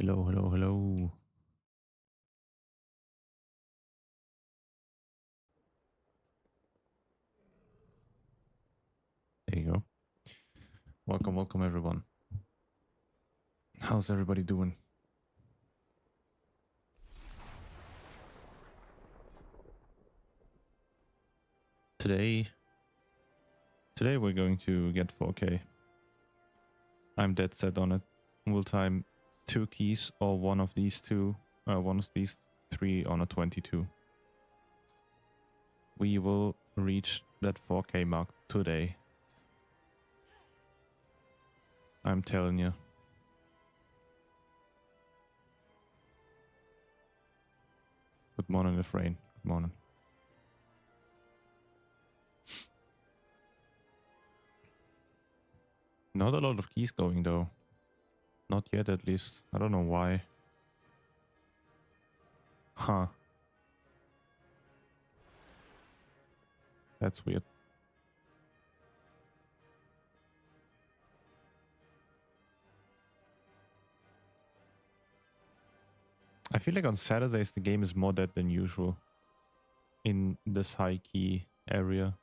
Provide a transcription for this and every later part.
Hello, hello, hello. There you go. Welcome, welcome everyone. How's everybody doing? Today we're going to get 4K. I'm dead set on it. We'll time 2 keys or one of these three on a 22. We will reach that 4K mark today. I'm telling you. Good morning, Refrain. Good morning. Not a lot of keys going though. Not yet at least. I don't know why. Huh. That's weird. I feel like on Saturdays the game is more dead than usual in this high key area.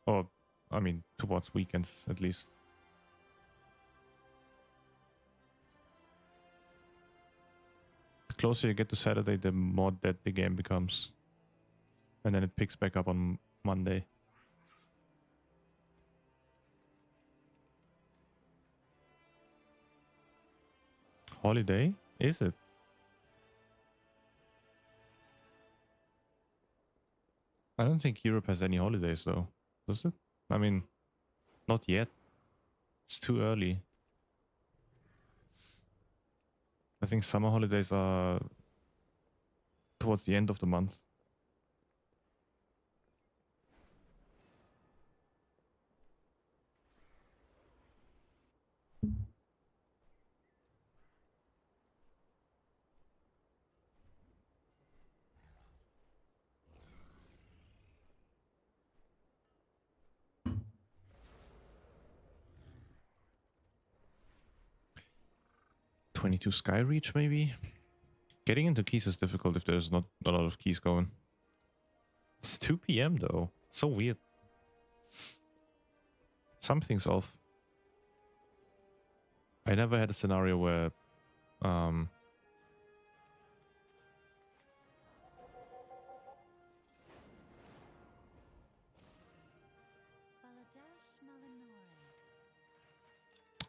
Or, I mean, towards weekends at least. The closer you get to Saturday, the more dead the game becomes. And then it picks back up on Monday. Holiday? Is it? I don't think Europe has any holidays though. Does it? I mean, not yet. It's too early. I think summer holidays are towards the end of the month. .22 Skyreach maybe? Getting into keys is difficult if there's not a lot of keys going. It's 2 p.m. though. So weird. Something's off. I never had a scenario where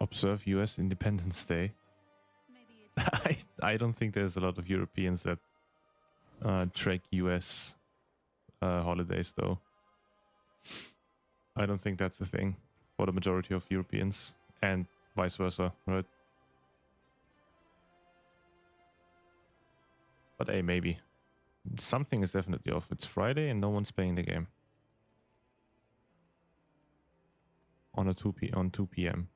observe US Independence Day. I don't think there's a lot of Europeans that track US holidays though. I don't think that's a thing for the majority of Europeans and vice versa, right? But hey, maybe. Something is definitely off. It's Friday and no one's playing the game. On 2 p.m.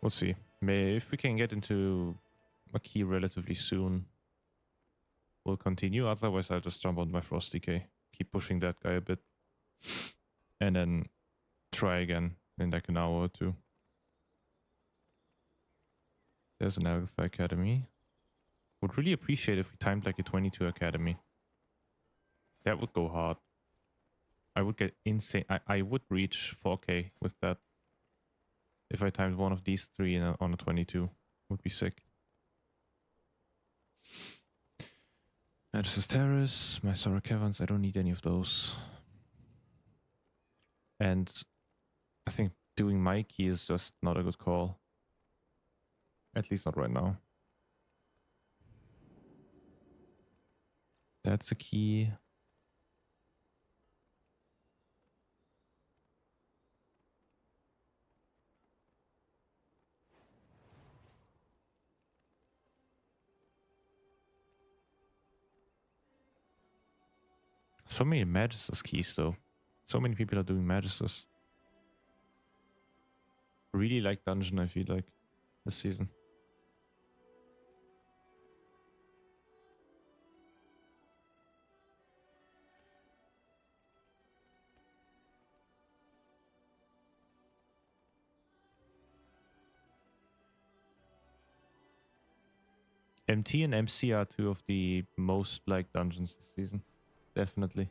We'll see. If we can get into a key relatively soon, we'll continue. Otherwise, I'll just jump on my Frost Decay. Keep pushing that guy a bit. And then try again in like an hour or two. There's an Agatha Academy. Would really appreciate if we timed like a 22 Academy. That would go hard. I would get insane. I would reach 4K with that. If I timed one of these three on a 22. Would be sick. Magis's Terrace, my Sora Caverns, I don't need any of those. And I think doing my key is just not a good call. At least not right now. That's a key. So many Magis's keys though. So many people are doing Magis's. Really like Dungeon, I feel like, this season. MT and MC are two of the most liked dungeons this season. Definitely.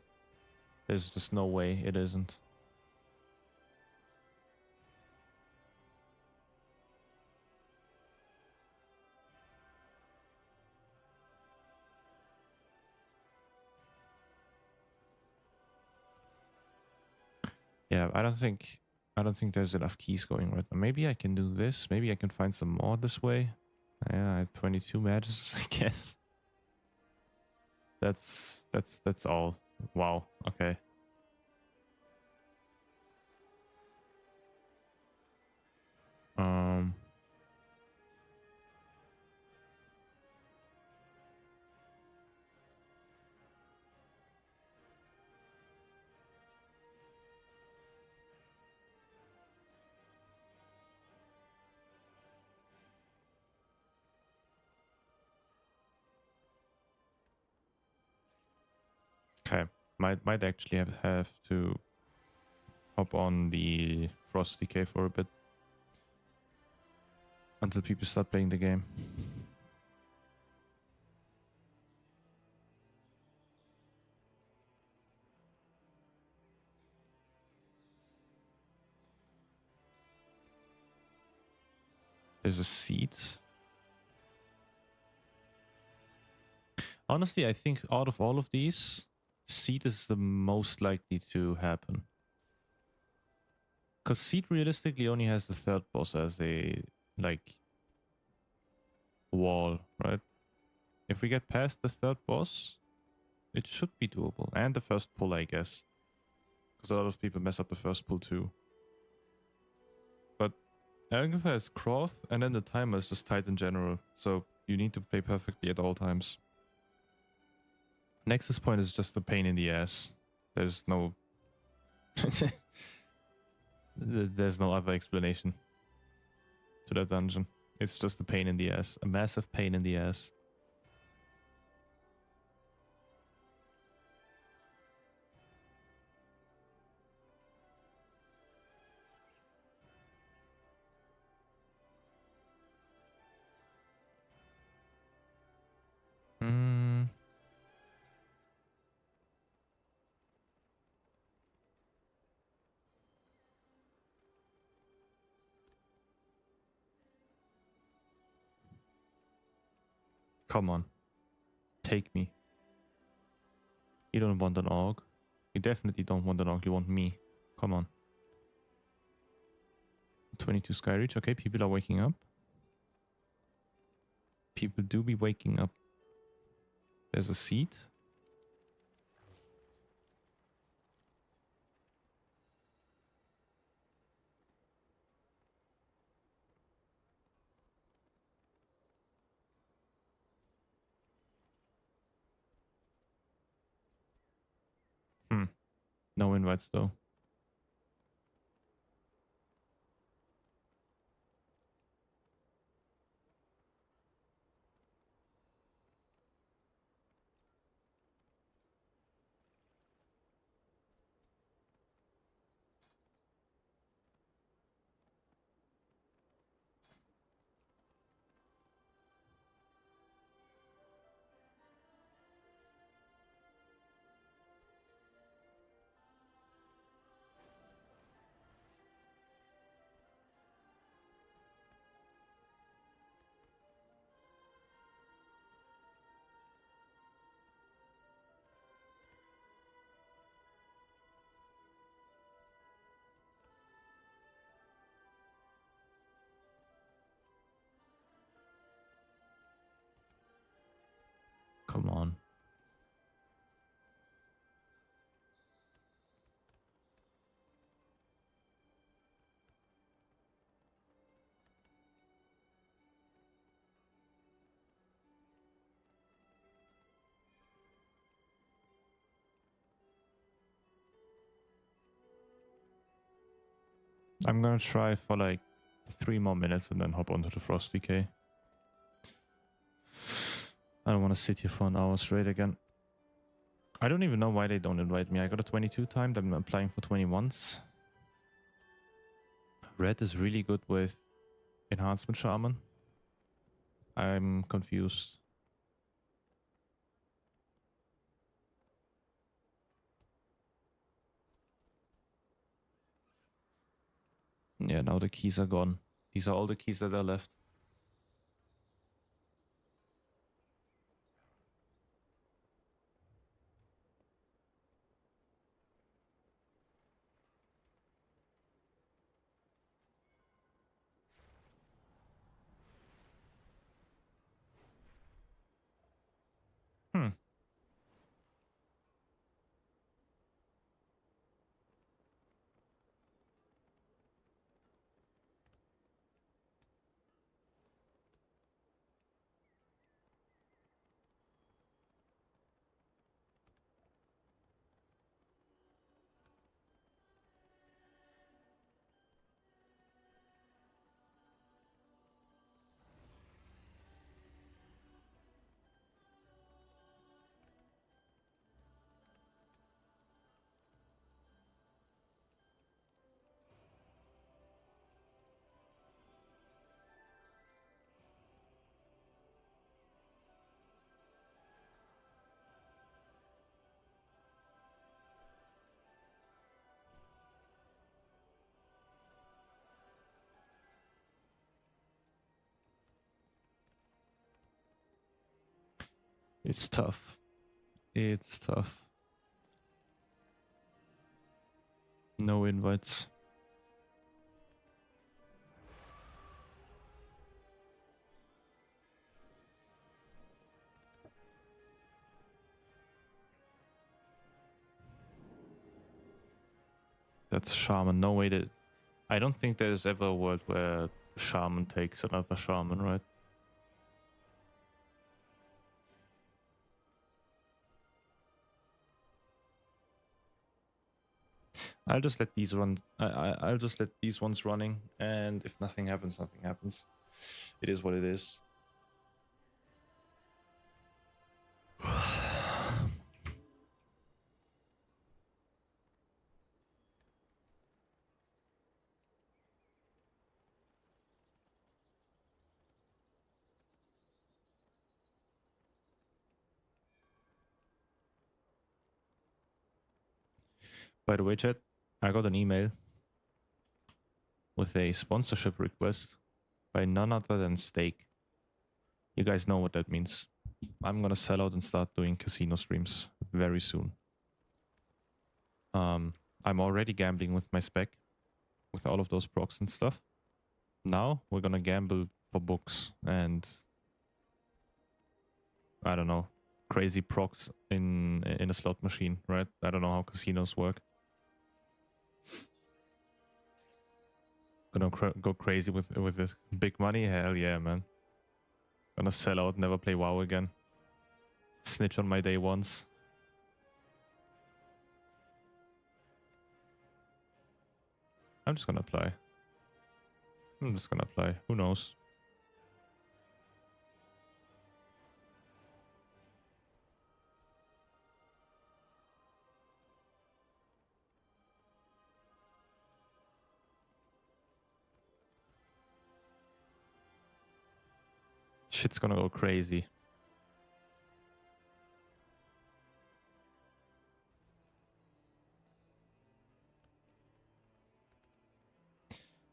There's just no way it isn't. Yeah, I don't think there's enough keys going right now. Maybe I can do this. Maybe I can find some more this way. Yeah, I have 22 matches, I guess. That's all. Wow. Okay. Um Okay. Might actually have to hop on the Frost Decay for a bit until people start playing the game. There's a seat. Honestly, I think out of all of these, seat is the most likely to happen. Because seat realistically only has the third boss as a like wall, right? If we get past the third boss, it should be doable. And the first pull, I guess. Because a lot of people mess up the first pull too. But Agatha is Croth, and then the timer is just tight in general. So you need to play perfectly at all times. Nexus point is just a pain in the ass. There's no... There's no other explanation to that dungeon. It's just a pain in the ass. A massive pain in the ass. Hmm. Come on. Take me. You don't want an AUG. You definitely don't want an AUG. You want me. Come on. 22 Skyreach. Okay, people are waking up. People do be waking up. There's a seat. No invites though. Come on. I'm gonna try for like 3 more minutes and then hop onto the Frost Decay. I don't want to sit here for an hour straight again. I don't even know why they don't invite me. I got a 22 timed. I'm applying for 21s. Red is really good with Enhancement Shaman. I'm confused. Yeah, now the keys are gone. These are all the keys that are left. Hmm. It's tough. It's tough. No invites. That's shaman. No way that... I don't think there's ever a world where shaman takes another shaman, right? I'll just let these run. I'll just let these ones running, and if nothing happens, nothing happens. It is what it is. By the way, chat, I got an email with a sponsorship request by none other than Stake. You guys know what that means. I'm gonna sell out and start doing casino streams very soon. I'm already gambling with my spec, with all of those procs and stuff. Now we're gonna gamble for books and I don't know, crazy procs in a slot machine, right? I don't know how casinos work. Gonna go crazy with this big money. Hell yeah, man. Gonna sell out, never play WoW again. Snitch on my day ones. I'm just gonna apply. I'm just gonna apply. Who knows? Shit's gonna go crazy.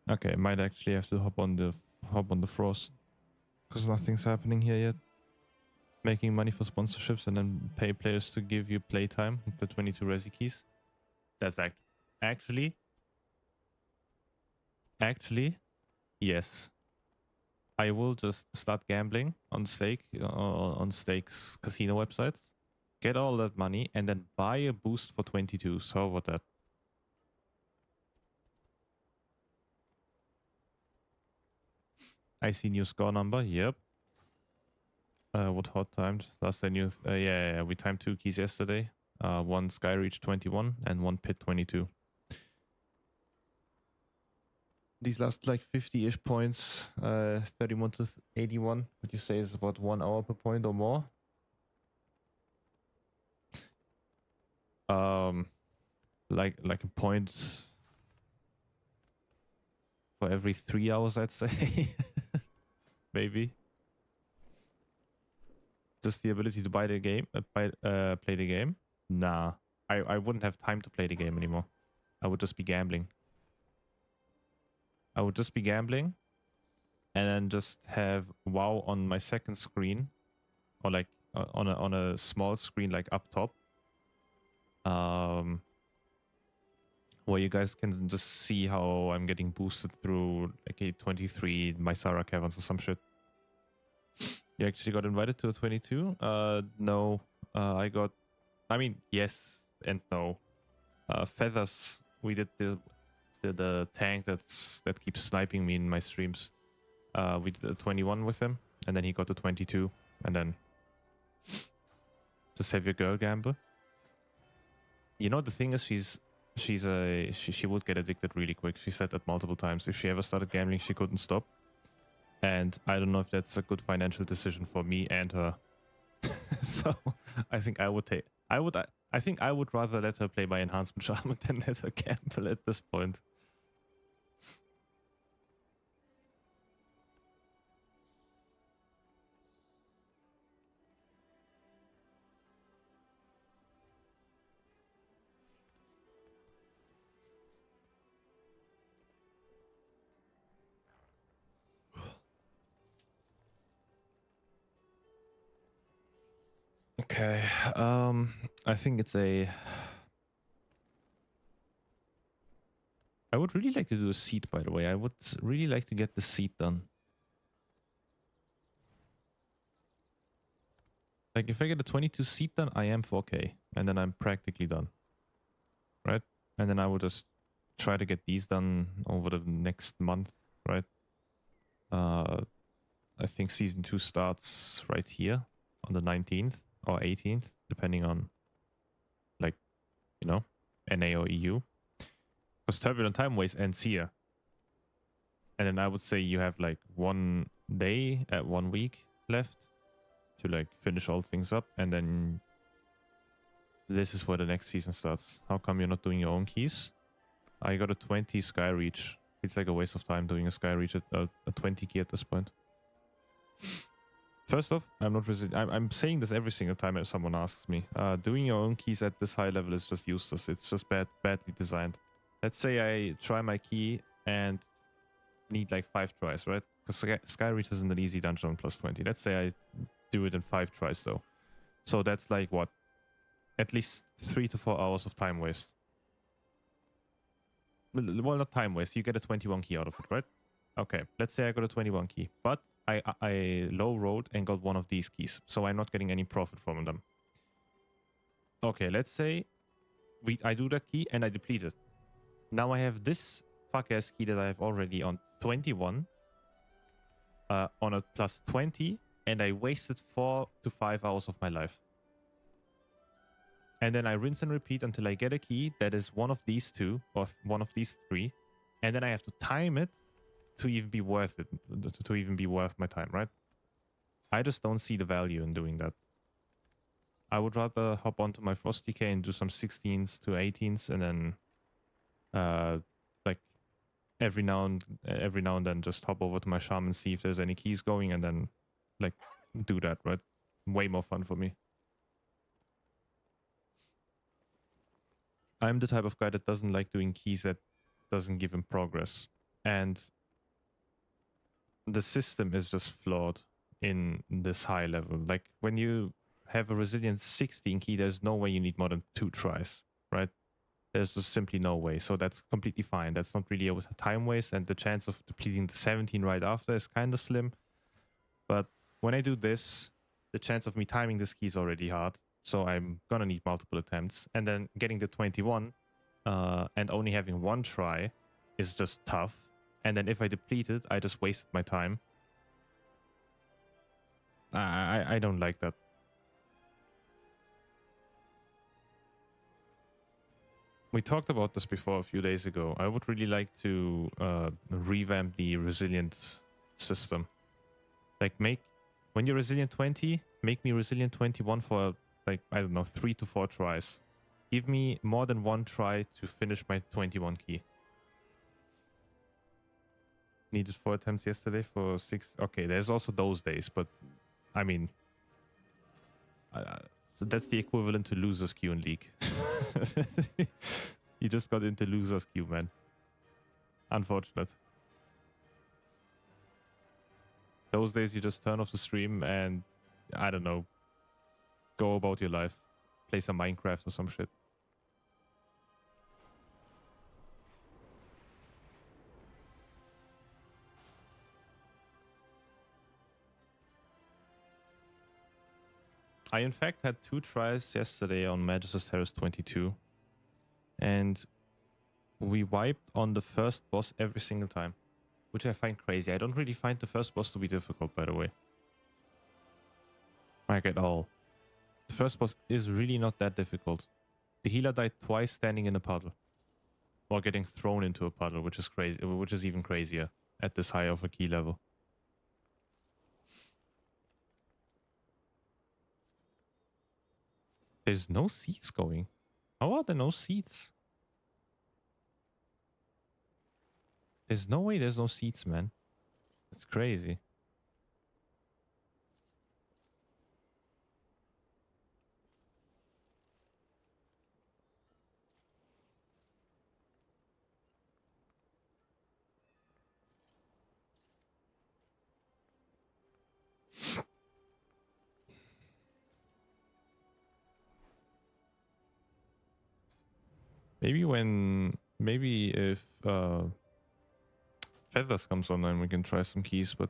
Okay, might actually have to hop on the frost because nothing's happening here yet. Making money for sponsorships and then pay players to give you playtime with the 22 resi keys. That's actually yes. I will just start gambling on Stake's casino websites, get all that money, and then buy a boost for 22. So how about that? I see new score number. Yep. What hot timed? Last I knew. Yeah, we timed 2 keys yesterday. One Sky Reach 21 and one Pit 22. These last like 50-ish points, 31 to 81. Would you say is about 1 hour per point or more? Like a point for every 3 hours, I'd say. Maybe. Just the ability to buy the game, play the game. Nah, I wouldn't have time to play the game anymore. I would just be gambling. I would just be gambling and then just have WoW on my second screen, or like on a small screen like up top, where you guys can just see how I'm getting boosted through like a 23 Mysara caverns or some shit. You actually got invited to a 22? No. I mean, yes and no. Feathers, we did the tank that keeps sniping me in my streams. We did a 21 with him, and then he got a 22, and then just have your girl gamble. You know, the thing is, she would get addicted really quick. She said that multiple times. If she ever started gambling, she couldn't stop. And I don't know if that's a good financial decision for me and her. So I think I would take. I think I would rather let her play my enhancement shaman than let her gamble at this point. Okay, I think it's a... I would really like to do a seat, by the way. I would really like to get the seat done. Like, if I get a 22 seat done, I am 4K, and then I'm practically done. Right? And then I will just try to get these done over the next month, right? I think Season 2 starts right here on the 19th or 18th, depending on, like, you know, NA or EU. Because Turbulent Time Waste ends here. And then I would say you have, like, 1 day at 1 week left to, like, finish all things up. And then this is where the next season starts. How come you're not doing your own keys? I got a 20 Sky Reach. It's like a waste of time doing a Sky Reach at a 20 key at this point. First off, I'm saying this every single time someone asks me. Doing your own keys at this high level is just useless. It's just badly designed. Let's say I try my key and need like 5 tries, right? Because Sky Reach isn't an easy dungeon on plus 20. Let's say I do it in 5 tries though. So that's like what? At least 3 to 4 hours of time waste. Well, not time waste. You get a 21 key out of it, right? Okay, let's say I got a 21 key, but I low rolled and got one of these keys, so I'm not getting any profit from them. Okay, let's say I do that key and I deplete it. Now I have this fuck-ass key that I have already on 21, on a plus 20, and I wasted 4 to 5 hours of my life. And then I rinse and repeat until I get a key that is one of these 2 or one of these 3, and then I have to time it to even be worth it, to even be worth my time, right? I just don't see the value in doing that. I would rather hop onto my Frost DK and do some 16s to 18s, and then like every now and then just hop over to my shaman, see if there's any keys going, and then like do that, right? Way more fun for me. I'm the type of guy that doesn't like doing keys that doesn't give him progress, and the system is just flawed in this high level. Like when you have a resilience 16 key, there's no way you need more than 2 tries, right? There's just simply no way. So that's completely fine. That's not really a time waste, and the chance of depleting the 17 right after is kind of slim. But when I do this, the chance of me timing this key is already hard. So I'm gonna need multiple attempts, and then getting the 21 and only having 1 try is just tough. And then if I deplete it, I just wasted my time. I don't like that. We talked about this before a few days ago. I would really like to revamp the resilient system. Like when you're resilient 20, make me resilient 21 for like, I don't know, 3 to 4 tries. Give me more than 1 try to finish my 21 key. Needed 4 attempts yesterday for 6. Okay, there's also those days, but I mean, so that's the equivalent to losers queue in League. You just got into losers queue, man. Unfortunate. Those days you just turn off the stream and, I don't know, go about your life. Play some Minecraft or some shit. I in fact had 2 tries yesterday on Majesty's Terrace 22. And we wiped on the first boss every single time. Which I find crazy. I don't really find the first boss to be difficult, by the way. Like at all. The first boss is really not that difficult. The healer died twice standing in a puddle. Or getting thrown into a puddle, which is crazy, which is even crazier at this high of a key level. There's no seats going. How are there no seats? There's no way there's no seats, man. It's crazy. Maybe if Feathers comes online, we can try some keys, but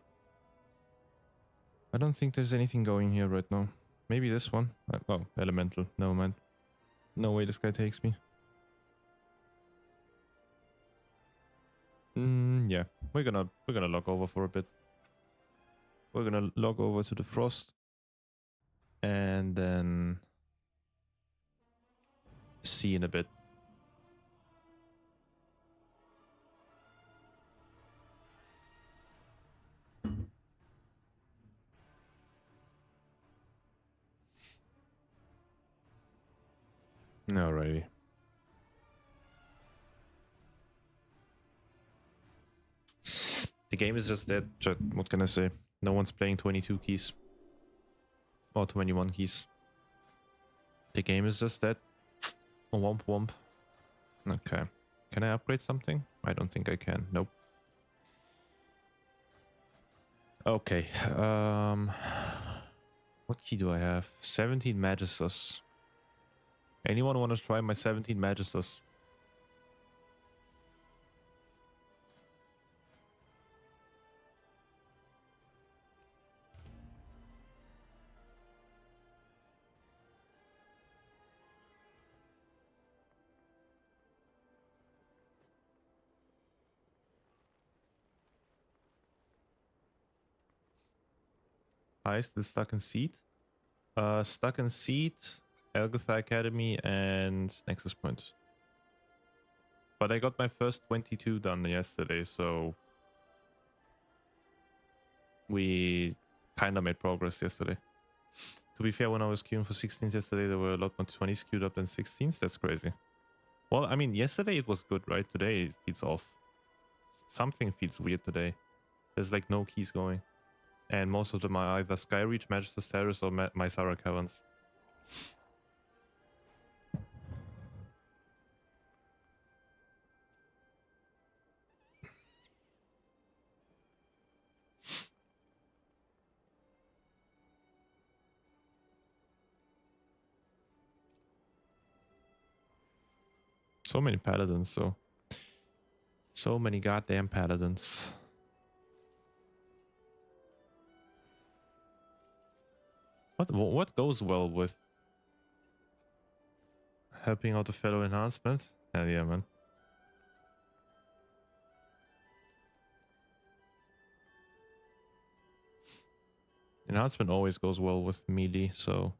I don't think there's anything going here right now. Maybe this one. Oh, Elemental. No, man. No way this guy takes me. Yeah. We're gonna log over for a bit. We're gonna log over to the Frost. And then see in a bit. Alrighty. The game is just dead. What can I say? No one's playing 22 keys. Or 21 keys. The game is just dead. Womp womp. Okay. Can I upgrade something? I don't think I can. Nope. Okay. What key do I have? 17 Magisters. Anyone want to try my 17 Magisters? I still stuck in Seed. Stuck in Seed, Elgotha Academy, and Nexus Point. But I got my first 22 done yesterday, so we kind of made progress yesterday. To be fair, when I was queuing for 16s yesterday, there were a lot more 20s queued up than 16s. That's crazy. Well, I mean, yesterday it was good, right? Today it feels off. Something feels weird today. There's like no keys going. And most of them are either Skyreach, Magister's Terrace, or Mysara Caverns. So many paladins, so many goddamn paladins. What goes well with helping out a fellow enhancement? Hell yeah, man. Enhancement always goes well with melee, so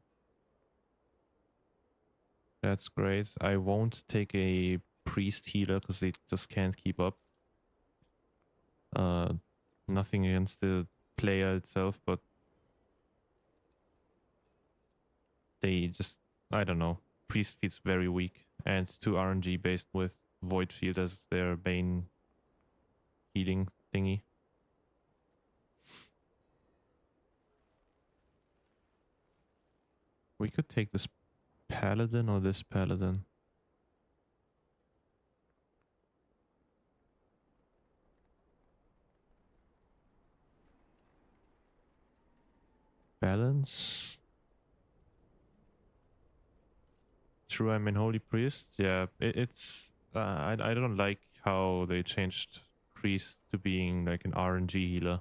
that's great. I won't take a priest healer because they just can't keep up. Nothing against the player itself, but they just, I don't know. Priest feels very weak, and too RNG based with Void Shield as their Bane healing thingy. We could take this Paladin or this Paladin. balance. True, I'm in Holy Priest. Yeah, it's... I don't like how they changed Priest to being like an RNG healer.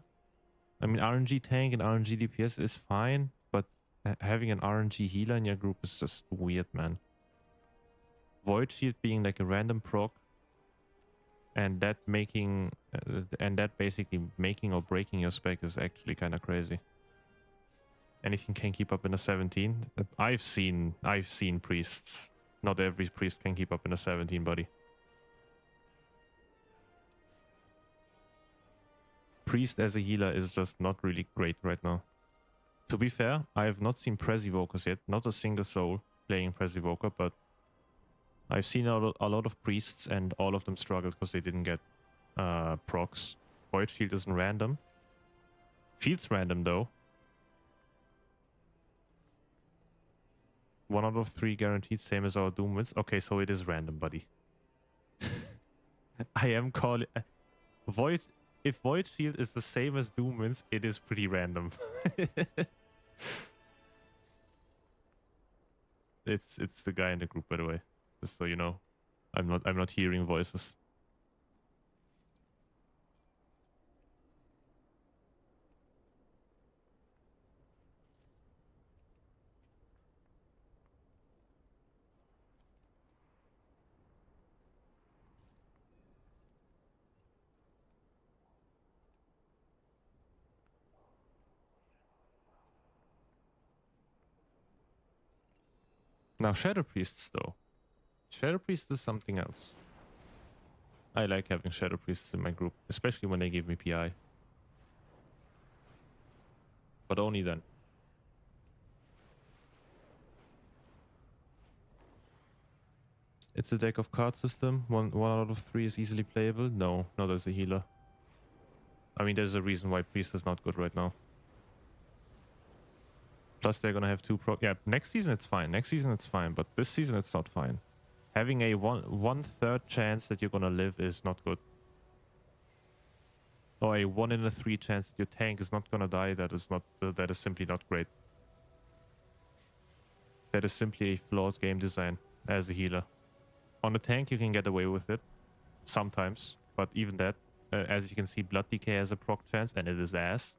I mean, RNG tank and RNG DPS is fine, but having an RNG healer in your group is just weird, man. Void Shield being like a random proc, and that making... and that basically making or breaking your spec is actually kind of crazy. Anything can keep up in a 17. I've seen priests. Not every priest can keep up in a 17, buddy. Priest as a healer is just not really great right now. To be fair, I have not seen Prez Evokers yet. Not a single soul playing Prez Evoker, but I've seen a lot of priests and all of them struggled because they didn't get procs. Void Shield isn't random. Feels random though. 1 out of 3 guaranteed, same as our Doom wins. Okay, so it is random, buddy. I am calling... Void... If Void Shield is the same as Doom wins, it is pretty random. It's the guy in the group, by the way. Just so you know. I'm not hearing voices. Now, Shadow Priests, though. Shadow Priest is something else. I like having Shadow Priests in my group, especially when they give me PI. But only then. It's a deck of card system. One out of 3 is easily playable. No, not as a healer. I mean, there's a reason why Priest is not good right now. Plus, they're gonna have 2 proc. Yeah, next season it's fine. Next season it's fine, but this season it's not fine. Having a one-third chance that you're gonna live is not good. Or a 1 in a 3 chance that your tank is not gonna die. That is simply not great. That is simply a flawed game design as a healer. On a tank, you can get away with it sometimes, but even that, as you can see, Blood Decay has a proc chance, and it is ass.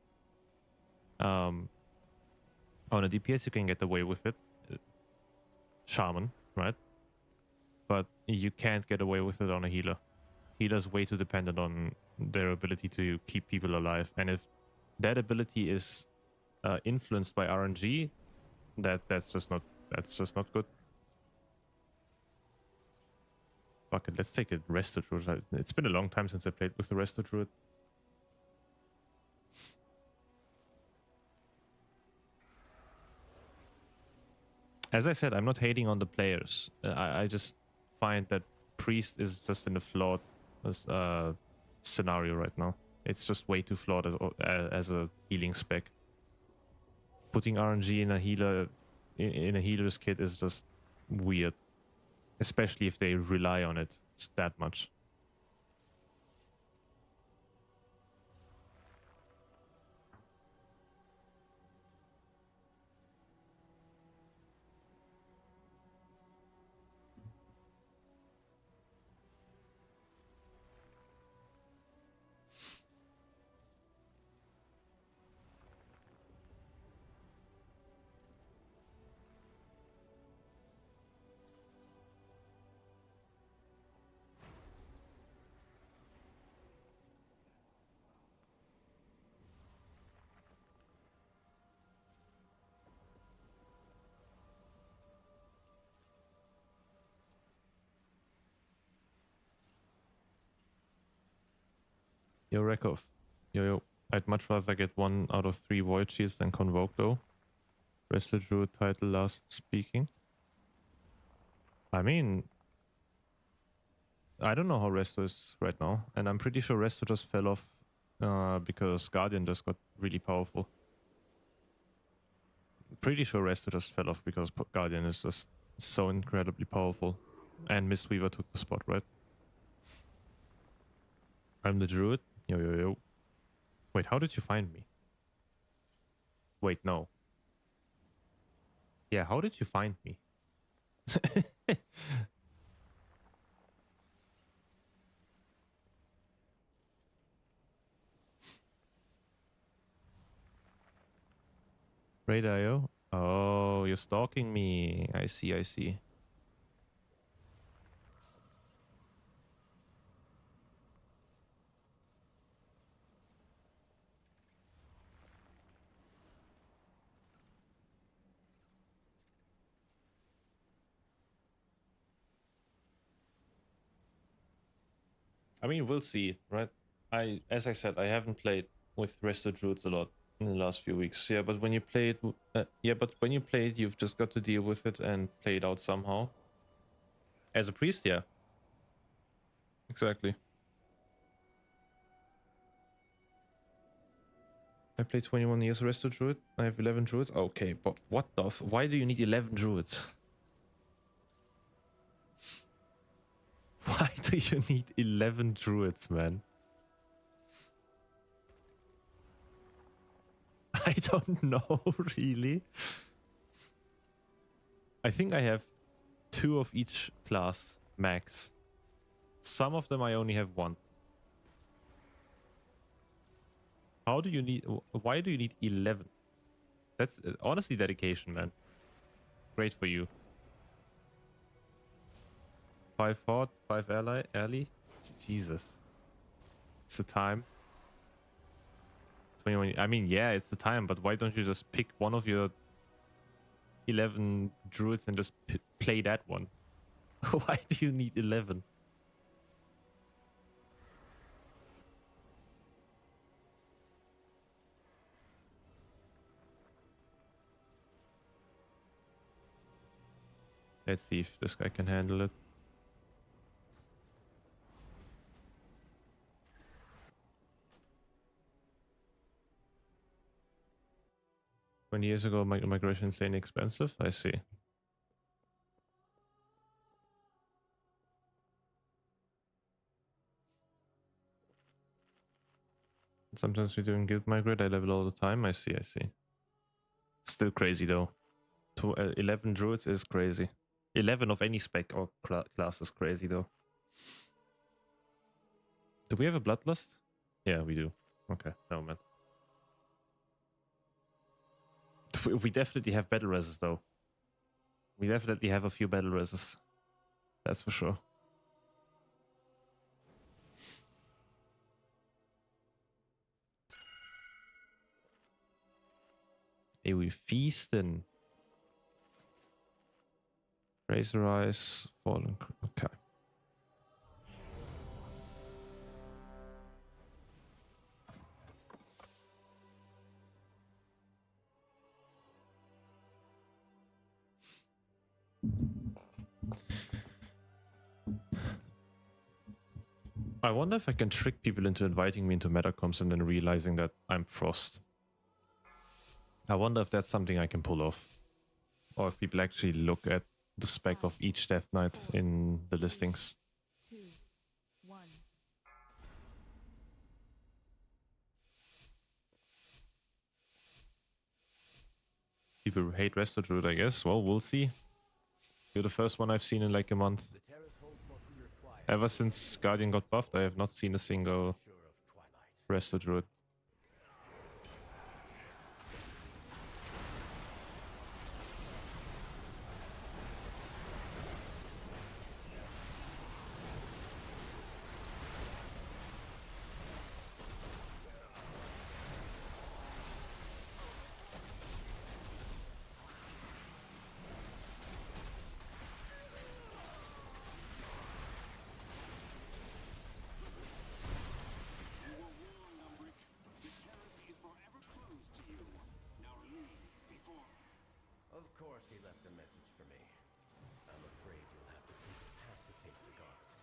On a DPS, you can get away with it. Shaman, right? But you can't get away with it on a healer. Healer's way too dependent on their ability to keep people alive. And if that ability is influenced by RNG, that's just not good. Fuck it, let's take a Resto Druid. It's been a long time since I played with the Resto Druid. As I said, I'm not hating on the players. I just find that Priest is just in a flawed scenario right now. It's just way too flawed as a healing spec. Putting RNG in a healer in a healer's kit is just weird, especially if they rely on it that much. Yo, Rekov. Yo. I'd much rather get 1 out of 3 Void Shields than Convoke, though. Wrestle Druid title last speaking. I mean, I don't know how Resto is right now, and I'm pretty sure Resto just fell off because Guardian just got really powerful. Pretty sure Resto just fell off because Guardian is just so incredibly powerful. And Mistweaver took the spot, right? I'm the Druid. Yo. Wait, how did you find me? Wait, no. Yeah, how did you find me? Raid.io? Oh, you're stalking me. I see, I see. I mean, we'll see, right? As I said, I haven't played with Resto Druids a lot in the last few weeks. Yeah, but when you play it, but when you play it, you've just got to deal with it and play it out somehow. As a priest, yeah. Exactly. I play 21 years Resto Druid. I have 11 Druids. Okay, but what the why do you need 11 Druids? Why do you need 11 Druids, man? I don't know, really. I think I have 2 of each class, max. Some of them I only have 1. How do you need... Why do you need 11? That's honestly dedication, man. Great for you. 5 hot, 5 ally. Jesus. It's the time. 21. I mean, yeah, it's the time, but why don't you just pick one of your 11 druids and just play that one? Why do you need 11? Let's see if this guy can handle it. Years ago, migration insane expensive. I see. Sometimes we're doing guild migrate. I level all the time. I see. I see. Still crazy though. 11 druids is crazy. 11 of any spec or class is crazy though. Do we have a bloodlust? Yeah, we do. Okay, no man. We definitely have battle reses though. We definitely have a few battle reses. That's for sure. Hey, we feasting. Razor Eyes, Fallen. Okay. I wonder if I can trick people into inviting me into metacoms and then realizing that I'm Frost. I wonder if that's something I can pull off. Or if people actually look at the spec of each Death Knight in the listings. 2, 1. People hate Resto Druid, I guess. Well, we'll see. You're the first one I've seen in like a month. Ever since Guardian got buffed, I have not seen a single Resto Druid. Of course he left a message for me. I'm afraid you'll have to incapacitate the guards.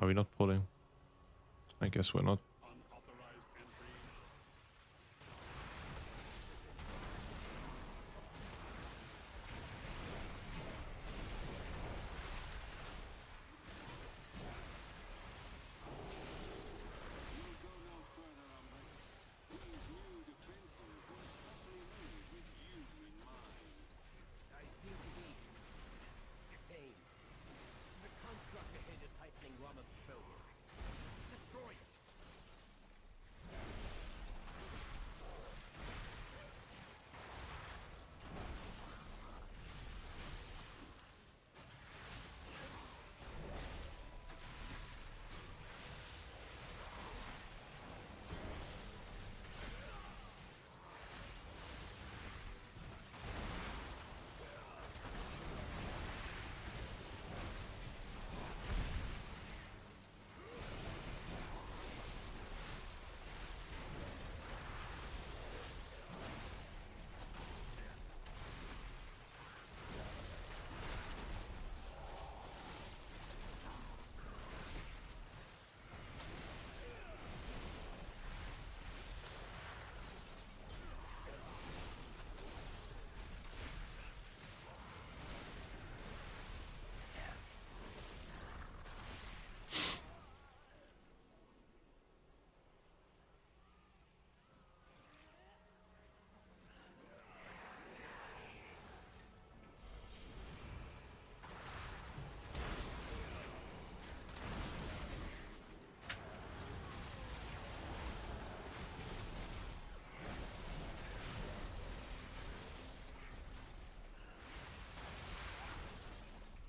Are we not pulling? I guess we're not. I seem to be detained. The construct ahead is heightening Ramon's spellwork. Destroy it!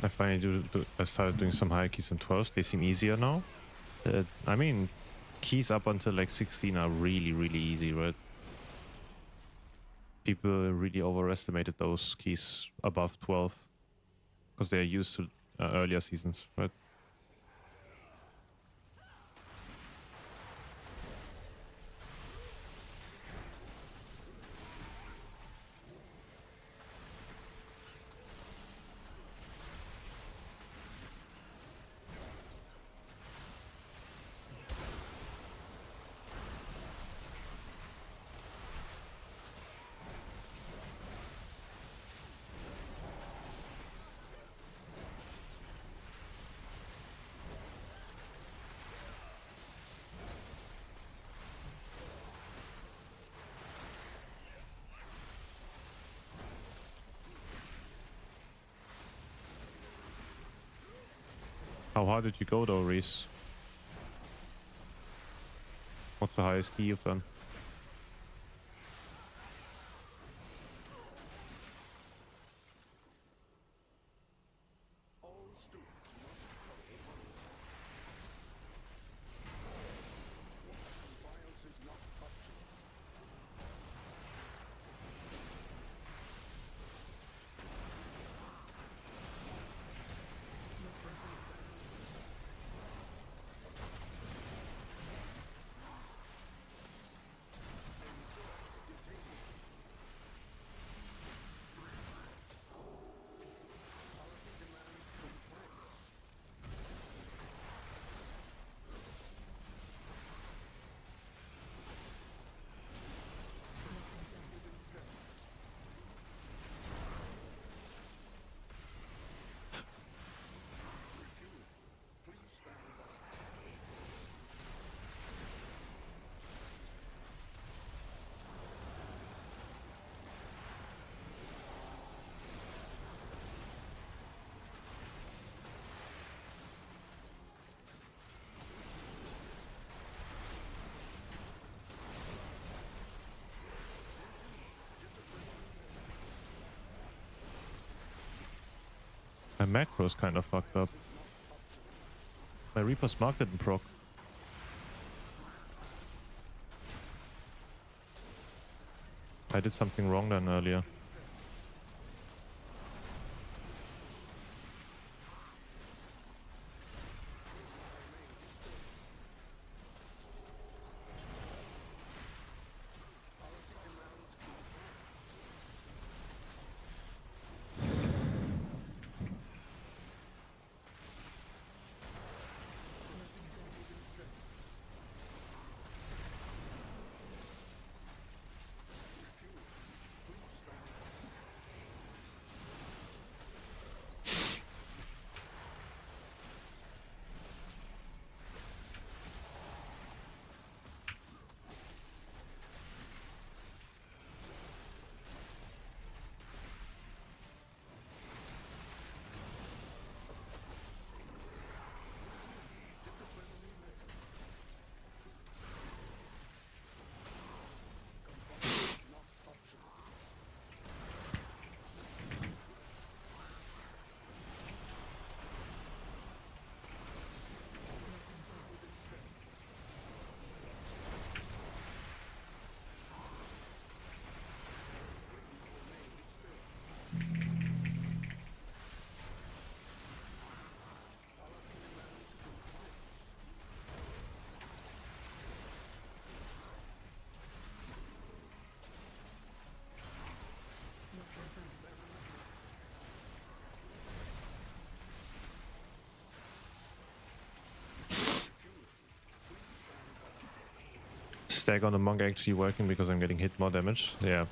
I finally I started doing some higher keys and 12s. They seem easier now. I mean, keys up until like 16 are really, really easy, right? People really overestimated those keys above 12 because they're used to earlier seasons, right? How hard did you go though, Reese? What's the highest key you've done? All students must play once. Violence is not optional. My macro's kind of fucked up. My Reaper's Mark didn't proc. I did something wrong then earlier. stack on the monk actually working because I'm getting hit more damage? Yeah.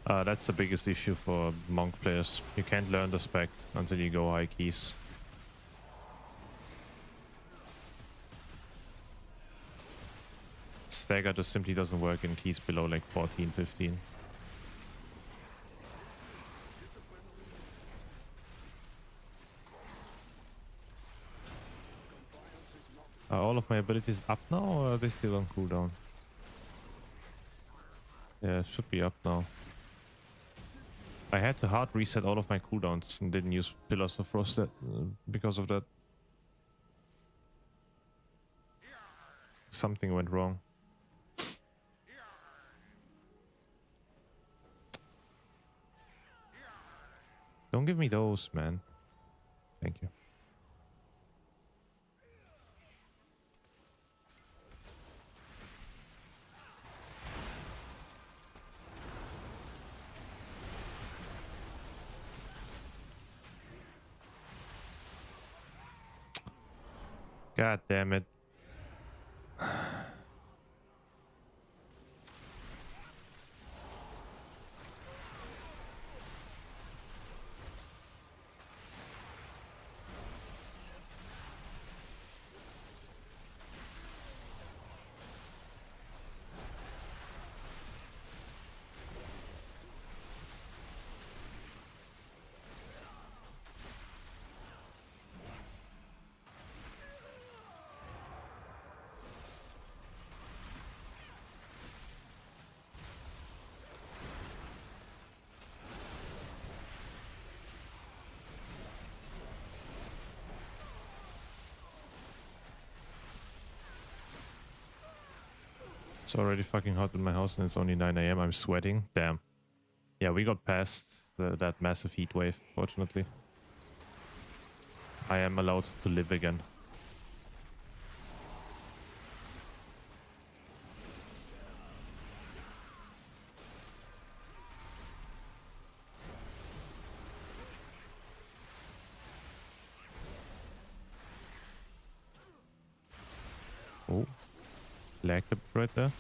That's the biggest issue for monk players. You can't learn the spec until you go high keys. Stagger just simply doesn't work in keys below like 14, 15. Are all of my abilities up now, or are they still on cooldown? Yeah, it should be up now. I had to hard reset all of my cooldowns and didn't use Pillars of Frost because of that. Something went wrong. Don't give me those, man. Thank you. God damn it. It's already fucking hot in my house and it's only 9 AM. I'm sweating. Damn. Yeah, we got past that massive heat wave, fortunately. I am allowed to live again. Oh. Lagged a bit right there.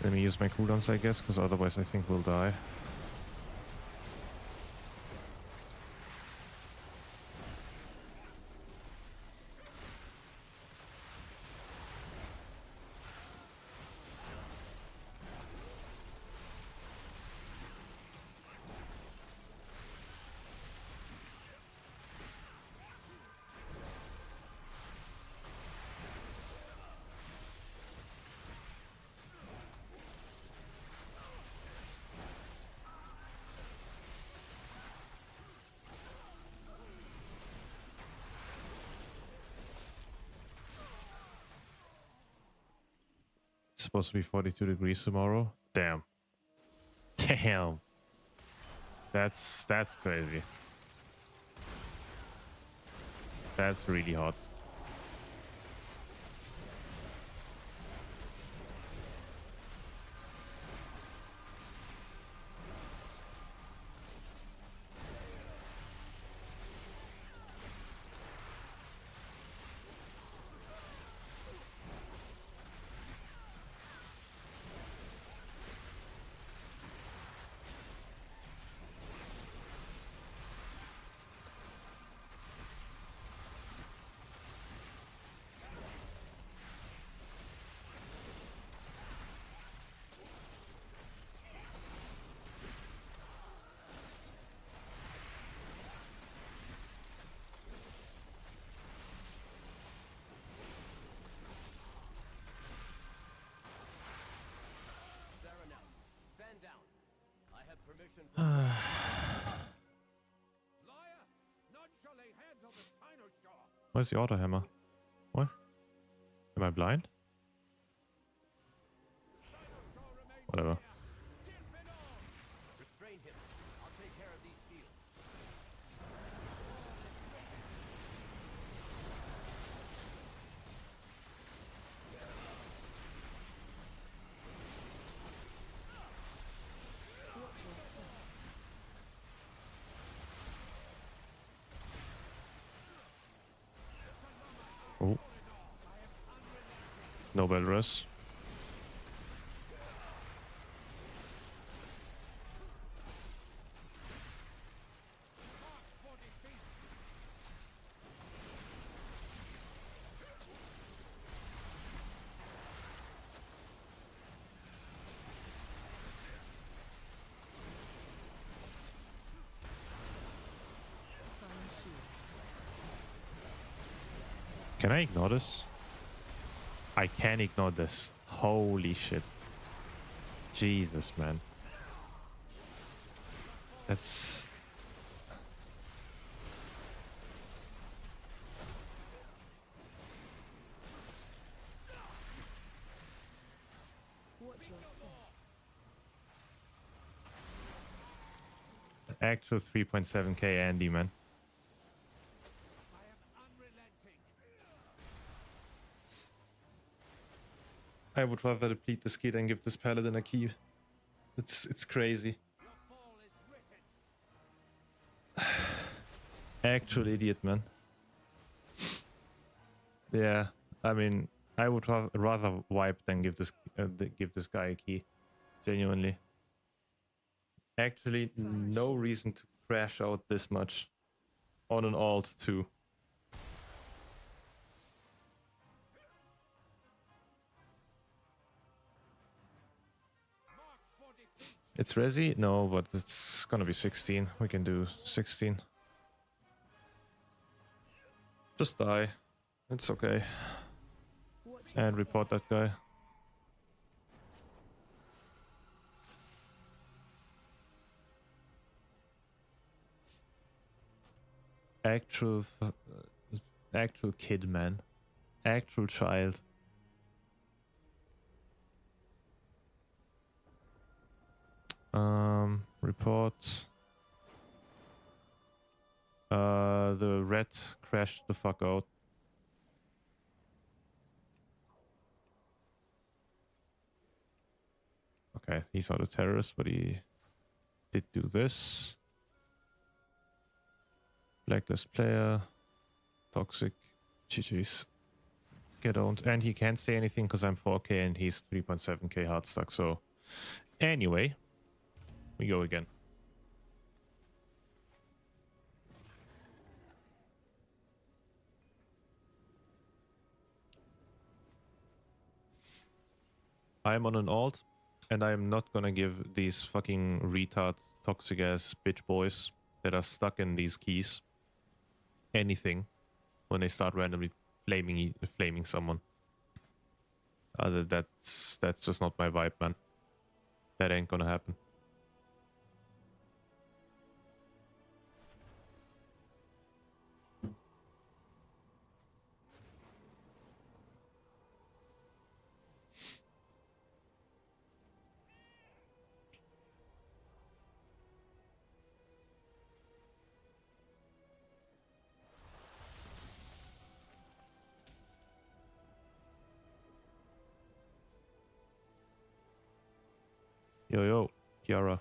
Let me use my cooldowns, I guess, because otherwise I think we'll die. It's supposed to be 42 degrees tomorrow. Damn. Damn. That's crazy. That's really hot. Where's the auto hammer? What? Am I blind? Whatever. Restrain him. I'll take care of these shields. Oh. No bell rush. Fine shield. Can I ignore this? I can ignore this. Holy shit. Jesus, man. That's... Watch your step. Actual 3.7k Andy, man. I am unrelenting. I would rather deplete this key than give this paladin a key. It's crazy. Your fall is written. Actual idiot, man. Yeah, I mean, I would rather wipe than give this guy a key. Genuinely. Actually, no reason to crash out this much on an alt too. Mark for defeat. It's Resi? No, but it's gonna be 16. We can do 16. Just die. It's okay. Watch your And step. report that guy. Actual kid, man. Actual child. Report. The red crashed the fuck out. Okay, he's not a terrorist, but he did do this. Blacklist player. Toxic. GG's. Get owned. And he can't say anything because I'm 4k and he's 3.7k hard stuck. So, anyway, we go again. I'm on an alt, and I'm not gonna give these fucking retard, toxic ass bitch boys that are stuck in these keys anything when they start randomly flaming someone. That's just not my vibe, man. That ain't gonna happen. Yo, Kiara.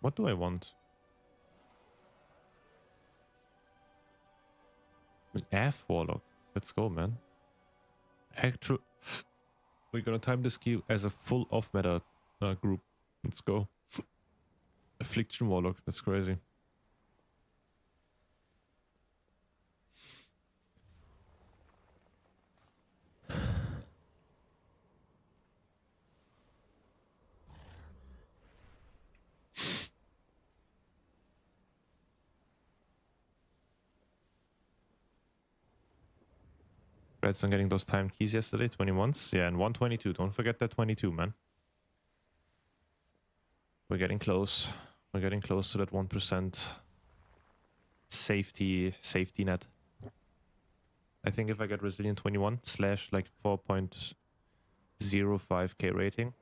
What do I want? An F Warlock. Let's go, man. Actual... We're gonna time this queue as a full off-meta group. Let's go. Affliction Warlock. That's crazy. Congrats on getting those timed keys yesterday, 21s. Yeah, and 122. Don't forget that 22, man. We're getting close. We're getting close to that 1% safety net. I think if I get Resilient 21 / like 4.05k rating,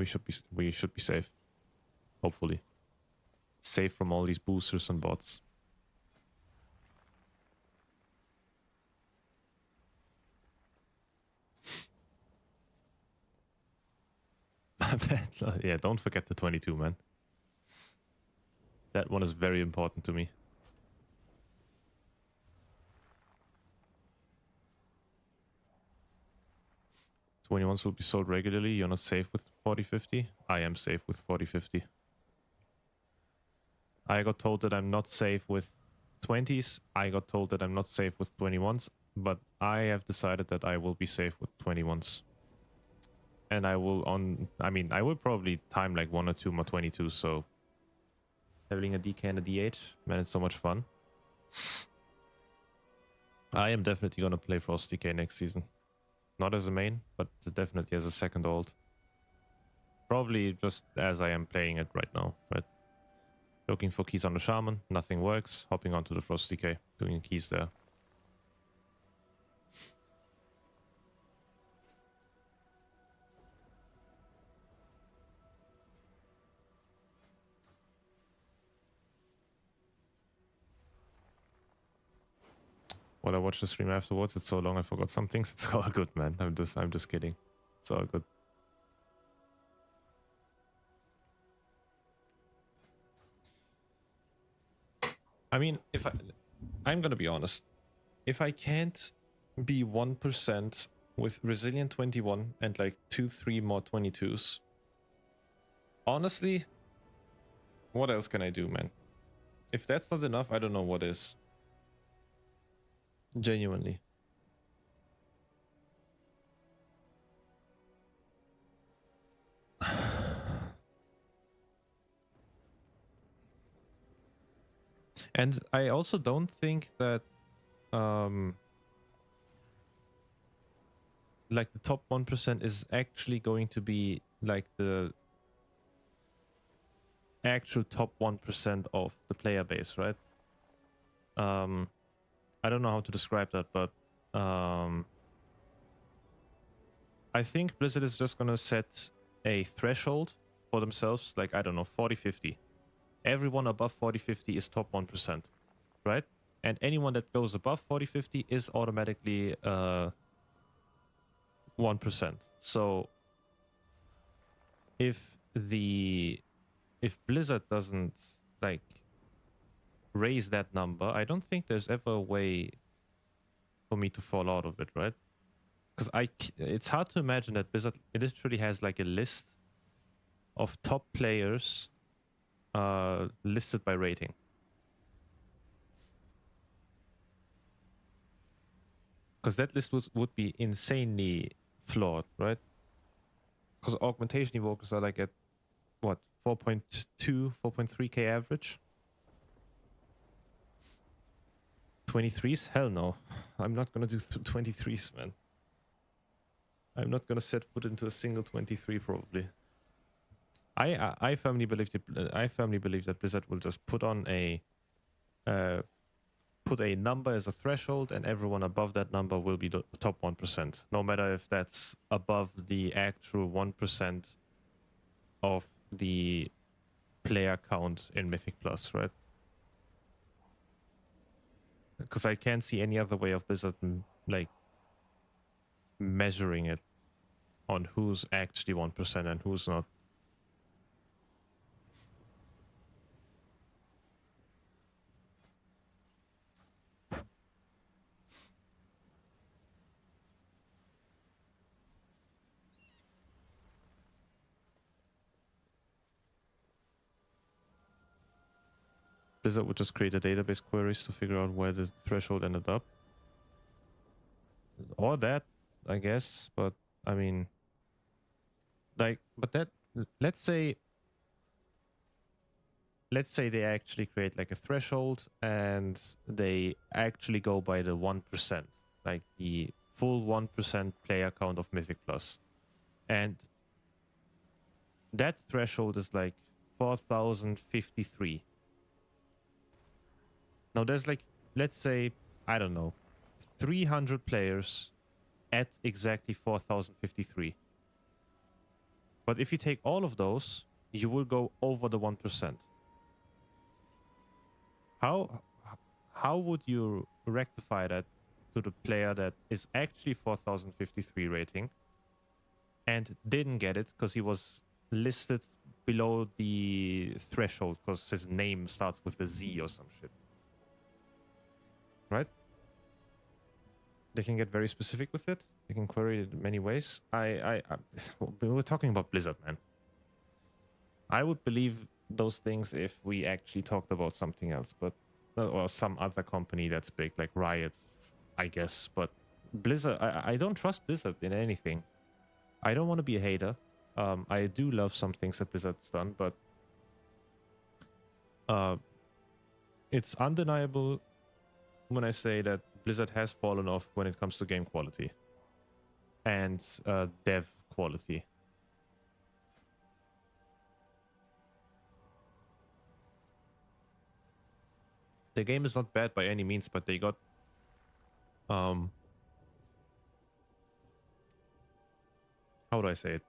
we should be safe. Hopefully. Safe from all these boosters and bots. Yeah, don't forget the 22, man. That one is very important to me. '21s will be sold regularly. You're not safe with 4050. I am safe with 4050. I got told that I'm not safe with 20s. I got told that I'm not safe with 21s. But I have decided that I will be safe with 21s. And I will I will probably time like 1 or 2 more 22s, so having a DK and a D8, man, it's so much fun. I am definitely gonna play Frost DK next season. Not as a main, but definitely as a second ult. Probably just as I am playing it right now, right? Looking for keys on the Shaman, nothing works. Hopping onto the Frost DK, doing keys there. Well, I watched the stream afterwards. It's so long I forgot some things. It's all good, man. I'm just kidding. It's all good. I mean, I'm gonna be honest. If I can't be 1% with Resilient 21 and like 2-3 more 22s, honestly, what else can I do, man? If that's not enough, I don't know what is. Genuinely. And I also don't think that like the top 1% is actually going to be like the actual top 1% of the player base, right? I don't know how to describe that, but I think Blizzard is just gonna set a threshold for themselves, like, I don't know, 40-50. Everyone above 40-50 is top 1%, right? And anyone that goes above 40-50 is automatically 1%. So if Blizzard doesn't like raise that number, I don't think there's ever a way for me to fall out of it, right? Because it's hard to imagine that Blizzard literally has like a list of top players listed by rating. Because that list would be insanely flawed, right? Because augmentation evokers are like at what, 4.2, 4.3k average? 23s? Hell no. I'm not gonna do 23s, man. I'm not gonna set foot into a single 23 probably. I firmly believe that Blizzard will just put on a number as a threshold, and everyone above that number will be the top 1%, no matter if that's above the actual 1% of the player count in Mythic Plus, right? Because I can't see any other way of Blizzard like measuring it on who's actually 1% and who's not. Blizzard would just create a database queries to figure out where the threshold ended up. Or that, I guess, but I mean, like, but that, let's say they actually create like a threshold and they actually go by the 1%, like the full 1% player count of Mythic Plus. And that threshold is like 4,053. Now there's like, let's say, I don't know, 300 players at exactly 4,053. But if you take all of those, you will go over the 1%. How how would you rectify that to the player that is actually 4053 rating and didn't get it because he was listed below the threshold because his name starts with a Z or some shit? Right? They can get very specific with it. They can query it in many ways. We're talking about Blizzard, man. I would believe those things if we actually talked about something else, but or some other company that's big, like Riot, I guess. But Blizzard, I don't trust Blizzard in anything. I don't want to be a hater. I do love some things that Blizzard's done, but it's undeniable when I say that Blizzard has fallen off when it comes to game quality and dev quality. The game is not bad by any means, but they got how do I say it?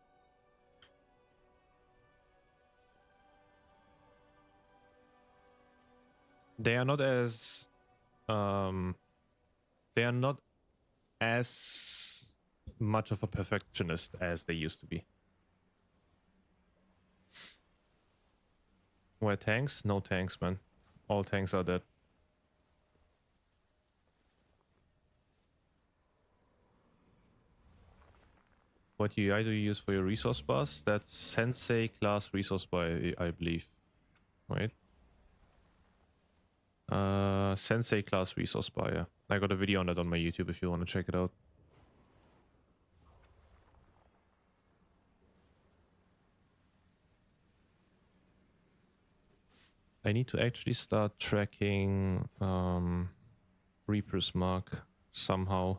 They are not as they are not as much of a perfectionist as they used to be. Where tanks? No tanks, man. All tanks are dead. What UI do you use for your resource bars? That's Sensei class resource bar, I believe. Right? Sensei class resource bar, yeah. I got a video on that on my YouTube if you want to check it out. I need to actually start tracking Reaper's Mark somehow.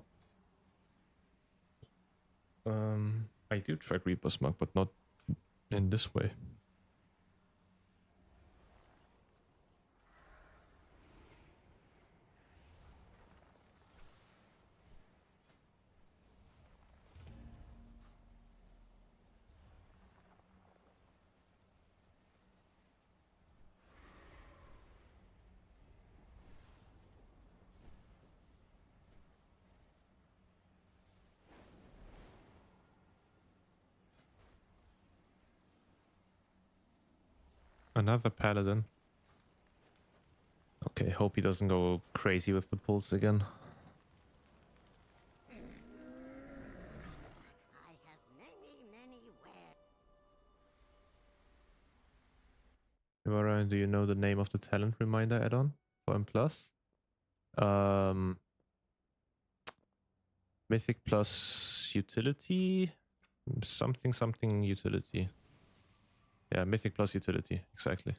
I do track Reaper's Mark, but not in this way. Another paladin. Okay, hope he doesn't go crazy with the pulse again. I have many wares. Ivara, do you know the name of the talent reminder add-on for M+? Mythic plus utility? Something utility. Yeah, Mythic plus utility, exactly.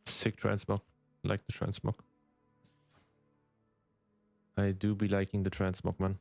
Sick transmog. Like the transmog. I do be liking the transmog, man.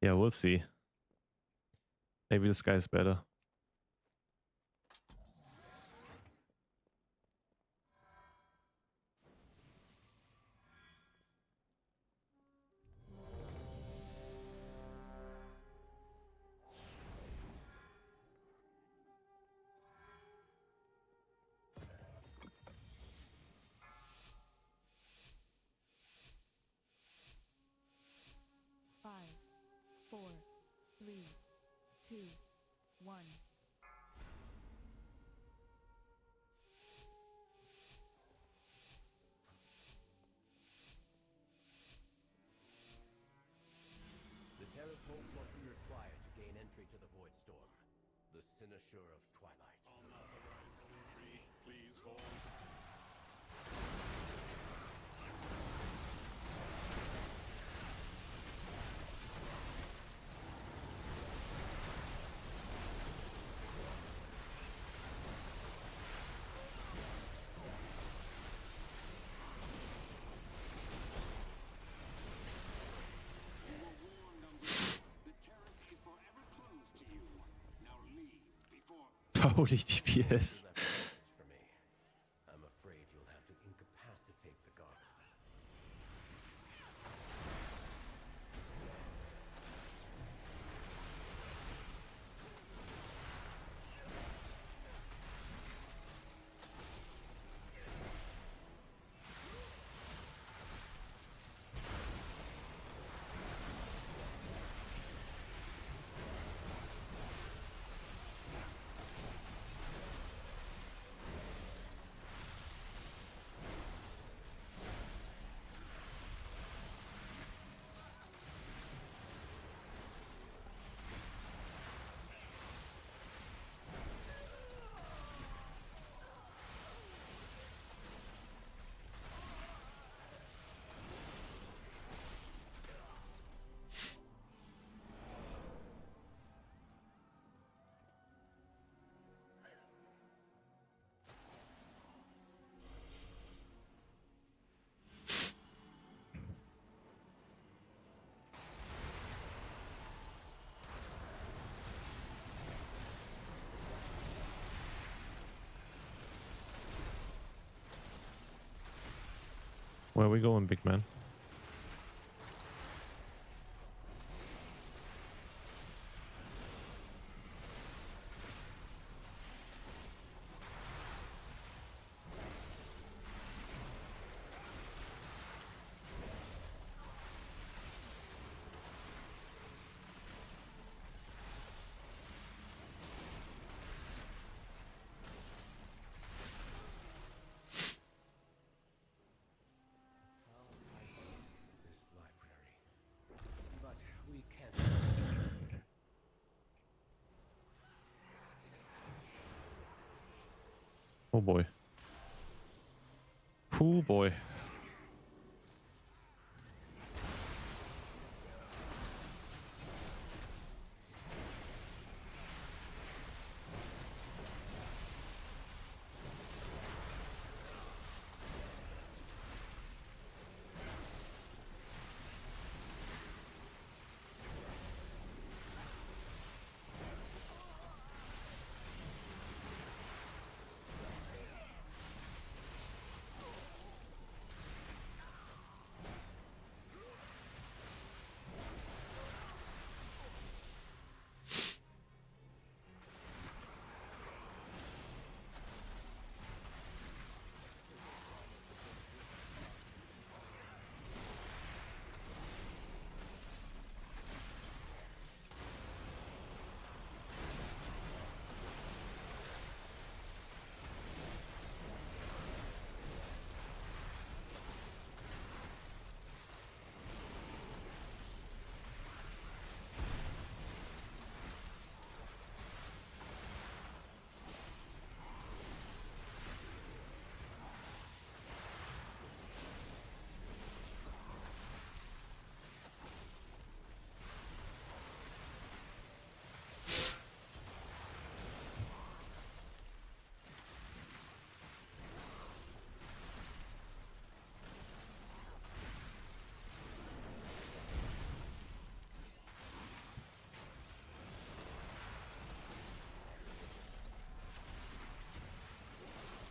Yeah, we'll see. Maybe this guy's better. Five, four, three, two, one. to the Void Storm, the cynosure of Twilight. Unauthorized entry, please hold. You were warned, Umbridge. The terrace is forever closed to you. Now leave before... Holy DPS. Left a message for me. I'm afraid you'll have to incapacitate the guards. Where are we going, big man? This library. But we can't. Oh boy. Oh boy.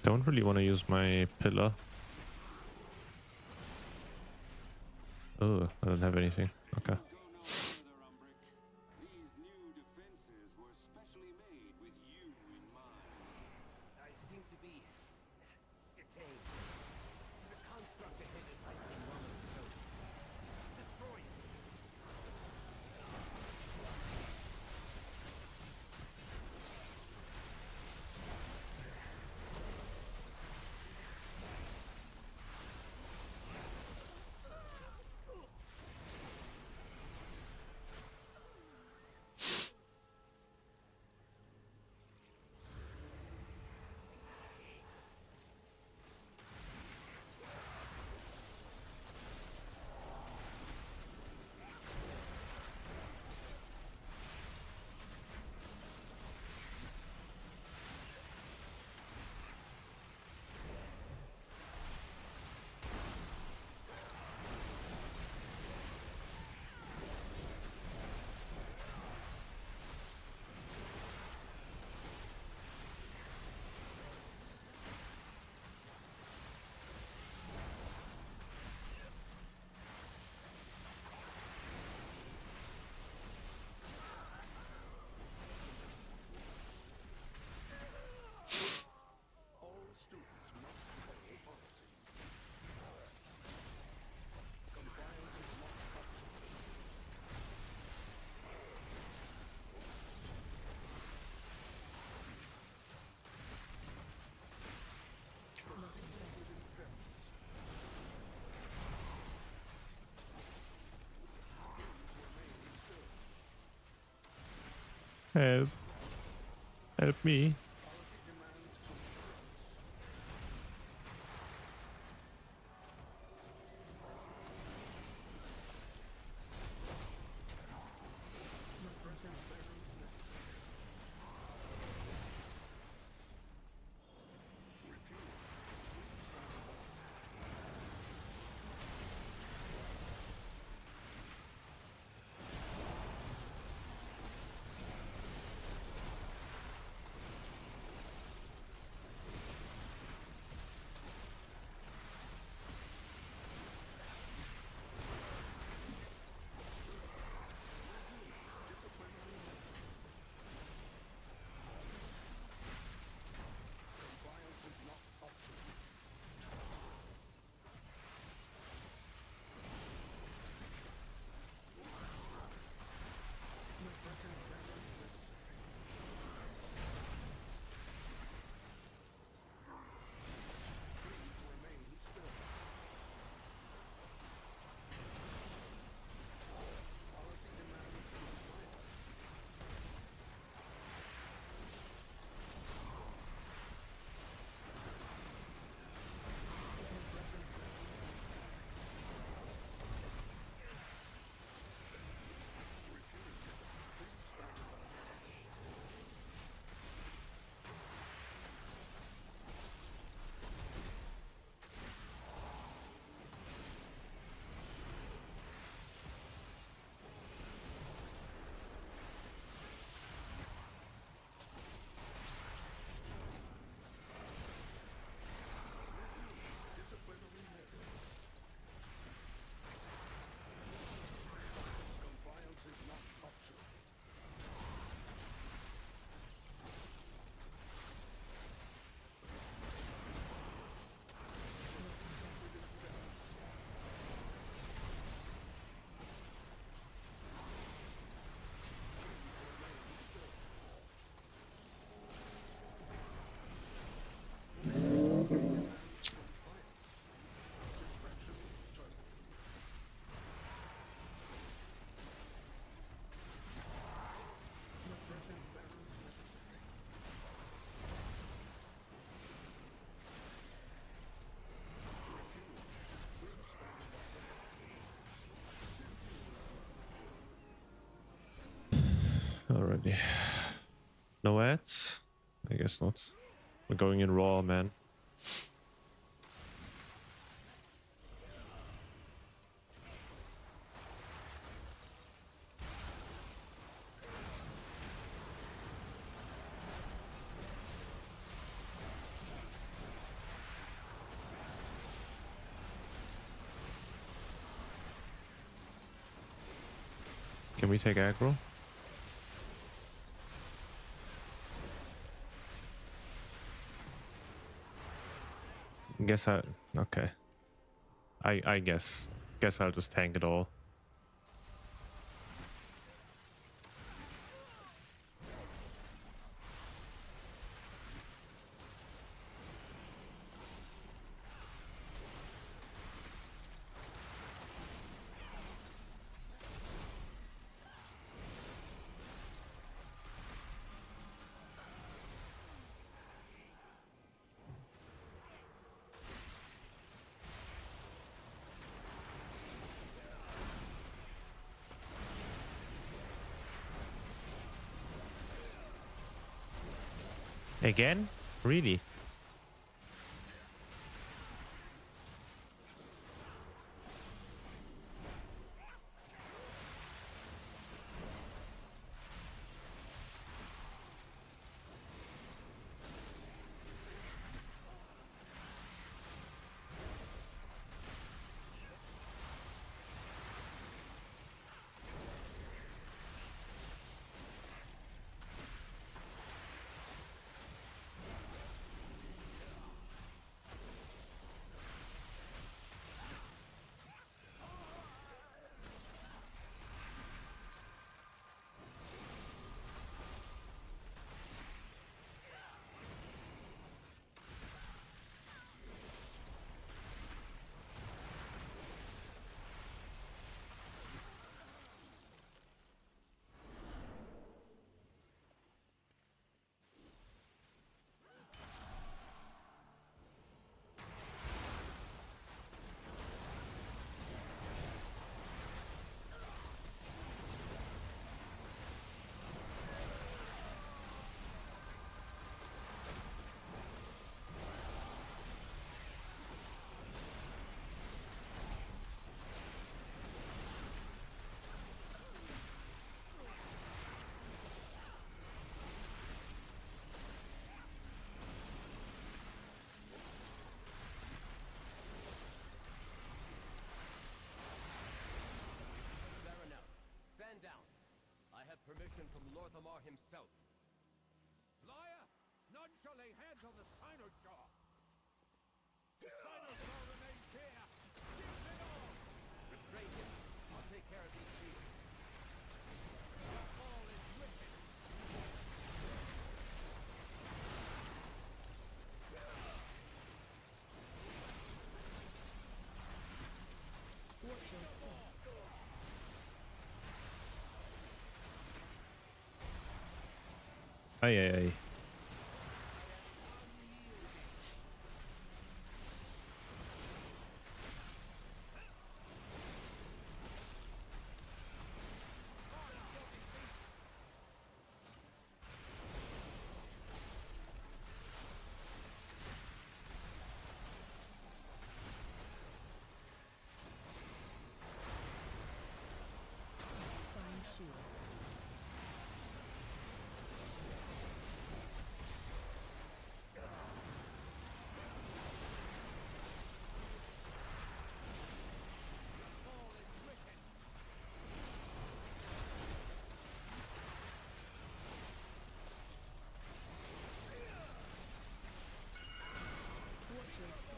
Don't really want to use my pillar. Oh, I don't have anything. Okay. Go no further, Umbridge. These new defenses were specially made with you in mind. I seem to be detained. The construct ahead is heightening Roman code. Destroy it. Help. Help me. Already. No ads? I guess not. We're going in raw, man. Can we take aggro? Guess I... Okay. I guess. Guess I'll just tank it all. Again? Really? permission from Lorthamar himself. Liar! None shall lay hands on the Sino jaw! The Sino jaw remains here! Give it all! Restrain him. I'll take care of these shields. Your fall is wicked! Watch your step. Ay, ay, ay. Find shield. Watch your step.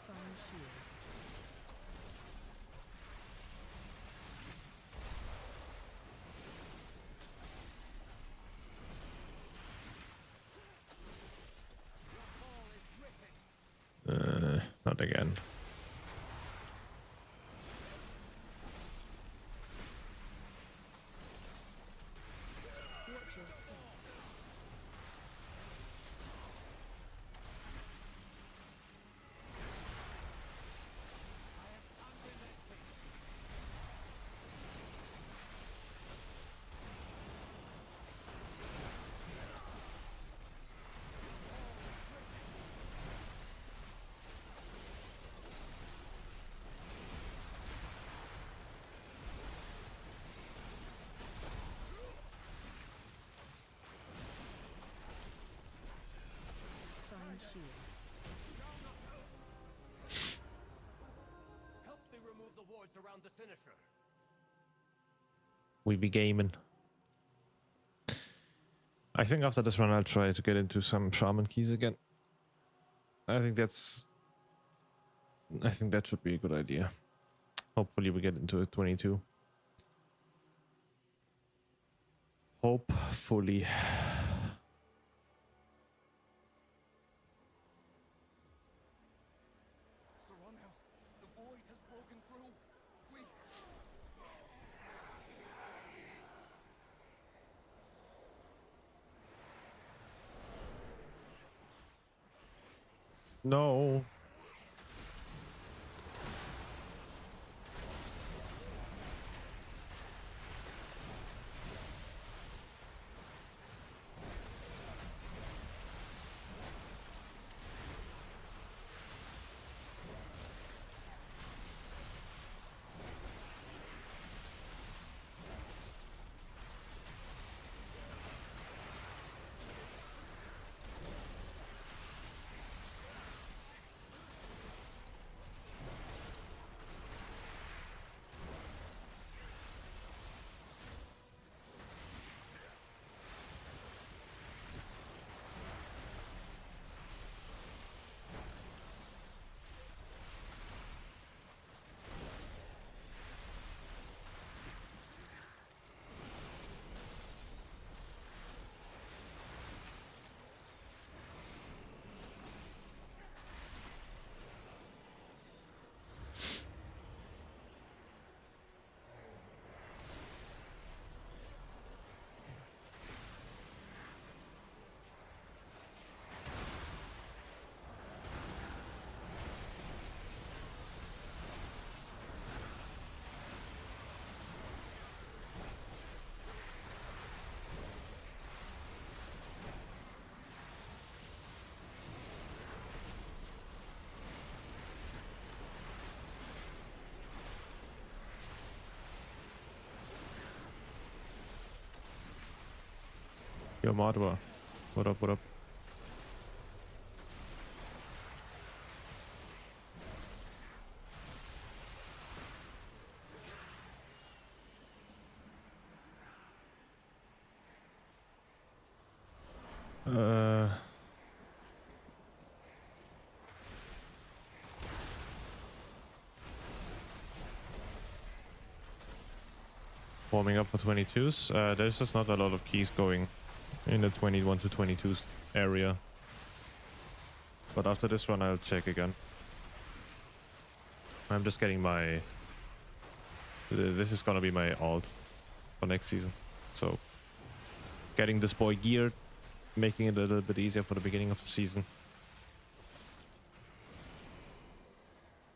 Find shield. Not again. Watch your step. Find shield. Help me remove the wards around the Sinister. We be gaming. I think after this run I'll try to get into some shaman keys again. I think that should be a good idea. Hopefully we get into a 22. Hopefully. Saronel, the void has broken through! We... No. Yo, Madwa. What up, what up? Uh... Warming up for 22s. There's just not a lot of keys going in the 21 to 22s area. But after this one, I'll check again. I'm just getting my... This is gonna be my alt for next season. So, getting this boy geared, making it a little bit easier for the beginning of the season.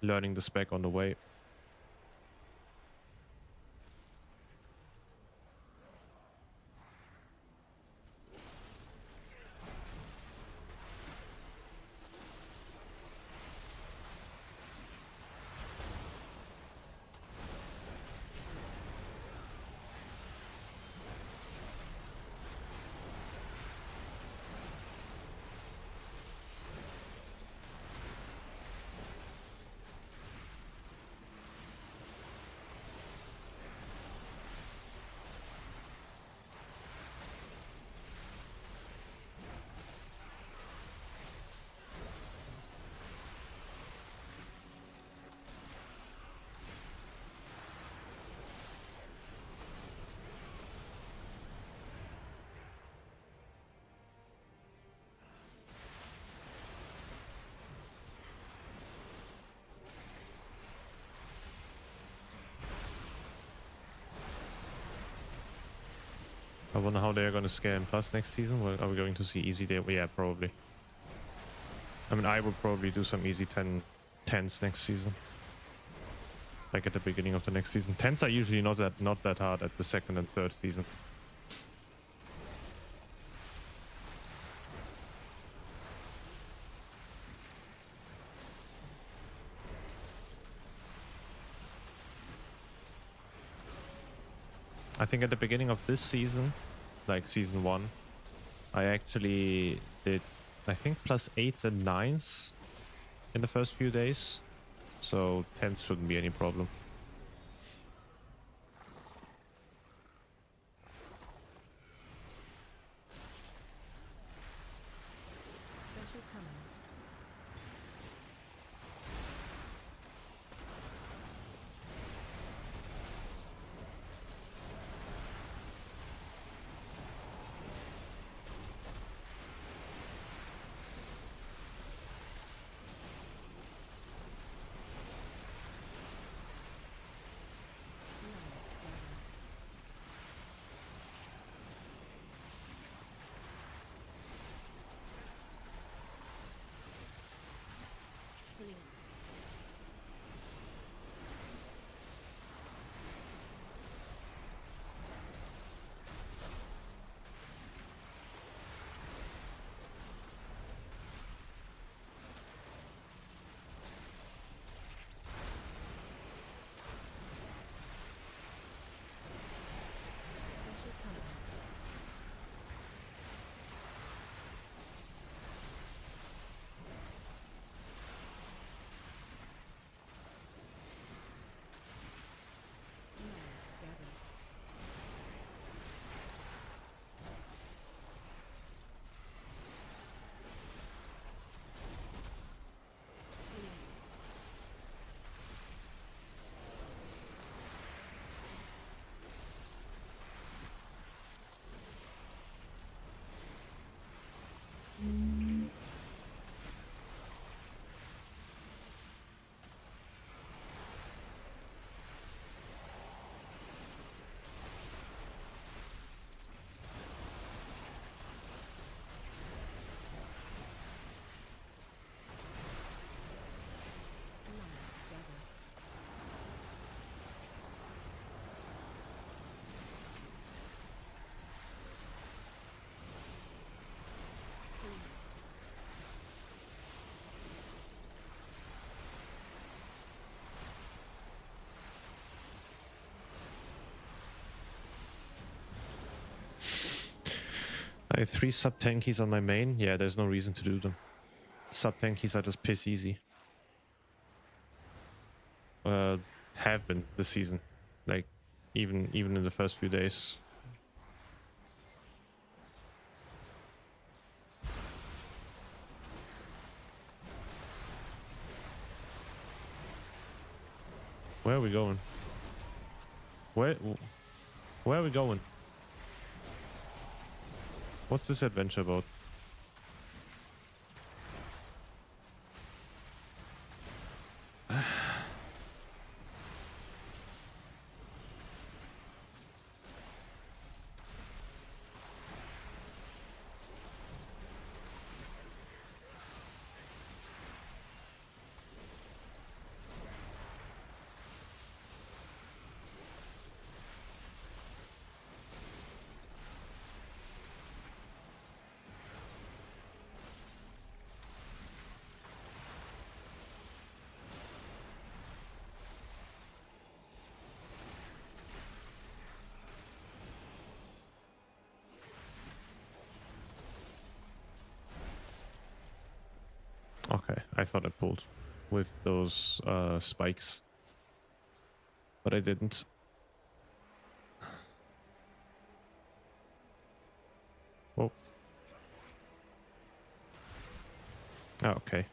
Learning the spec on the way. I wonder how they're going to scale in Plus next season. Well, are we going to see easy there? Yeah, probably. I mean, I would probably do some easy 10s next season. Like at the beginning of the next season. 10s are usually not that hard at the second and third season. I think at the beginning of this season, like season 1, I actually did, I think, plus 8s and 9s in the first few days. So 10s shouldn't be any problem. Special coming. I have 3 sub-tankies on my main. Yeah, there's no reason to do them. Sub-tankies are just piss easy. Have been this season. Like, even in the first few days. Where are we going? Where are we going? What's this adventure about? Okay, I thought I pulled with those spikes, but I didn't. Oh. Oh, okay.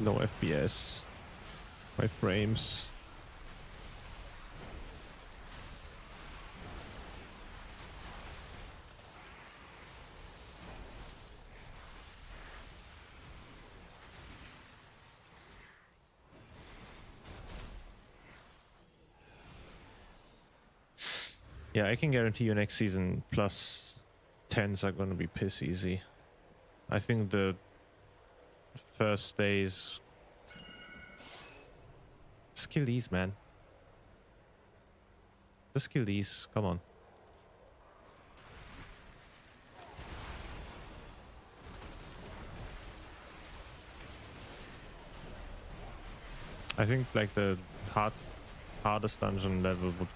No FPS. My frames. Yeah, I can guarantee you next season plus 10s are going to be piss easy. I think the first days... Just kill these, man. Just kill these. Come on. I think like the hardest dungeon level would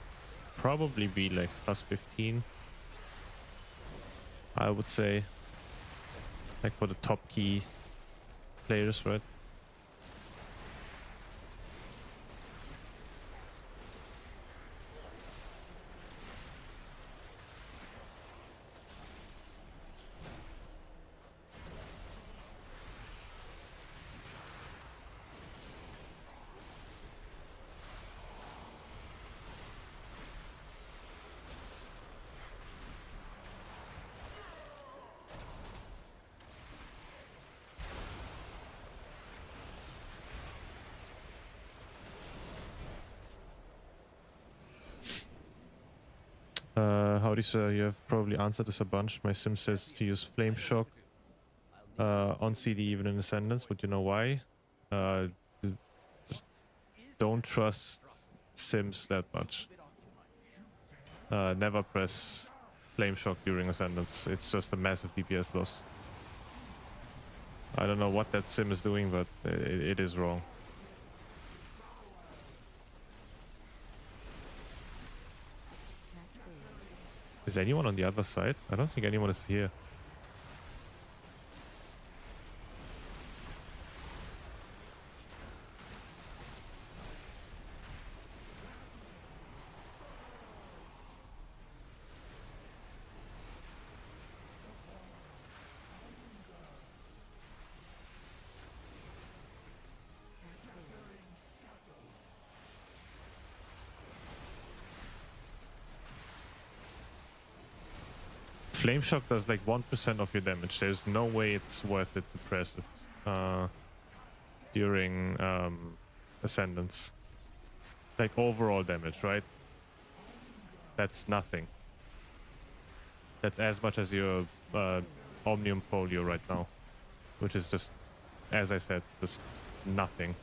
probably be like plus 15. I would say. Like for the top key players, right? Howdy sir, you have probably answered this a bunch. My sim says to use Flame Shock on CD even in Ascendance. Would you know why? Don't trust sims that much. Never press Flame Shock during Ascendance. It's just a massive DPS loss. I don't know what that sim is doing, but it is wrong. Is anyone on the other side? I don't think anyone is here. Flame Shock does like 1% of your damage. There's no way it's worth it to press it during Ascendance. Like overall damage, right? That's nothing. That's as much as your Omnium Folio right now. which is just, as I said, just nothing.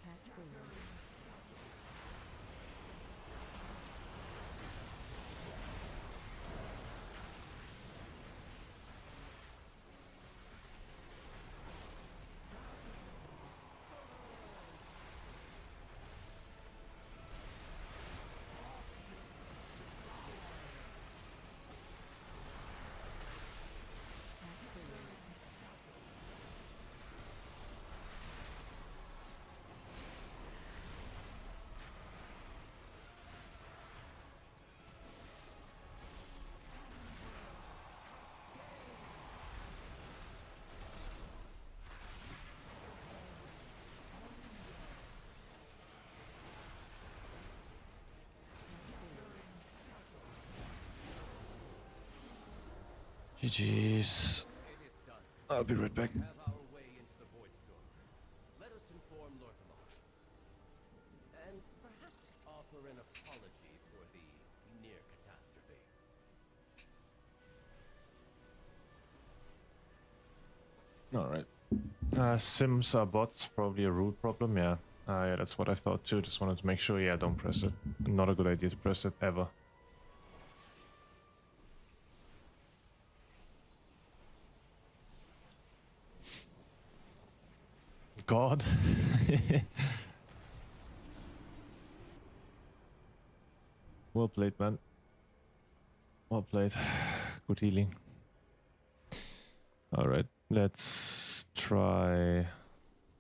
Catchphrase. GG's. It is done. I'll be right back. We have our way into the Void Storm. Let us inform Lortimar. And perhaps offer an apology for the near catastrophe. Alright. Sims are bots, probably a root problem, yeah. Yeah, that's what I thought too. Just wanted to make sure, yeah, don't press it. Not a good idea to press it, ever. God. Well played, man. Well played. Good healing. Alright, let's try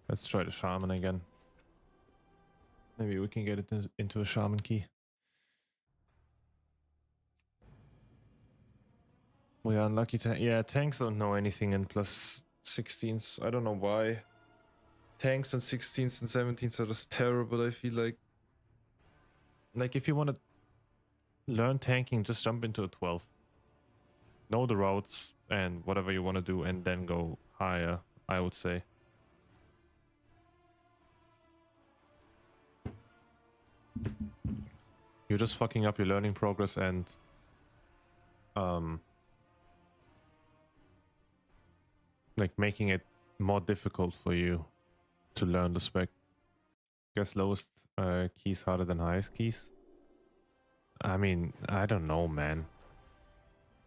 the shaman again. Maybe we can get it into a shaman key. We are unlucky. Yeah, tanks don't know anything in plus 16s. I don't know why. Tanks and 16s and 17s are just terrible, I feel like. Like, if you want to learn tanking, just jump into a 12. Know the routes and whatever you want to do, and then go higher, I would say. You're just fucking up your learning progress and like making it more difficult for you to learn the spec. Guess lowest keys harder than highest keys. I mean, I don't know, man.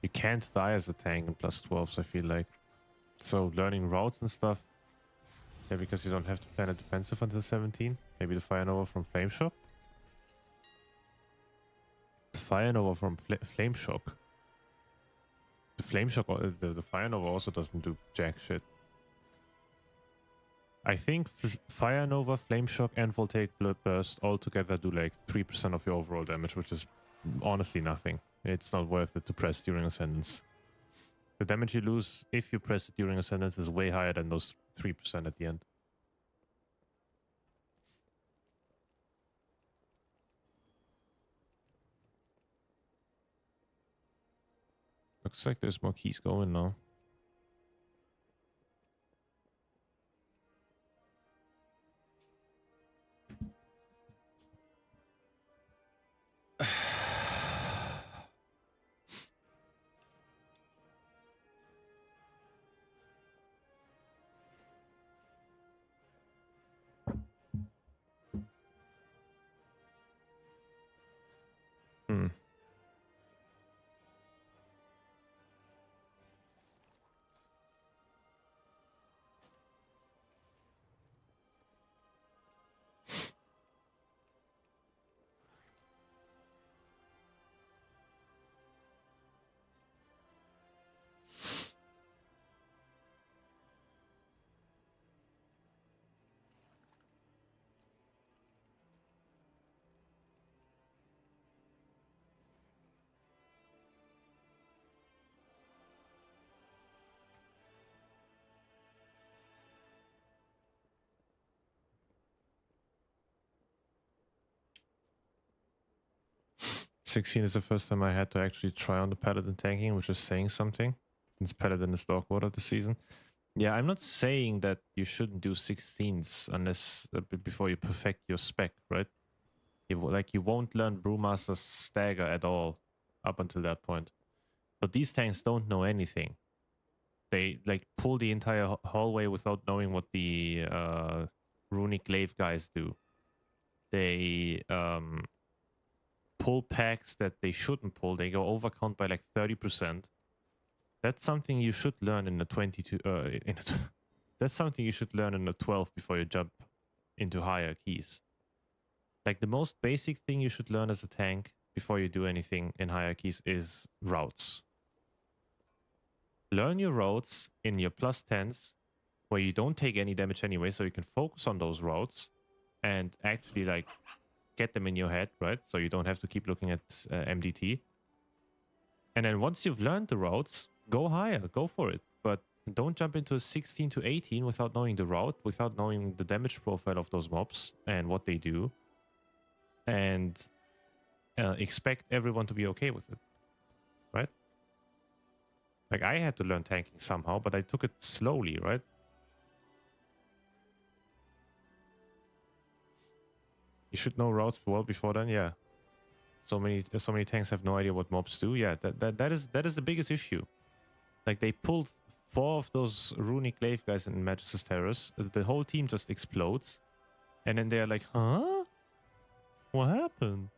You can't die as a tank in plus 12s, I feel like. So learning routes and stuff. Yeah, because you don't have to plan a defensive until 17. Maybe the Fire Nova from Flame Shock. The Fire Nova from Flame Shock. The Flame Shock, the Fire Nova also doesn't do jack shit. I think Fire Nova, Flame Shock, and Voltaic Blood Burst all together do like 3% of your overall damage, which is honestly nothing. It's not worth it to press during Ascendance. The damage you lose if you press it during Ascendance is way higher than those 3% at the end. Looks like there's more keys going now. Hmm. 16 is the first time I had to actually try on the Paladin tanking, which is saying something, since Paladin is dog water this season. Yeah, I'm not saying that you shouldn't do 16s unless before you perfect your spec, right? You won't learn Brewmaster's stagger at all up until that point. But these tanks don't know anything. They like pull the entire hallway without knowing what the runic glaive guys do. They pull packs that they shouldn't pull. They go overcount by like 30%. That's something you should learn in the 22. That's something you should learn in the 12 before you jump into higher keys. Like the most basic thing you should learn as a tank before you do anything in higher keys is routes. Learn your routes in your plus 10s where you don't take any damage anyway, so you can focus on those routes and actually like get them in your head, right? So you don't have to keep looking at MDT. And then once you've learned the routes, go higher, go for it. But don't jump into a 16 to 18 without knowing the route, without knowing the damage profile of those mobs and what they do. And expect everyone to be okay with it, right? Like I had to learn tanking somehow, but I took it slowly, right? You should know routes well before then, yeah. So many tanks have no idea what mobs do. Yeah, that is the biggest issue. Like they pulled 4 of those runic glaive guys in Magus' Terrace. The whole team just explodes, and then they're like, "Huh? What happened?"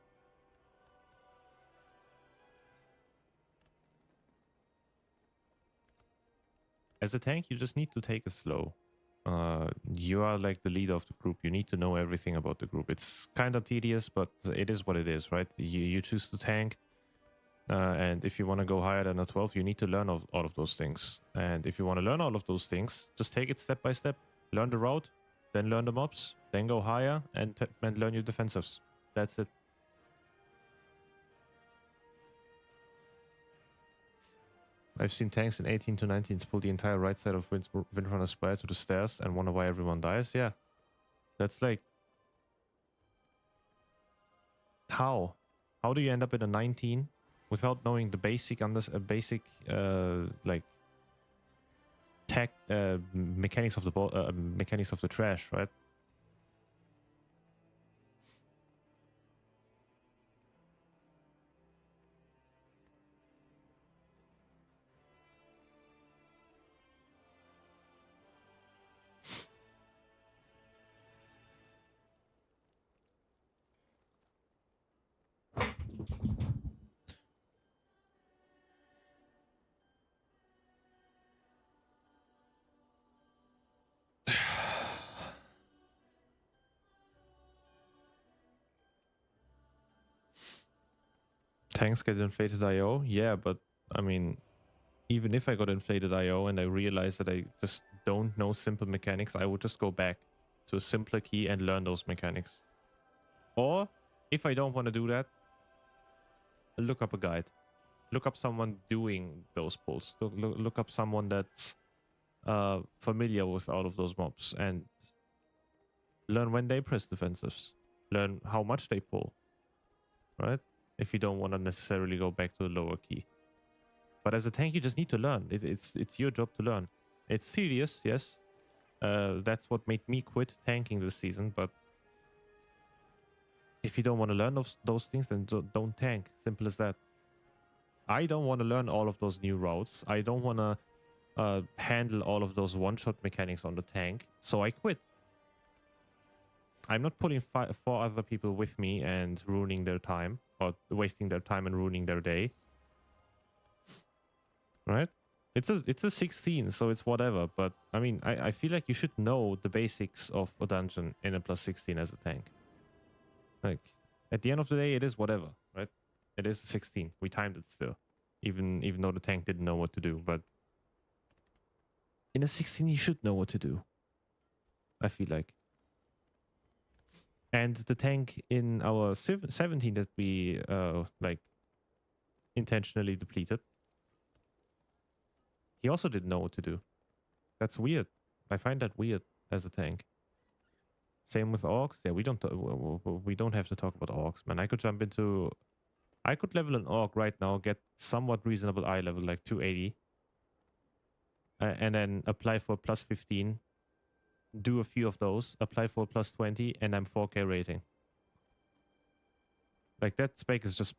As a tank, you just need to take it slow. You are like the leader of the group. You need to know everything about the group. It's kind of tedious, but it is what it is, right? You choose to tank. And if you want to go higher than a 12, you need to learn all of those things. And if you want to learn all of those things, just take it step by step. Learn the route, then learn the mobs, then go higher and learn your defensives. That's it. I've seen tanks in 18 to 19s pull the entire right side of Windrunner Spire to the stairs and wonder why everyone dies. Yeah. That's like... How? How do you end up in a 19 without knowing the basic like tech mechanics of the mechanics of the trash, right? Tanks get inflated IO? Yeah, but I mean, even if I got inflated IO and I realized that I just don't know simple mechanics, I would just go back to a simpler key and learn those mechanics. Or, if I don't want to do that, look up a guide. Look up someone doing those pulls. Look up someone that's familiar with all of those mobs and learn when they press defensives. Learn how much they pull, right? If you don't want to necessarily go back to the lower key. But as a tank, you just need to learn. It's your job to learn. It's tedious, yes. That's what made me quit tanking this season. But if you don't want to learn those things, then don't tank. Simple as that. I don't want to learn all of those new routes. I don't want to handle all of those one-shot mechanics on the tank. So I quit. I'm not pulling 4 other people with me and ruining their time. Or wasting their time and ruining their day. Right? It's a 16, so it's whatever. But I mean, I feel like you should know the basics of a dungeon in a plus 16 as a tank. Like, at the end of the day, it is whatever, right? It is a 16. We timed it still. Even though the tank didn't know what to do. But in a 16, you should know what to do. I feel like. And the tank in our 17 that we like intentionally depleted, he also didn't know what to do. That's weird. I find that weird as a tank. Same with orcs. Yeah, we don't have to talk about orcs, man. I could level an orc right now, get somewhat reasonable eye level, like 280, and then apply for plus 15, do a few of those, apply for plus 20, and I'm 4K rating. Like that spec is just...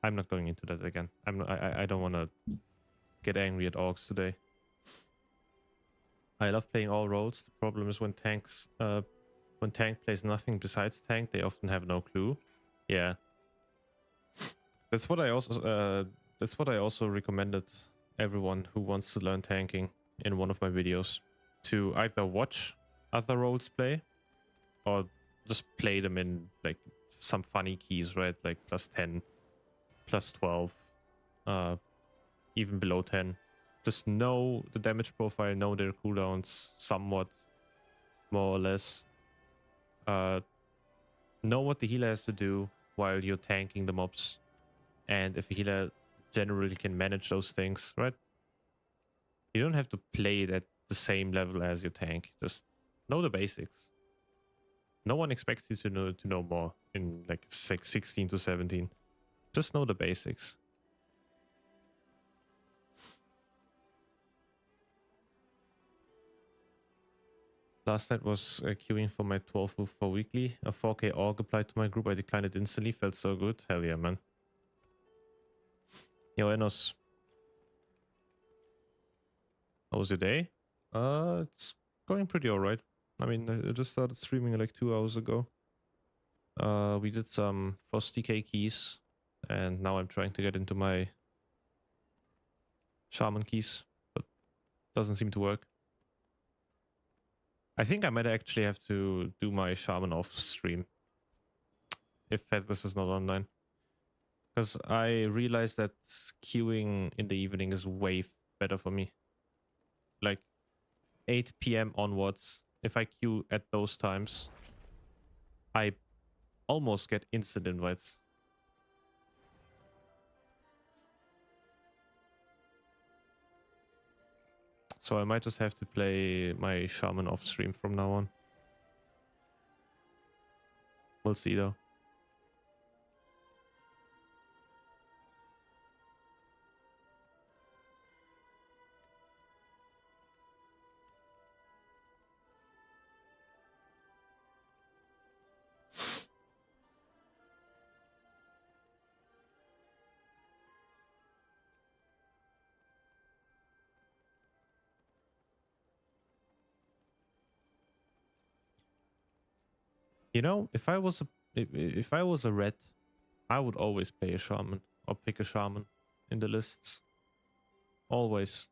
I'm not going into that again. I don't want to get angry at orcs today. I love playing all roles. The problem is when tank plays nothing besides tank, they often have no clue. Yeah, that's what I also recommended everyone who wants to learn tanking in one of my videos, to either watch other roles play or just play them in like some funny keys, right? Like plus 10, plus 12, even below 10. Just know the damage profile, know their cooldowns somewhat, more or less. Know what the healer has to do while you're tanking the mobs. And if a healer generally can manage those things, right? You don't have to play it at the same level as your tank. Just know the basics. No one expects you to know more in like 16 to 17. Just know the basics. Last night was queuing for my 12 move for weekly. A 4K org applied to my group. I declined it instantly. Felt so good. Hell yeah, man. Yo, Enos. How was your day? It's going pretty alright. I mean, I just started streaming like 2 hours ago. We did some Frosty K keys, and now I'm trying to get into my Shaman keys, but doesn't seem to work. I think I might actually have to do my Shaman off stream if Feathers is not online. Because I realized that queuing in the evening is way better for me. Like 8 PM onwards, if I queue at those times, I almost get instant invites. So I might just have to play my Shaman off stream from now on. We'll see though. You know, if I was a red, I would always play a shaman or pick a shaman in the lists. Always.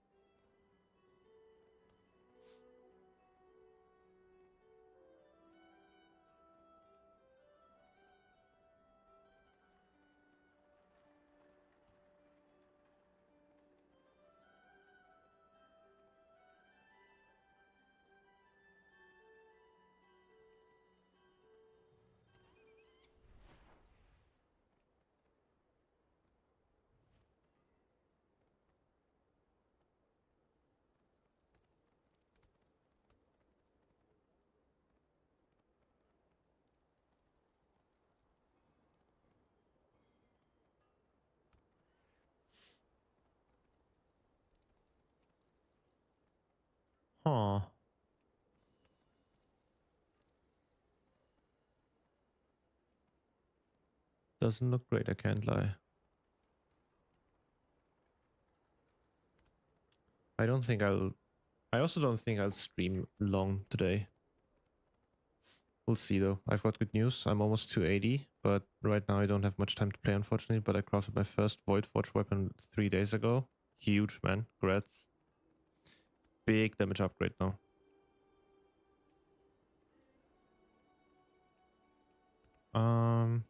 Huh. Doesn't look great, I can't lie. I also don't think I'll stream long today. We'll see though. I've got good news. I'm almost 280, but right now I don't have much time to play, unfortunately. But I crafted my first Void Forge weapon 3 days ago. Huge, man. Congrats. Big damage upgrade now. I'm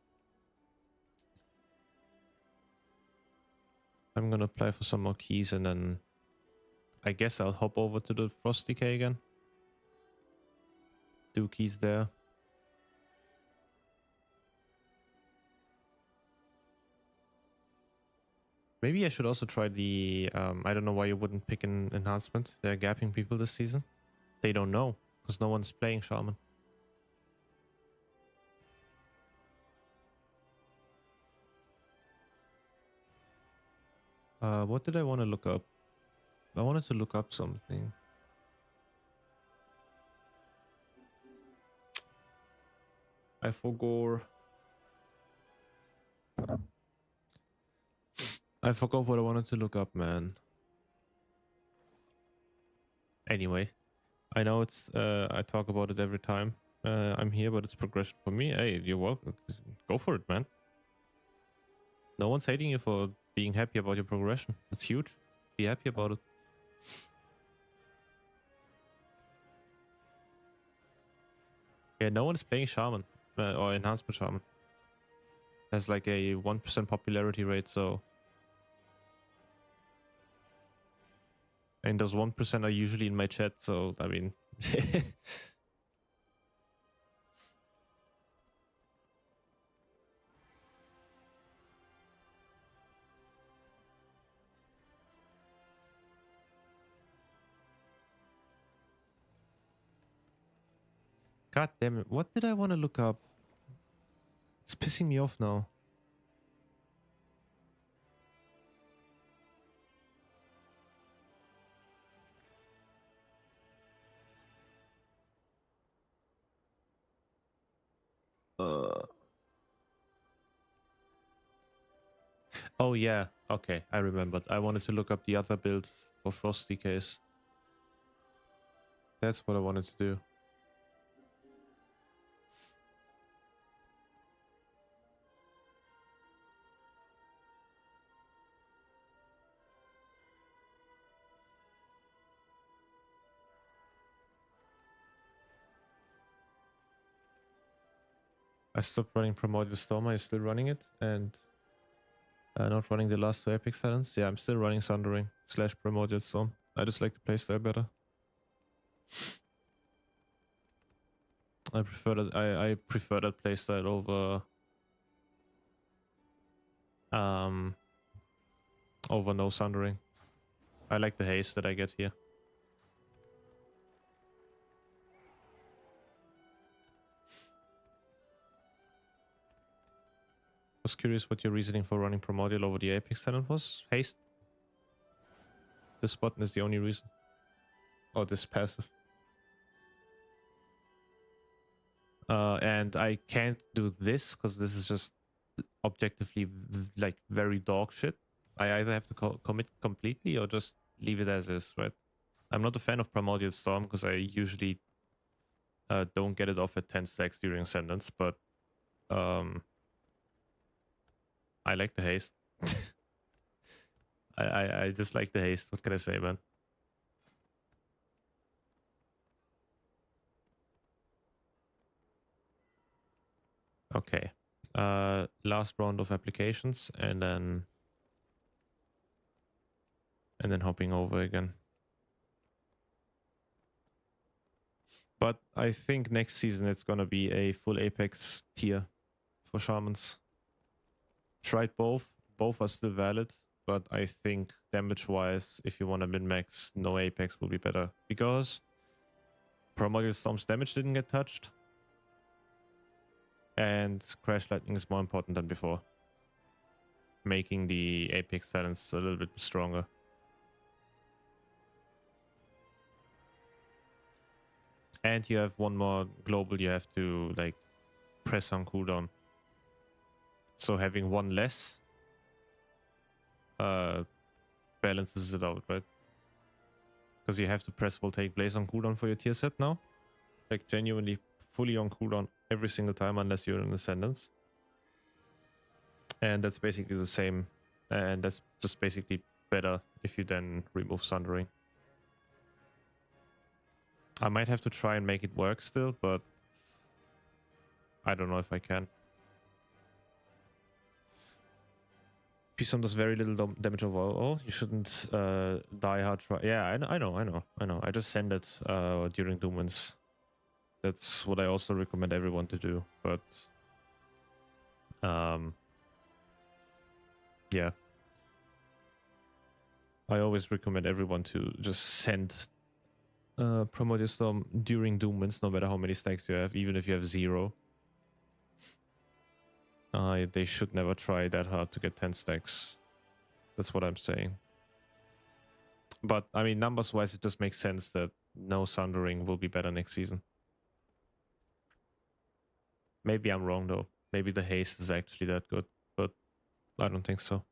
gonna apply for some more keys and then I guess I'll hop over to the Frost Decay again. Do keys there. Maybe I should also try the... I don't know why you wouldn't pick an enhancement. They're gapping people this season. They don't know, because no one's playing Shaman. What did I want to look up? I wanted to look up something. I forgot. I forgot what I wanted to look up, man. Anyway, I know it's I talk about it every time I'm here, but it's progression for me. Hey, you're welcome. Go for it, man. No one's hating you for being happy about your progression. It's huge. Be happy about it. Yeah, no one is playing Shaman or Enhancement Shaman. Has like a 1% popularity rate, so. And those 1% are usually in my chat, so I mean. God damn it. What did I want to look up? It's pissing me off now. Oh yeah, okay, I remembered. I wanted to look up the other build for Frosty case. That's what I wanted to do. I stopped running Primordial Storm. I'm still running it, and not running the last two Epic Talents. Yeah, I'm still running Sundering / Primordial Storm. I just like the playstyle better. I prefer that. I prefer that playstyle over no Sundering. I like the haste that I get here. Was curious what your reasoning for running Primordial over the Apex Talent was. Haste. This button is the only reason. Or this passive. And I can't do this because this is just objectively like very dog shit. I either have to commit completely or just leave it as is, right? I'm not a fan of Primordial Storm because I usually don't get it off at 10 stacks during Ascendance, but I like the haste. I just like the haste. What can I say, man? Okay. Last round of applications and then hopping over again. But I think next season it's gonna be a full Apex tier for Shamans. Tried both. Both are still valid, but I think damage-wise, if you want to min-max, no Apex will be better. Because Primordial Storm's damage didn't get touched. And Crash Lightning is more important than before. Making the Apex talents a little bit stronger. And you have one more global you have to like press on cooldown. So having one less balances it out, right? Because you have to press Voltaic Blaze on cooldown for your tier set now. Like genuinely fully on cooldown every single time unless you're in Ascendance. And that's basically the same. And that's just basically better if you then remove Sundering. I might have to try and make it work still, but I don't know if I can. P-Sum does very little damage overall. You shouldn't die hard try. Yeah, I know. I just send it during Doomwins. That's what I also recommend everyone to do. But yeah. I always recommend everyone to just send Primordial Storm during Doomwins, no matter how many stacks you have, even if you have 0. They should never try that hard to get 10 stacks. That's what I'm saying. But I mean, numbers wise, it just makes sense that no Sundering will be better next season. Maybe I'm wrong though. Maybe the haste is actually that good, but I don't think so.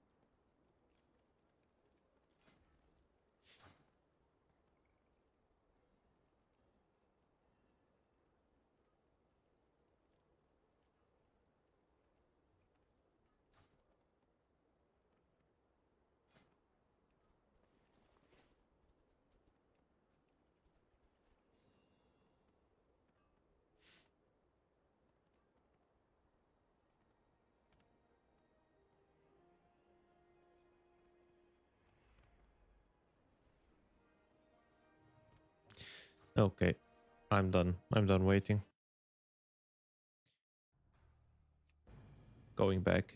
Okay, I'm done. I'm done waiting. Going back.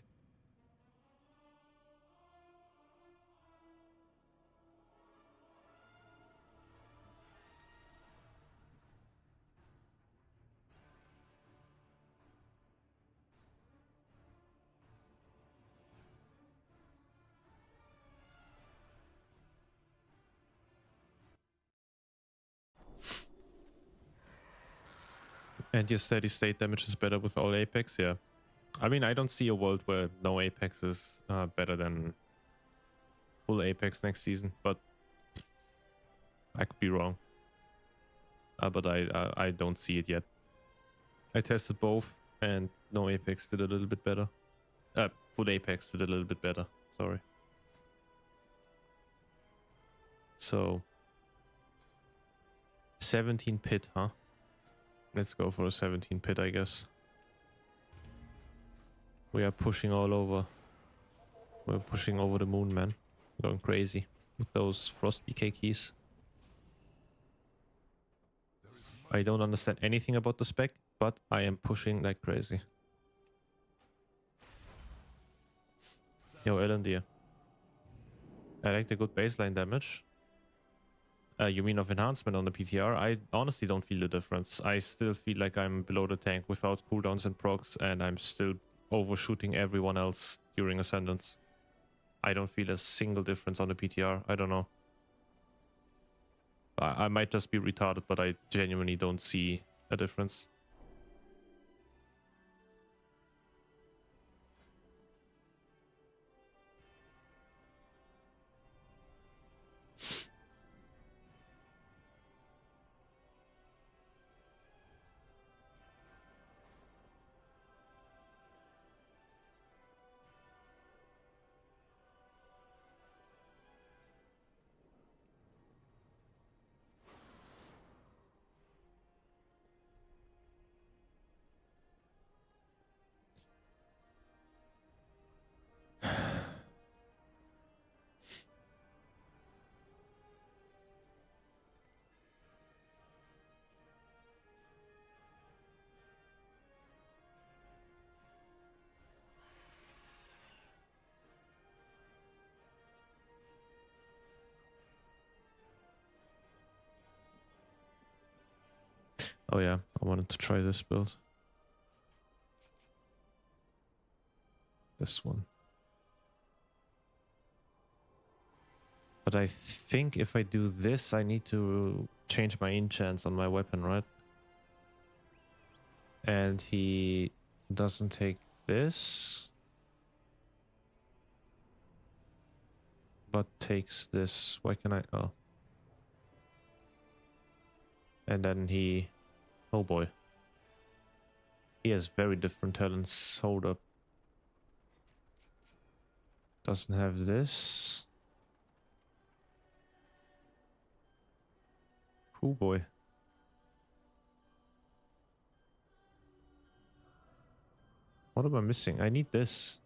And your steady state damage is better with all Apex, yeah. I mean, I don't see a world where no Apex is better than full Apex next season, but I could be wrong. But I don't see it yet. I tested both, and no Apex did a little bit better. Full Apex did a little bit better. Sorry. So 17 pit, huh? Let's go for a 17 pit, I guess. We are pushing all over. We're pushing over the moon, man. Going crazy with those frost decay keys. I don't understand anything about the spec, but I am pushing like crazy. Yo, Elendir. I like the good baseline damage. You mean of enhancement on the PTR? I honestly don't feel the difference. I still feel like I'm below the tank without cooldowns and procs, and I'm still overshooting everyone else during Ascendance. I don't feel a single difference on the PTR. I don't know. I might just be retarded, but I genuinely don't see a difference. Oh yeah, I wanted to try this build. This one. But I think if I do this, I need to change my enchants on my weapon, right? And he doesn't take this, but takes this. Why can I? Oh. And then he... Oh boy. He has very different talents. Hold up. Doesn't have this. Oh boy. What am I missing? I need this.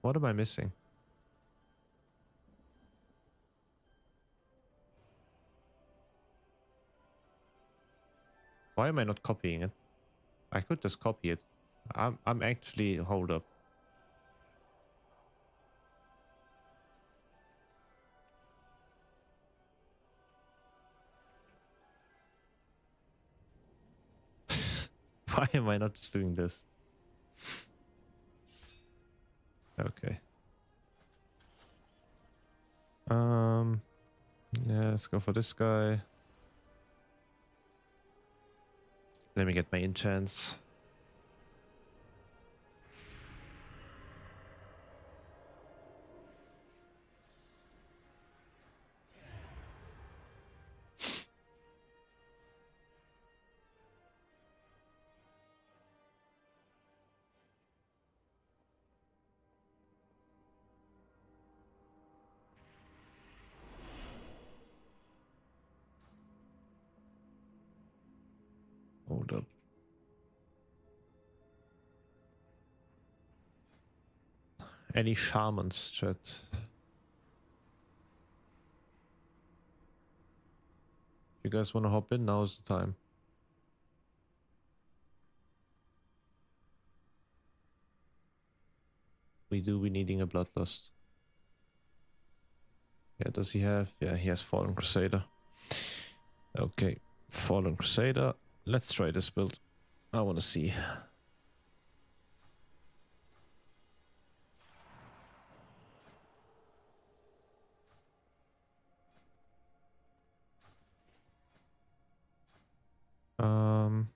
What am I missing? Why am I not copying it? I could just copy it. I'm actually... Hold up. Why am I not just doing this? Okay. Yeah, let's go for this guy. Let me get my enchants. Hold up. Any shamans, chat? You guys want to hop in? Now's the time. We do be needing a bloodlust. Yeah, does he have? Yeah, he has Fallen Crusader. Okay, Fallen Crusader. Let's try this build. I want to see. Um,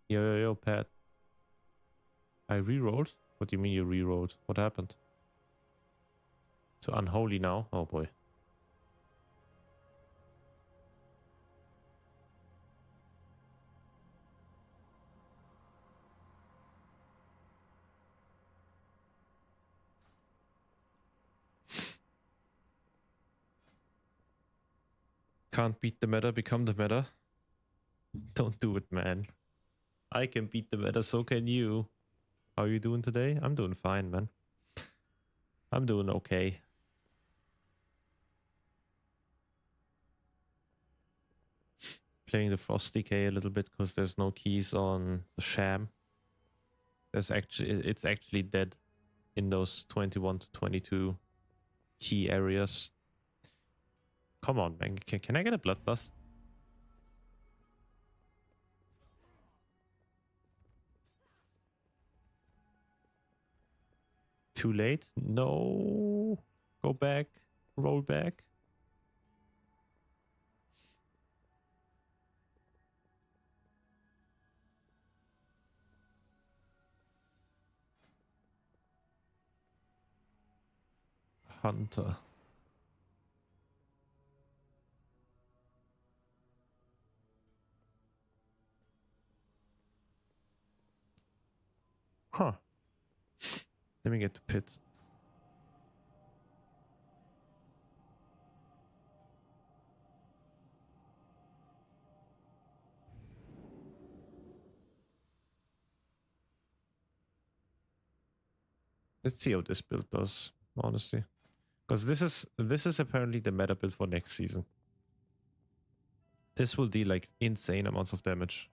yo, Pat. I rerolled? What do you mean you rerolled? What happened? To Unholy now? Oh boy. Can't beat the meta, become the meta. Don't do it, man. I can beat the meta, so can you. How are you doing today? I'm doing fine, man. I'm doing okay. Playing the Frost Decay a little bit because there's no keys on the Sham. It's actually dead in those 21 to 22 key areas. Come on, man. Can I get a Bloodlust? Too late? No. Go back. Roll back. Hunter. Huh. Let me get the pit. Let's see how this build does, honestly. Because this is apparently the meta build for next season. This will deal like insane amounts of damage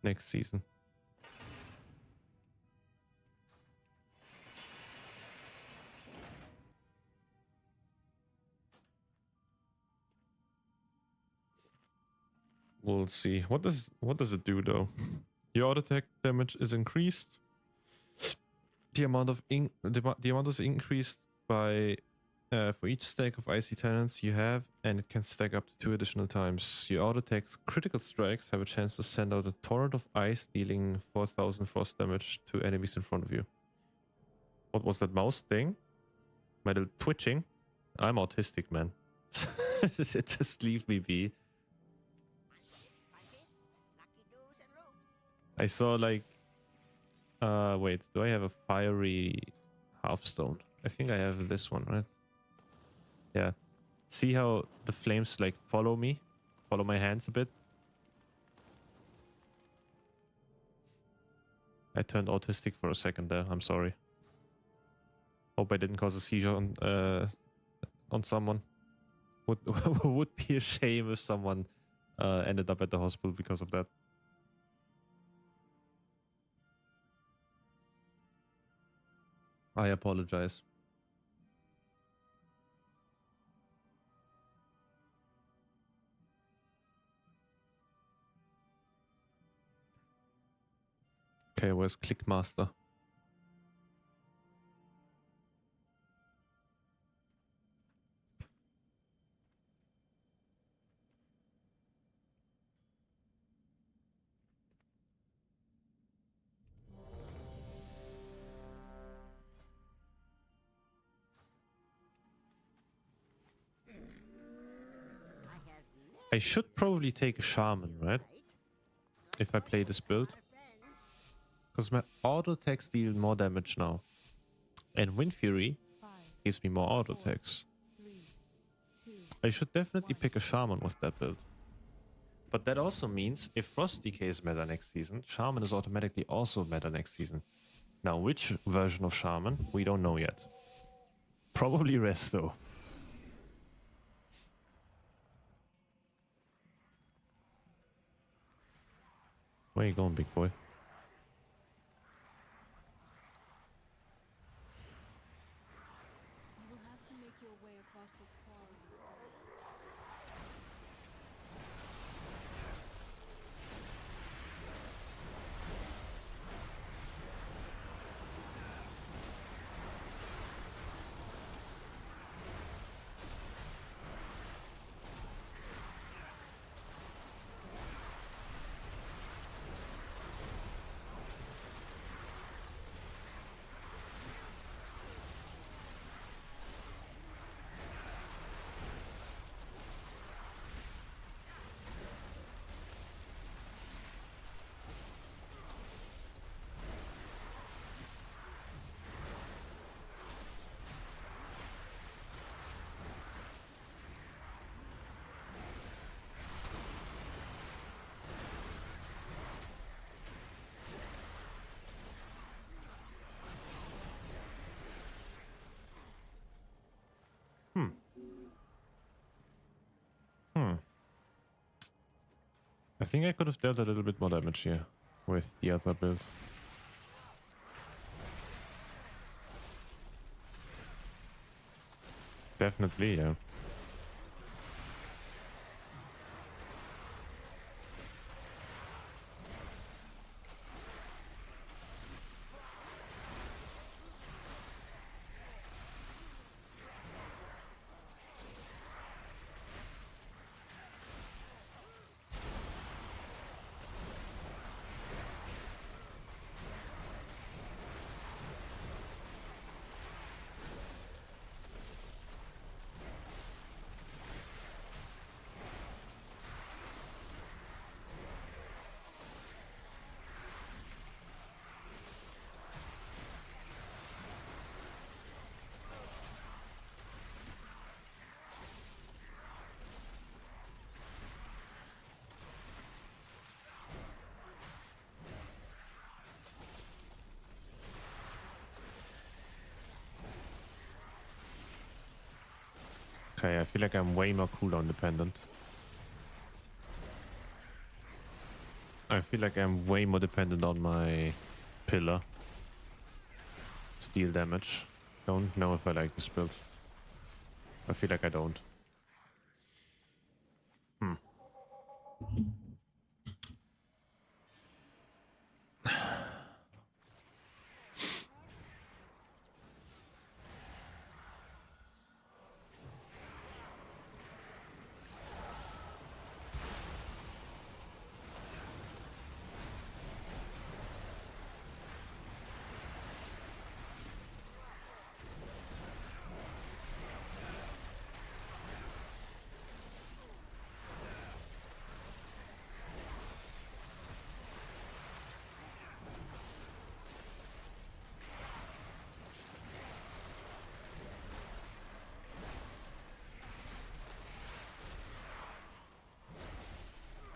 next season. We'll see. What does it do though? Your auto attack damage is increased. The amount is increased by for each stack of icy talents you have, and it can stack up to 2 additional times. Your auto attacks critical strikes have a chance to send out a torrent of ice, dealing 4,000 frost damage to enemies in front of you. What was that mouse thing? My little twitching? I'm autistic, man. Just leave me be. I saw like wait, do I have a fiery halfstone? I think I have this one, right? Yeah. See how the flames like follow me? Follow my hands a bit? I turned autistic for a second there. I'm sorry. Hope I didn't cause a seizure on someone. Would be a shame if someone ended up at the hospital because of that. I apologize. Okay, Okay, where's Clickmaster? I should probably take a shaman, right? If I play this build. Because my auto attacks deal more damage now. And Wind Fury 5, gives me more auto attacks. 3, 2. I should definitely pick a shaman with that build. But that also means if Frost Decay is meta next season, shaman is automatically also meta next season. Now, which version of shaman? We don't know yet. Probably Resto. Where you going, big boy? You will have to make your way across this quarry. I think I could have dealt a little bit more damage here with the other build. Definitely, yeah. Okay, I feel like I'm way more cooldown dependent. I feel like I'm way more dependent on my pillar to deal damage. Don't know if I like this build. I feel like I don't.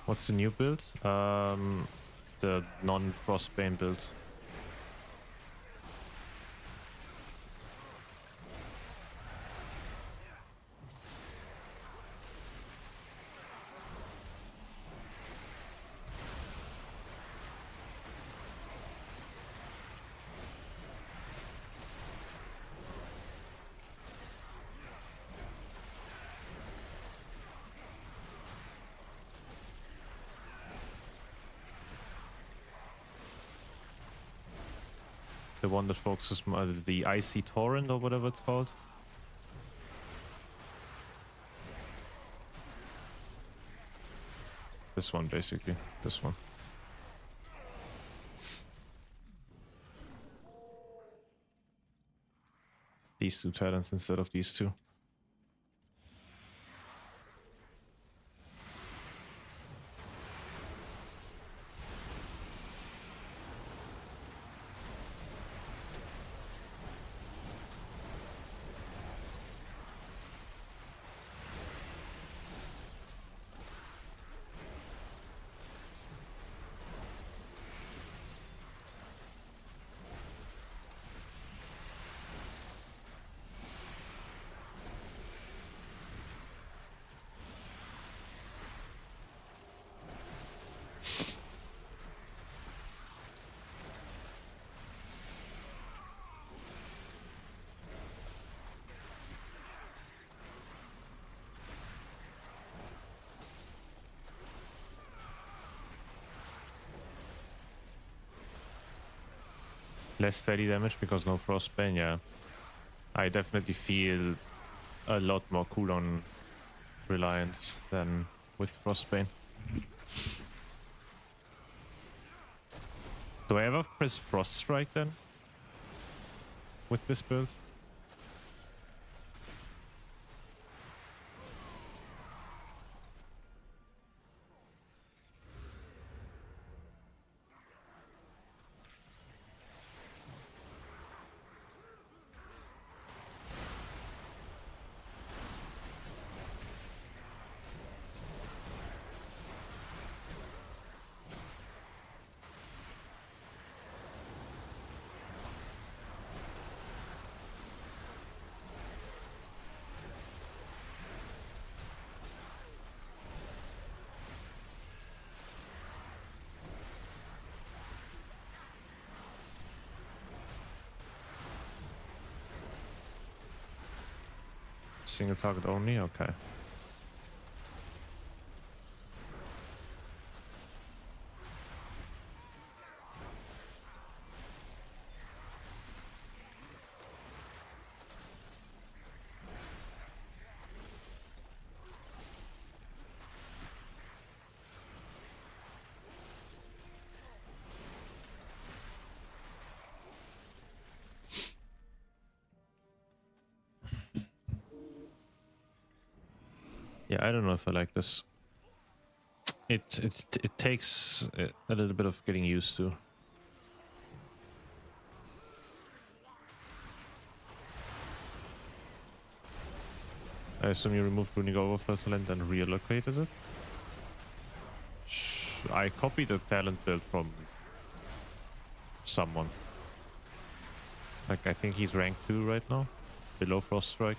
What's the new build? The non-Frostbane build. The one that focuses the Icy Torrent or whatever it's called. This one, basically. This one. These two talents instead of these two. Less steady damage because no frostbane, yeah. I definitely feel a lot more cooldown reliant than with frostbane. Do I ever press Frost Strike then? With this build? Single target only? Okay. Yeah, I don't know if I like this. It takes a little bit of getting used to. I assume you removed Runic Overflow talent and reallocated it? I copied a talent build from someone. Like, I think he's rank 2 right now. Below Frost Strike.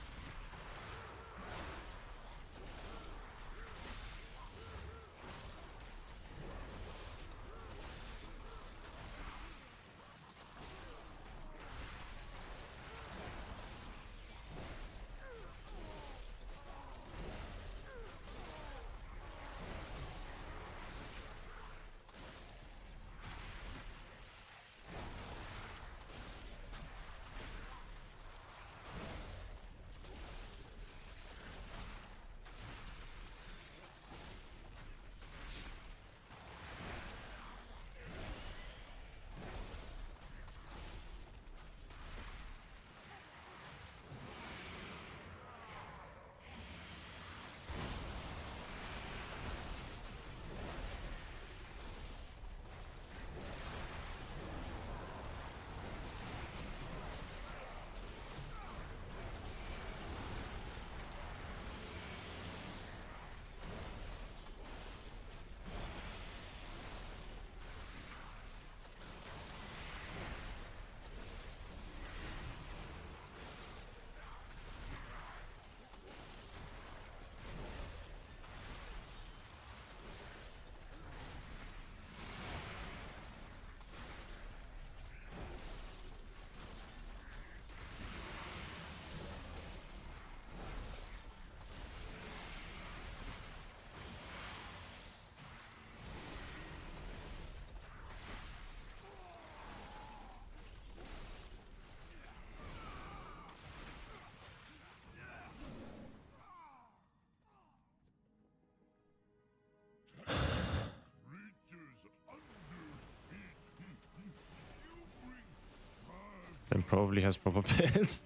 and probably has proper pets.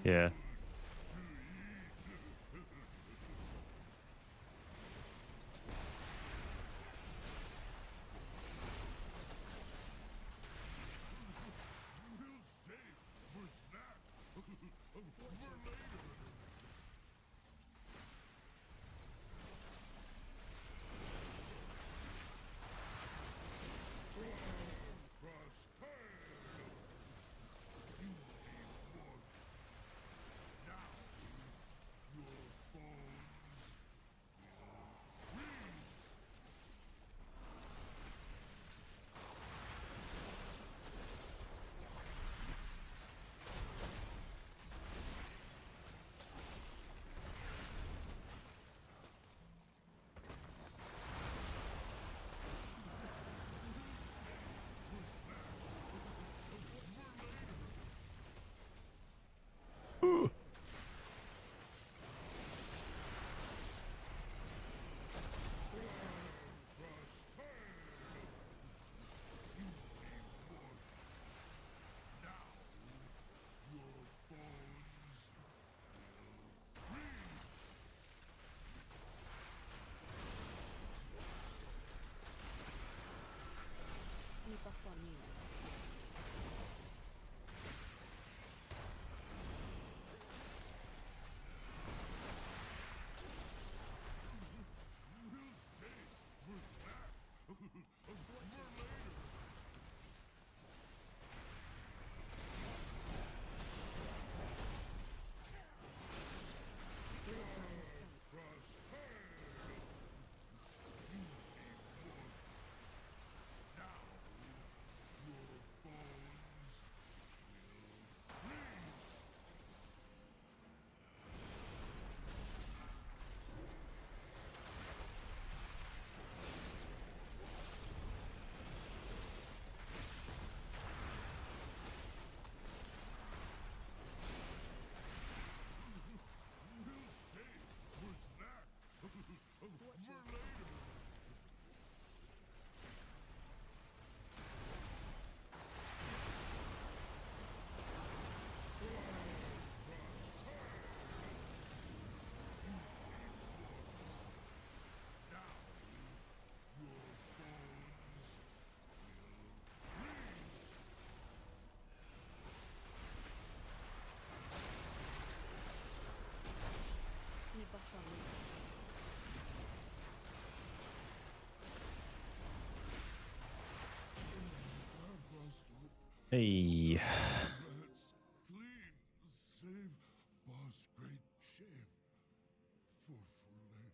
Yeah. Debuff on you. Debuff on you. Hey. Clean. Save boss great shame. For later.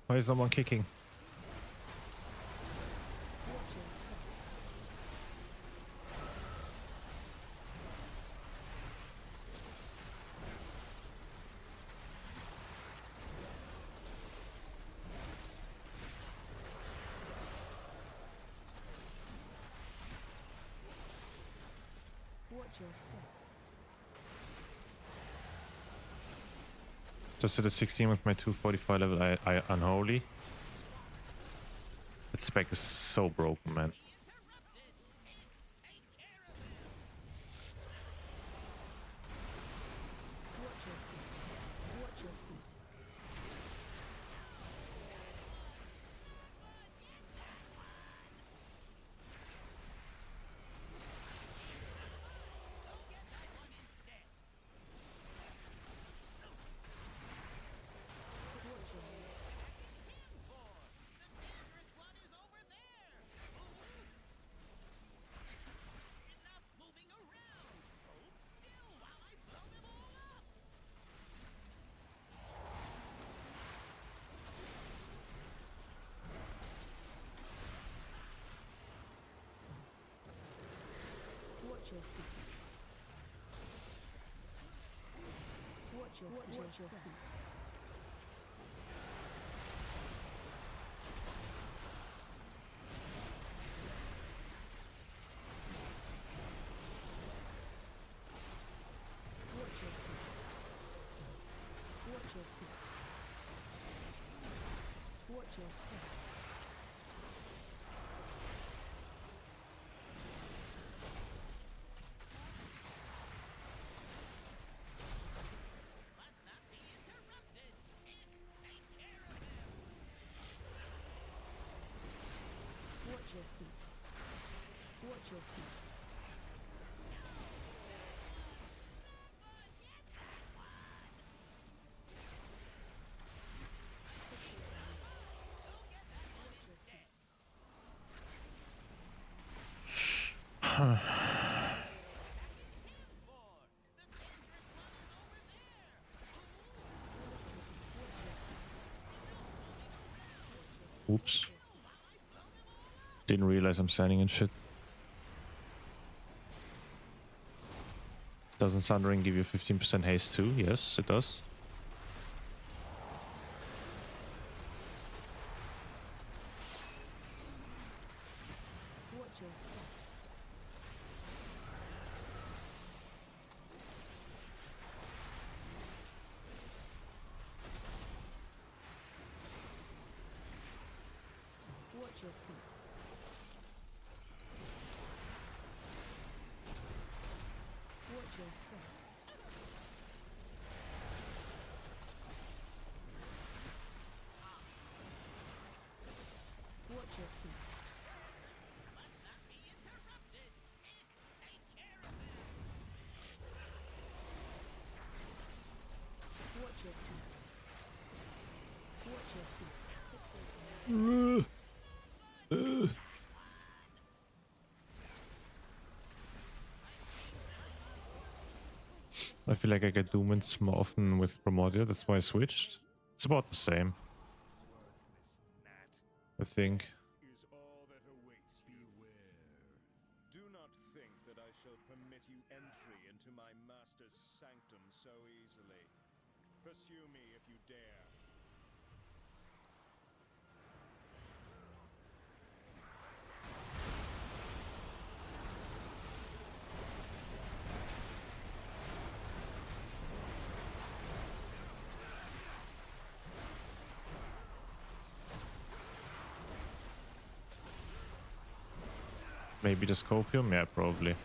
Why is someone kicking? Watch your step. Watch your step. Just at a 16 with my 245 level, I unholy. That spec is so broken, man. Watch your feet. Watch your feet. Watch your Watch your feet. Watch your feet. Watch your feet. Watch your feet. Watch your step. Watch your feet. Watch your feet. Oops. Didn't realize I'm standing in shit. Doesn't Sundering give you 15% haste too? Yes, it does. Watch your step. Watch your feet. Watch your step. Watch your feet. Watch your feet. Watch your feet. I feel like I get Doomins more often with Primordial, that's why I switched. It's about the same, I think. Is all that awaits you. Beware. Do not think that I shall permit you entry into my master's sanctum so easily. Pursue me if you dare. Maybe the Scopium? Yeah, probably.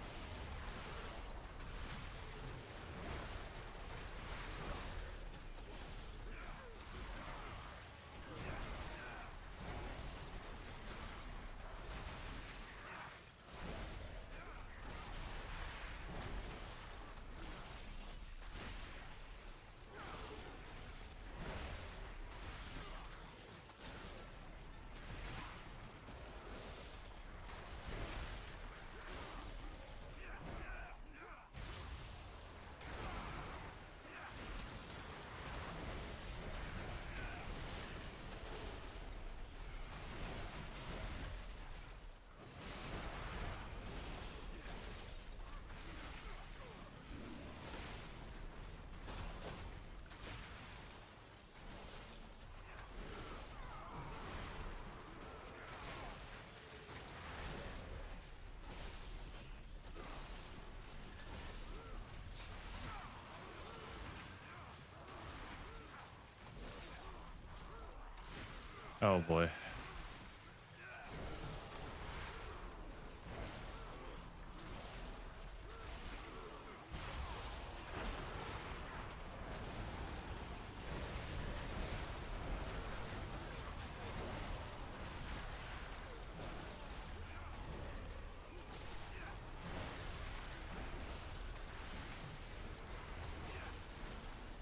Oh boy.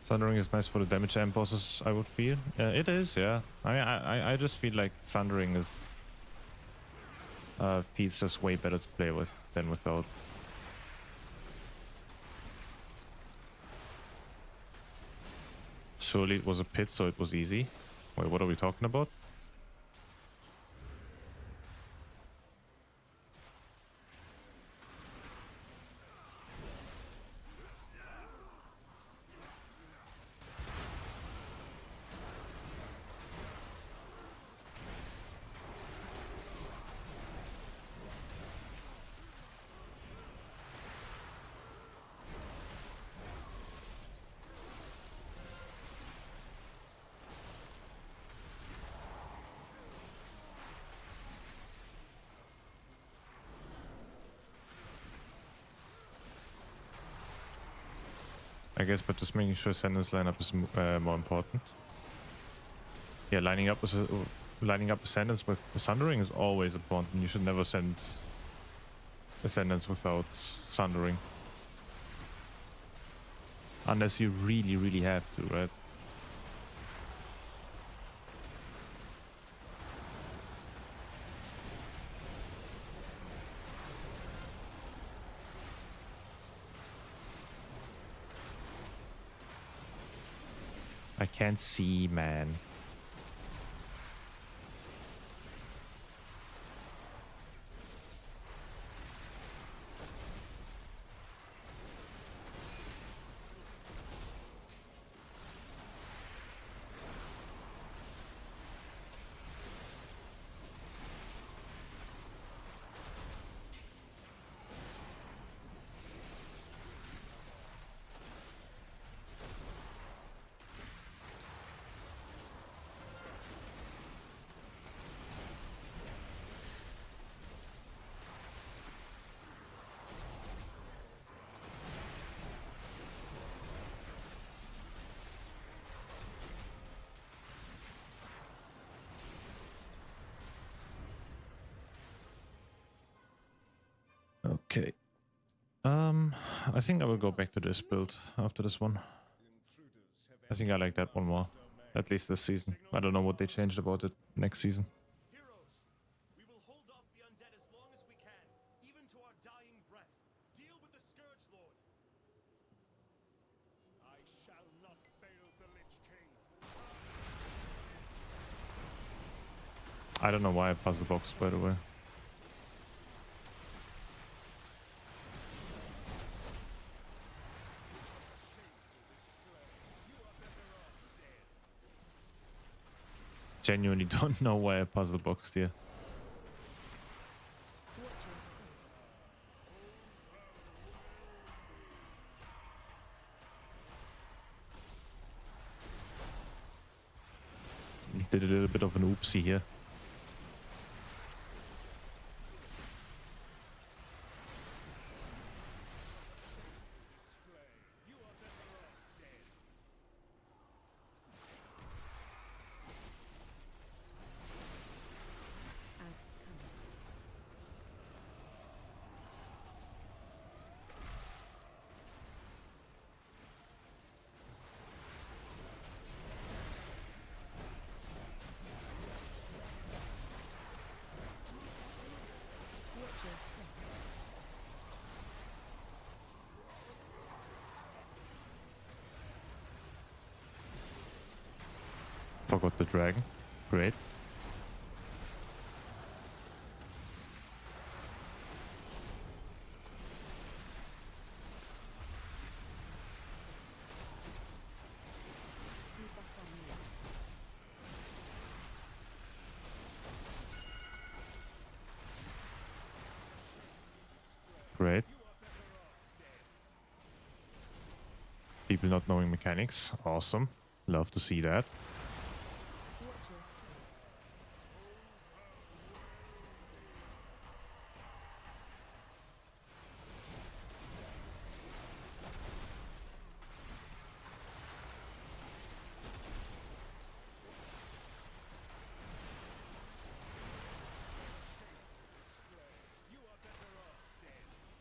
Sundering is nice for the damage amp bosses, I would feel. It is, yeah. I just feel like Sundering is feels just way better to play with than without. Surely it was a pit, so it was easy. Wait, what are we talking about? I guess, but just making sure Sanders lineup is more important. Yeah, lining up Ascendants with Sundering is always important. You should never send Ascendants without Sundering. Unless you really, really have to, right? I can't see, man. Okay. I think I will go back to this build after this one. I think I like that one more. At least this season. I don't know what they changed about it next season. Heroes, we will hold off the undead as long as we can, even to our dying breath. Deal with the Scourge Lord. I shall not fail the Lich King. I don't know why I puzzle box, by the way. Genuinely don't know why I puzzle boxed here. Watch your step. Did a little bit of an oopsie here. Axe coming. Watch your step. Forgot the dragon. Great. Debuff on me. Great. People not knowing mechanics. Awesome. Love to see that. Watch your step.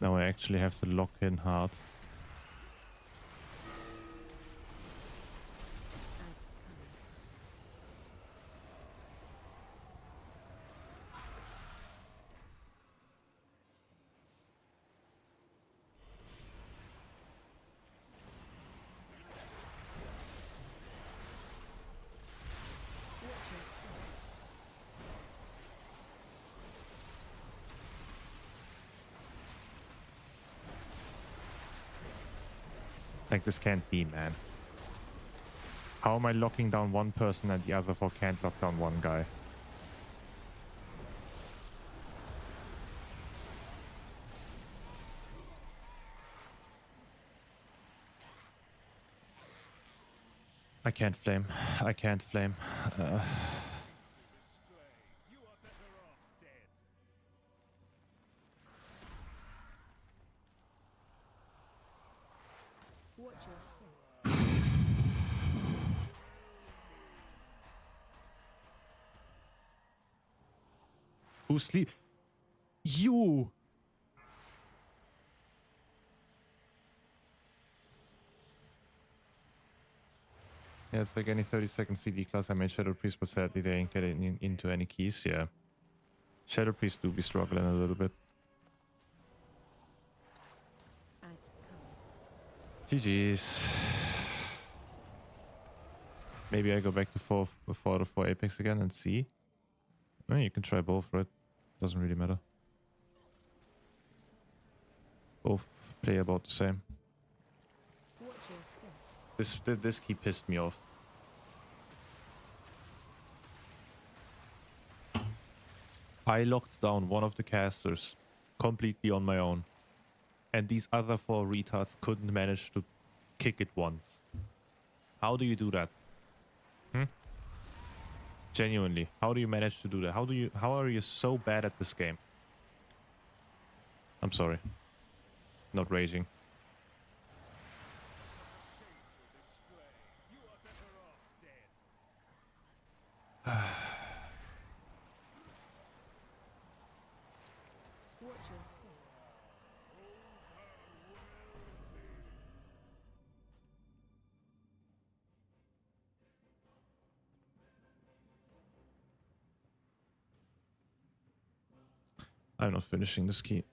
Now I actually have to lock in hard. Ads coming. Watch your step. Like, this can't be, man. How am I locking down one person and the other four can't lock down one guy? I can't flame. I can't flame. Display. You are better off dead. Watch your step. Who sleep? You! Yeah, it's like any 30-second CD class I made Shadow Priest, but sadly they ain't getting into any keys, yeah. Shadow Priest do be struggling a little bit. Ads coming. GG's. Maybe I go back to 4 out of 4 Apex again and see. Well, you can try both, right? Doesn't really matter. Both play about the same. Watch your step. This key pissed me off. I locked down one of the casters completely on my own. And these other 4 retards couldn't manage to kick it once. How do you do that? Genuinely, how do you manage to do that? How are you so bad at this game? I'm sorry. Not raging. You are better off dead. Watch your step. I'm not finishing this key.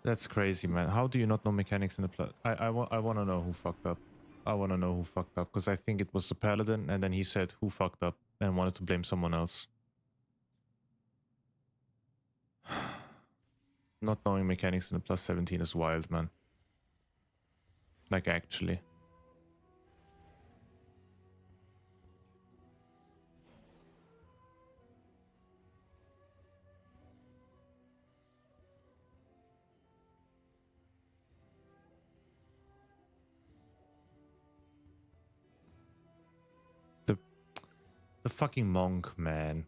That's crazy, man. How do you not know mechanics in the plot? I want to know who fucked up. I want to know who fucked up, because I think it was the paladin, and then he said who fucked up and wanted to blame someone else. Not knowing mechanics in the plus 17 is wild, man. Like, actually. The fucking monk, man.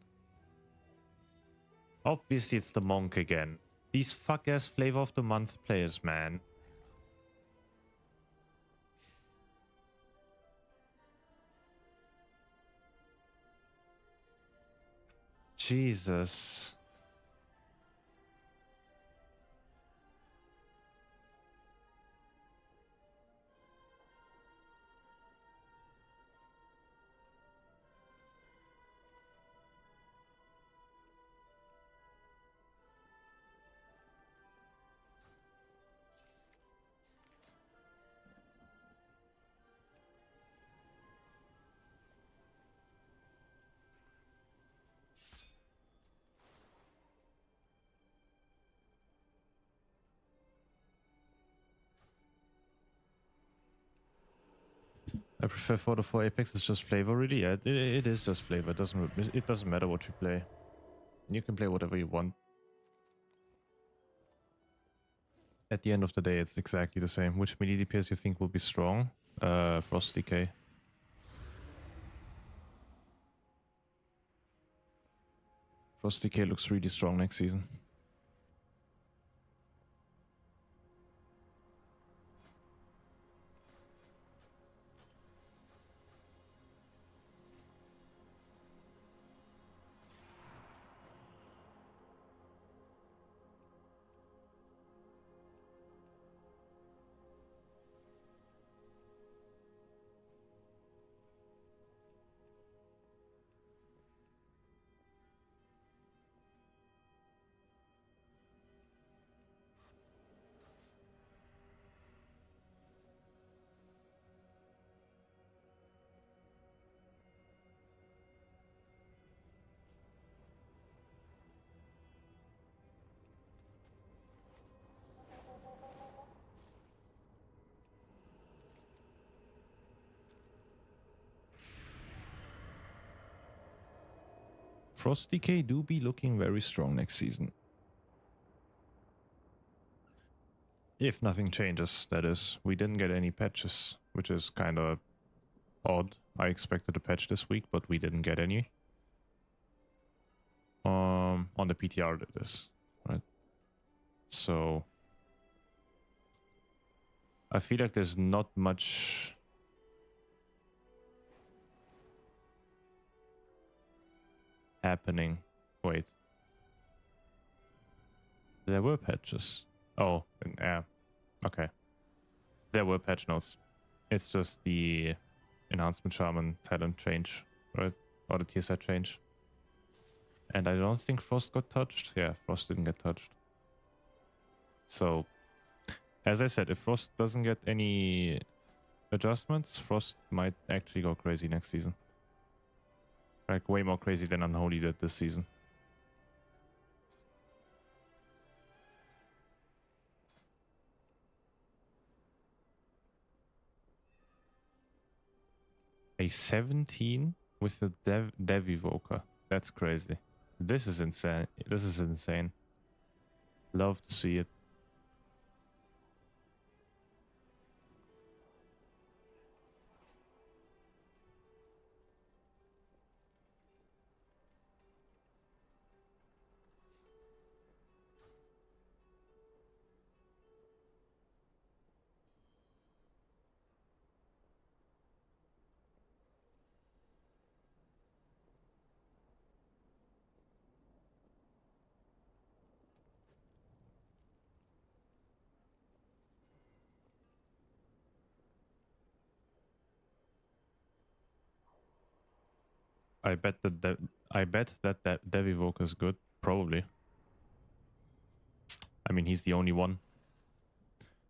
Obviously it's the monk again. These fuck-ass flavor of the month players, man. Jesus. I prefer 4 to 4 Apex. It's just flavor, really. Yeah, it is just flavor. It doesn't matter what you play. You can play whatever you want. At the end of the day, it's exactly the same. Which melee DPS you think will be strong? Frost Decay. Frost Decay looks really strong next season. Frost Decay do be looking very strong next season. If nothing changes, that is. We didn't get any patches, which is kind of odd. I expected a patch this week, but we didn't get any. On the PTR that is, right? So I feel like there's not much happening. Wait. There were patches. Oh, yeah. Okay. There were patch notes. It's just the enhancement shaman talent change, right? Or the tier set change. And I don't think Frost got touched. Yeah, Frost didn't get touched. So, as I said, if Frost doesn't get any adjustments, Frost might actually go crazy next season. Like, way more crazy than Unholy did this season. A 17 with the Dev Evoker. That's crazy. This is insane. This is insane. Love to see it. I bet that Dev Evoker is good. Probably. I mean, he's the only one.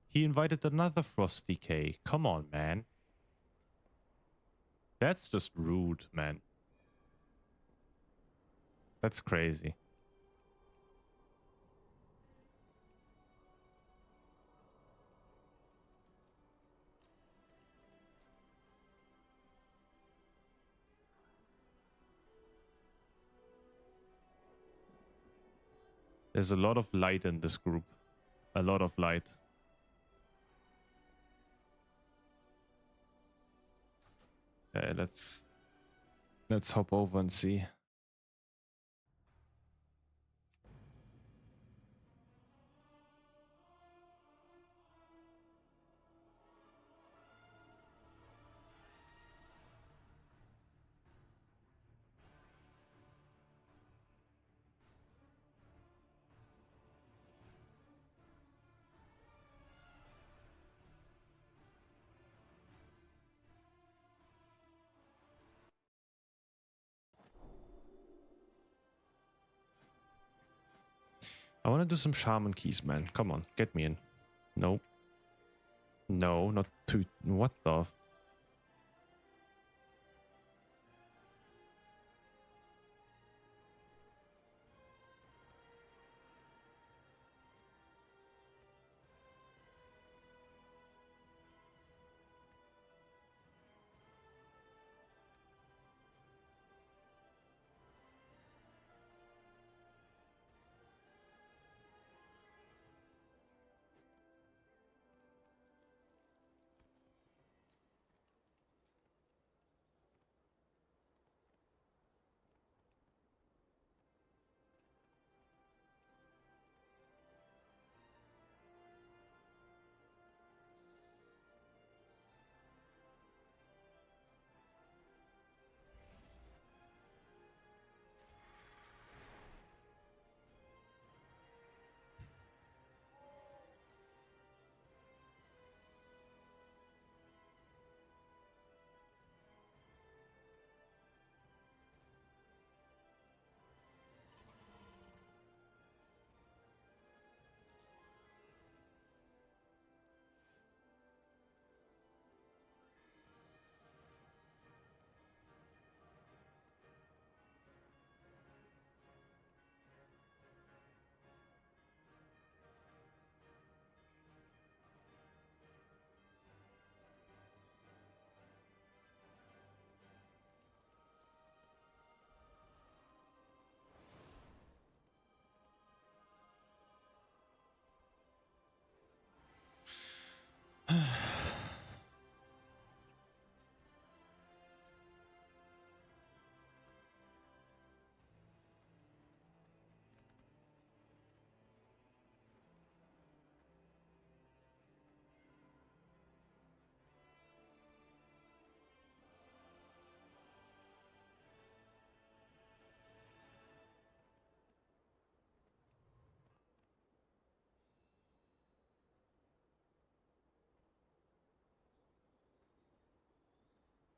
He invited another Frost Decay. Come on, man. That's just rude, man. That's crazy. There's a lot of light in this group. A lot of light. Let's hop over and see. I want to do some shaman keys, man. Come on, get me in. Nope. No, not too. What the?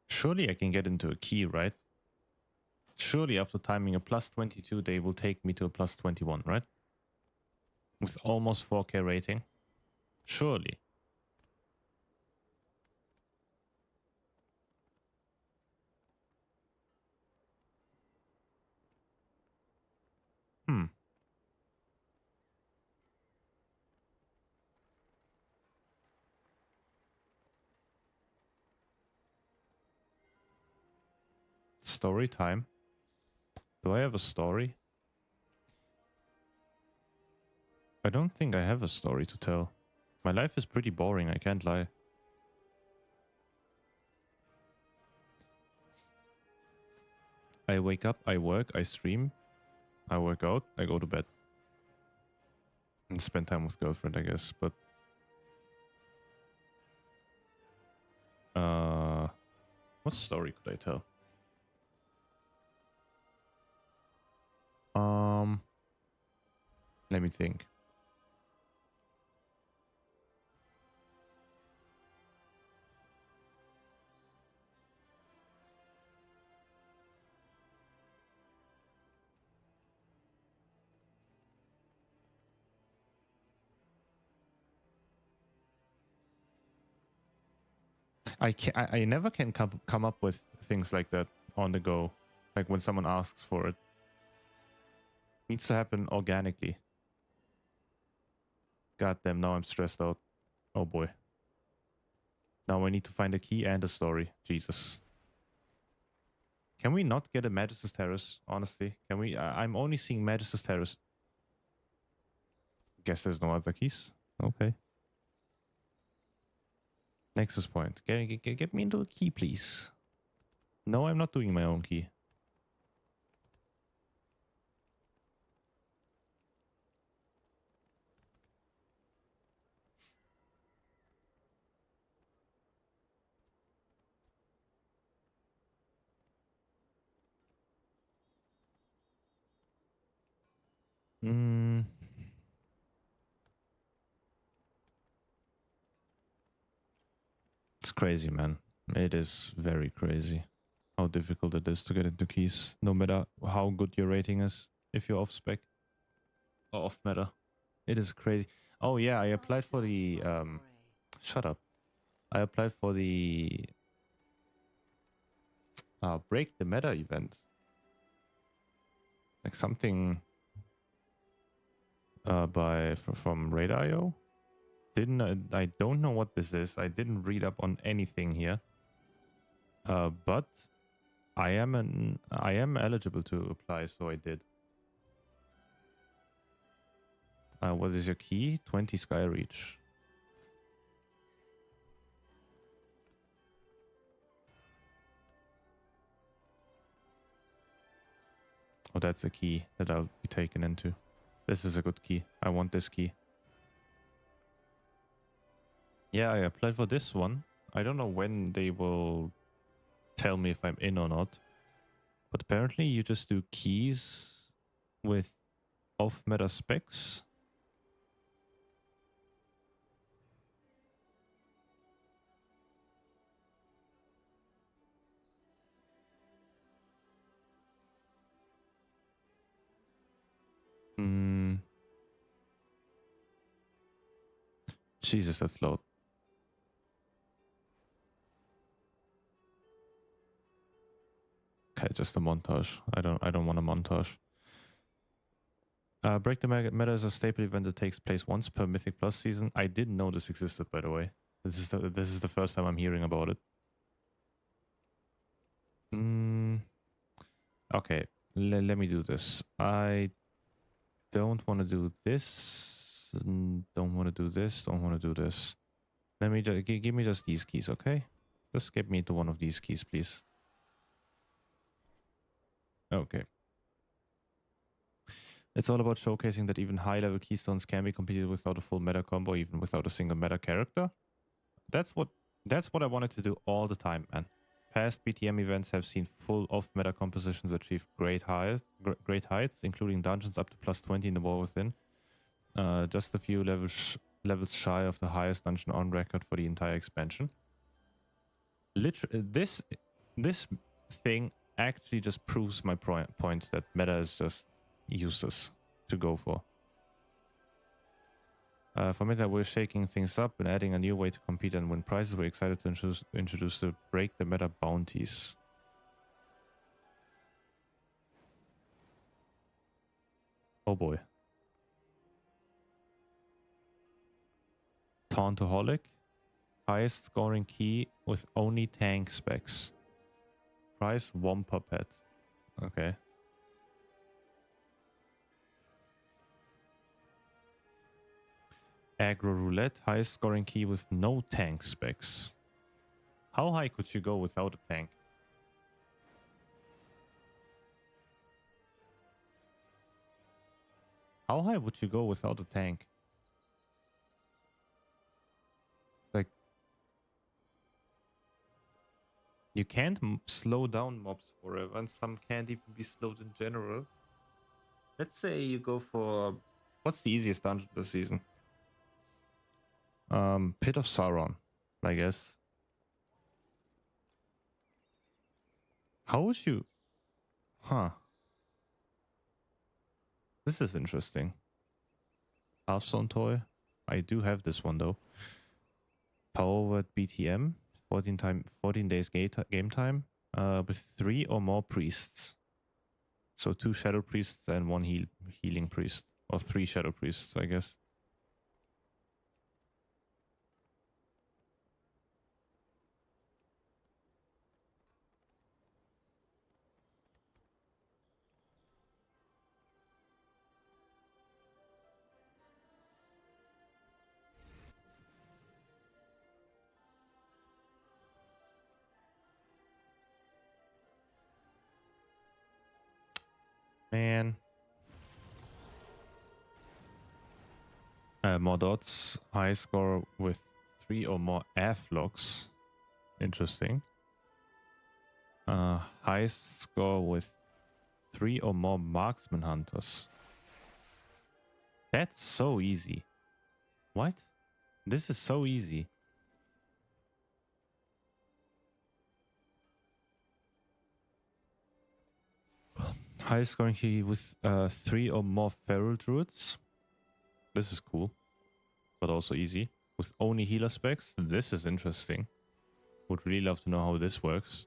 Surely I can get into a key, right? Surely after timing a plus 22, they will take me to a plus 21, right? With almost 4K rating. Surely. Hmm. Story time. Do I have a story? I don't think I have a story to tell. My life is pretty boring, I can't lie. I wake up, I work, I stream, I work out, I go to bed. And spend time with girlfriend, I guess, but... what story could I tell? Let me think. I never can come up with things like that on the go. Like when someone asks for it. Needs to happen organically. God damn, now I'm stressed out. Oh boy. Now I need to find a key and a story. Jesus. Can we not get a Magis's Terrace, honestly? Can we? I'm only seeing Magis's Terrace. Guess there's no other keys. Okay. Nexus point. Get me into a key, please. No, I'm not doing my own key. It's crazy, man. It is very crazy how difficult it is to get into keys, no matter how good your rating is, if you're off spec or off meta. It is crazy. Oh yeah, I applied for the shut up. I applied for the break the meta event. Like something from Raid.io. I don't know what this is. I didn't read up on anything here. But I am eligible to apply, so I did. What is your key? 20 Skyreach. Oh, that's a key that I'll be taken into. This is a good key. I want this key. Yeah, I applied for this one. I don't know when they will tell me if I'm in or not. But apparently you just do keys with off-meta specs. Jesus, that's loud. Okay, just a montage. I don't want a montage. Break the Meta is a staple event that takes place once per Mythic Plus season. I didn't know this existed, by the way. This is the first time I'm hearing about it. Okay, let me do this. I don't want to do this. Don't want to do this. Don't want to do this. Let me just give me just these keys, okay? Just get me to one of these keys, please. Okay. It's all about showcasing that even high-level keystones can be completed without a full meta combo, even without a single meta character. That's what I wanted to do all the time, man. Past BTM events have seen full off-meta compositions achieve great heights, including dungeons up to +20 in the War Within. Just a few levels shy of the highest dungeon on record for the entire expansion. This thing actually just proves my point that meta is just useless to go for. For meta, we're shaking things up and adding a new way to compete and win prizes. We're excited to introduce the break the meta bounties. Oh boy. Tauntaholic. Highest scoring key with only tank specs. Price Wampa Pet. Okay. Aggro Roulette. Highest scoring key with no tank specs. How high could you go without a tank? How high would you go without a tank? Like, you can't slow down mobs forever, and some can't even be slowed in general. Let's say you go for... What's the easiest dungeon this season? Pit of Sauron, I guess. How would you... Huh. This is interesting. Hearthstone toy. I do have this one though. Powered BTM. 14 days game time. With 3 or more priests. So 2 shadow priests and 1 healing priest. Or 3 shadow priests, I guess. Man. More dots. High score with 3 or more AF-locks. Interesting. Highest score with 3 or more marksman hunters. That's so easy. What? This is so easy. Highest scoring key with 3 or more feral druids. This is cool, but also easy. With only healer specs. This is interesting. Would really love to know how this works.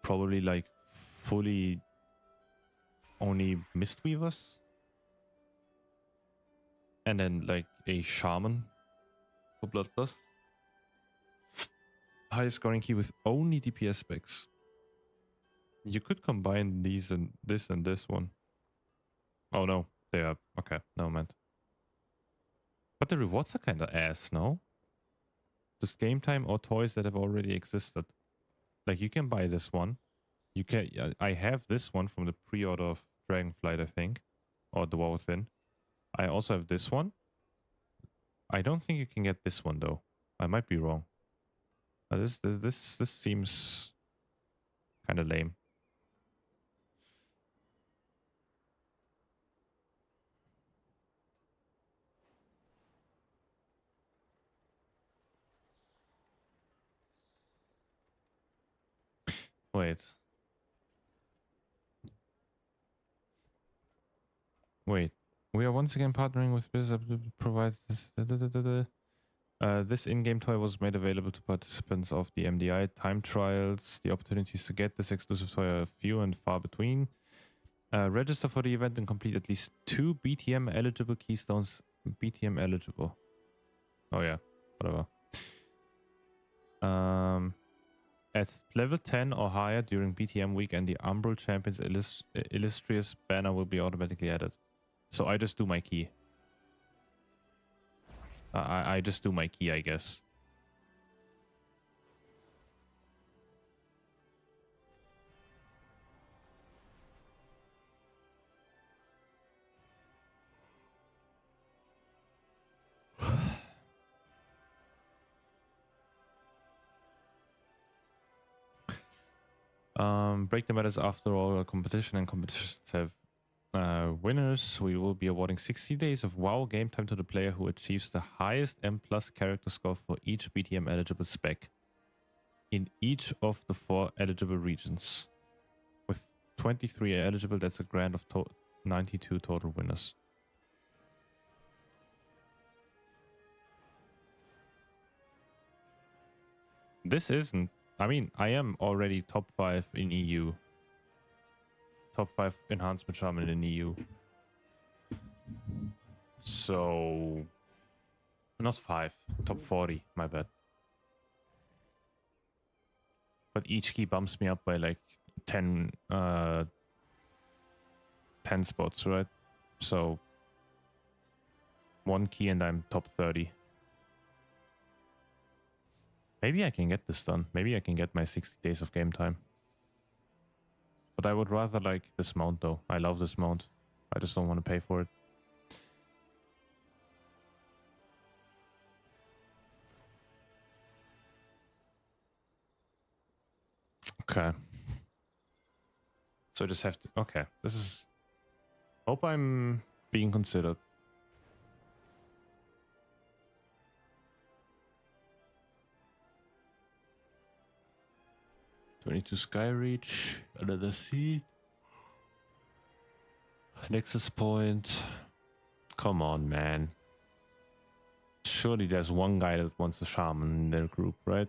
Probably like fully only Mistweavers. And then like a shaman for Bloodlust. Highest scoring key with only DPS specs. You could combine these and this one. Oh no, they are okay. No man. But the rewards are kind of ass, no? Just game time or toys that have already existed. Like you can buy this one. You can. I have this one from the pre-order of Dragonflight, I think, or the War Within. I also have this one. I don't think you can get this one though. I might be wrong. This seems kind of lame. Wait. We are once again partnering with Blizzard to provide this. This in-game toy was made available to participants of the MDI time trials. The opportunities to get this exclusive toy are few and far between. Register for the event and complete at least 2 BTM eligible keystones. BTM eligible. Oh yeah, whatever. At level 10 or higher during BTM week, and the Umbral Champions Illustrious banner will be automatically added. So I just do my key. I just do my key, I guess. Break the matters after all a competition, and competitions have winners. We will be awarding 60 days of WoW game time to the player who achieves the highest M+ character score for each BTM eligible spec in each of the 4 eligible regions. With 23 eligible, that's a grand of 92 total winners. This isn't... I mean, I am already top 5 in EU. Top 5 enhancement shaman in EU. So... Not 5. Top 40, my bad. But each key bumps me up by like 10 spots, right? So... 1 key and I'm top 30. Maybe I can get this done. Maybe I can get my 60 days of game time. But I would rather like this mount though. I love this mount. I just don't want to pay for it. Okay. So I just have to... Okay. This is... Hope I'm being considered. "22 Skyreach, another seed. Nexus point. Come on, man. Surely there's one guy that wants a shaman in their group, right?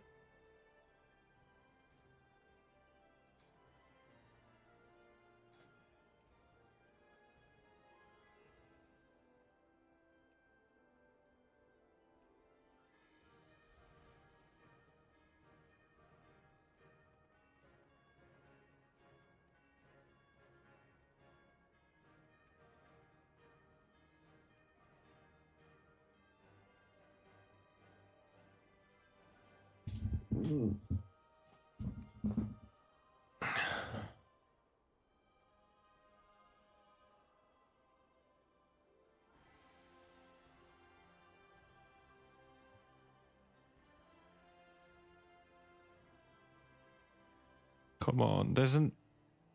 Come on, there's an...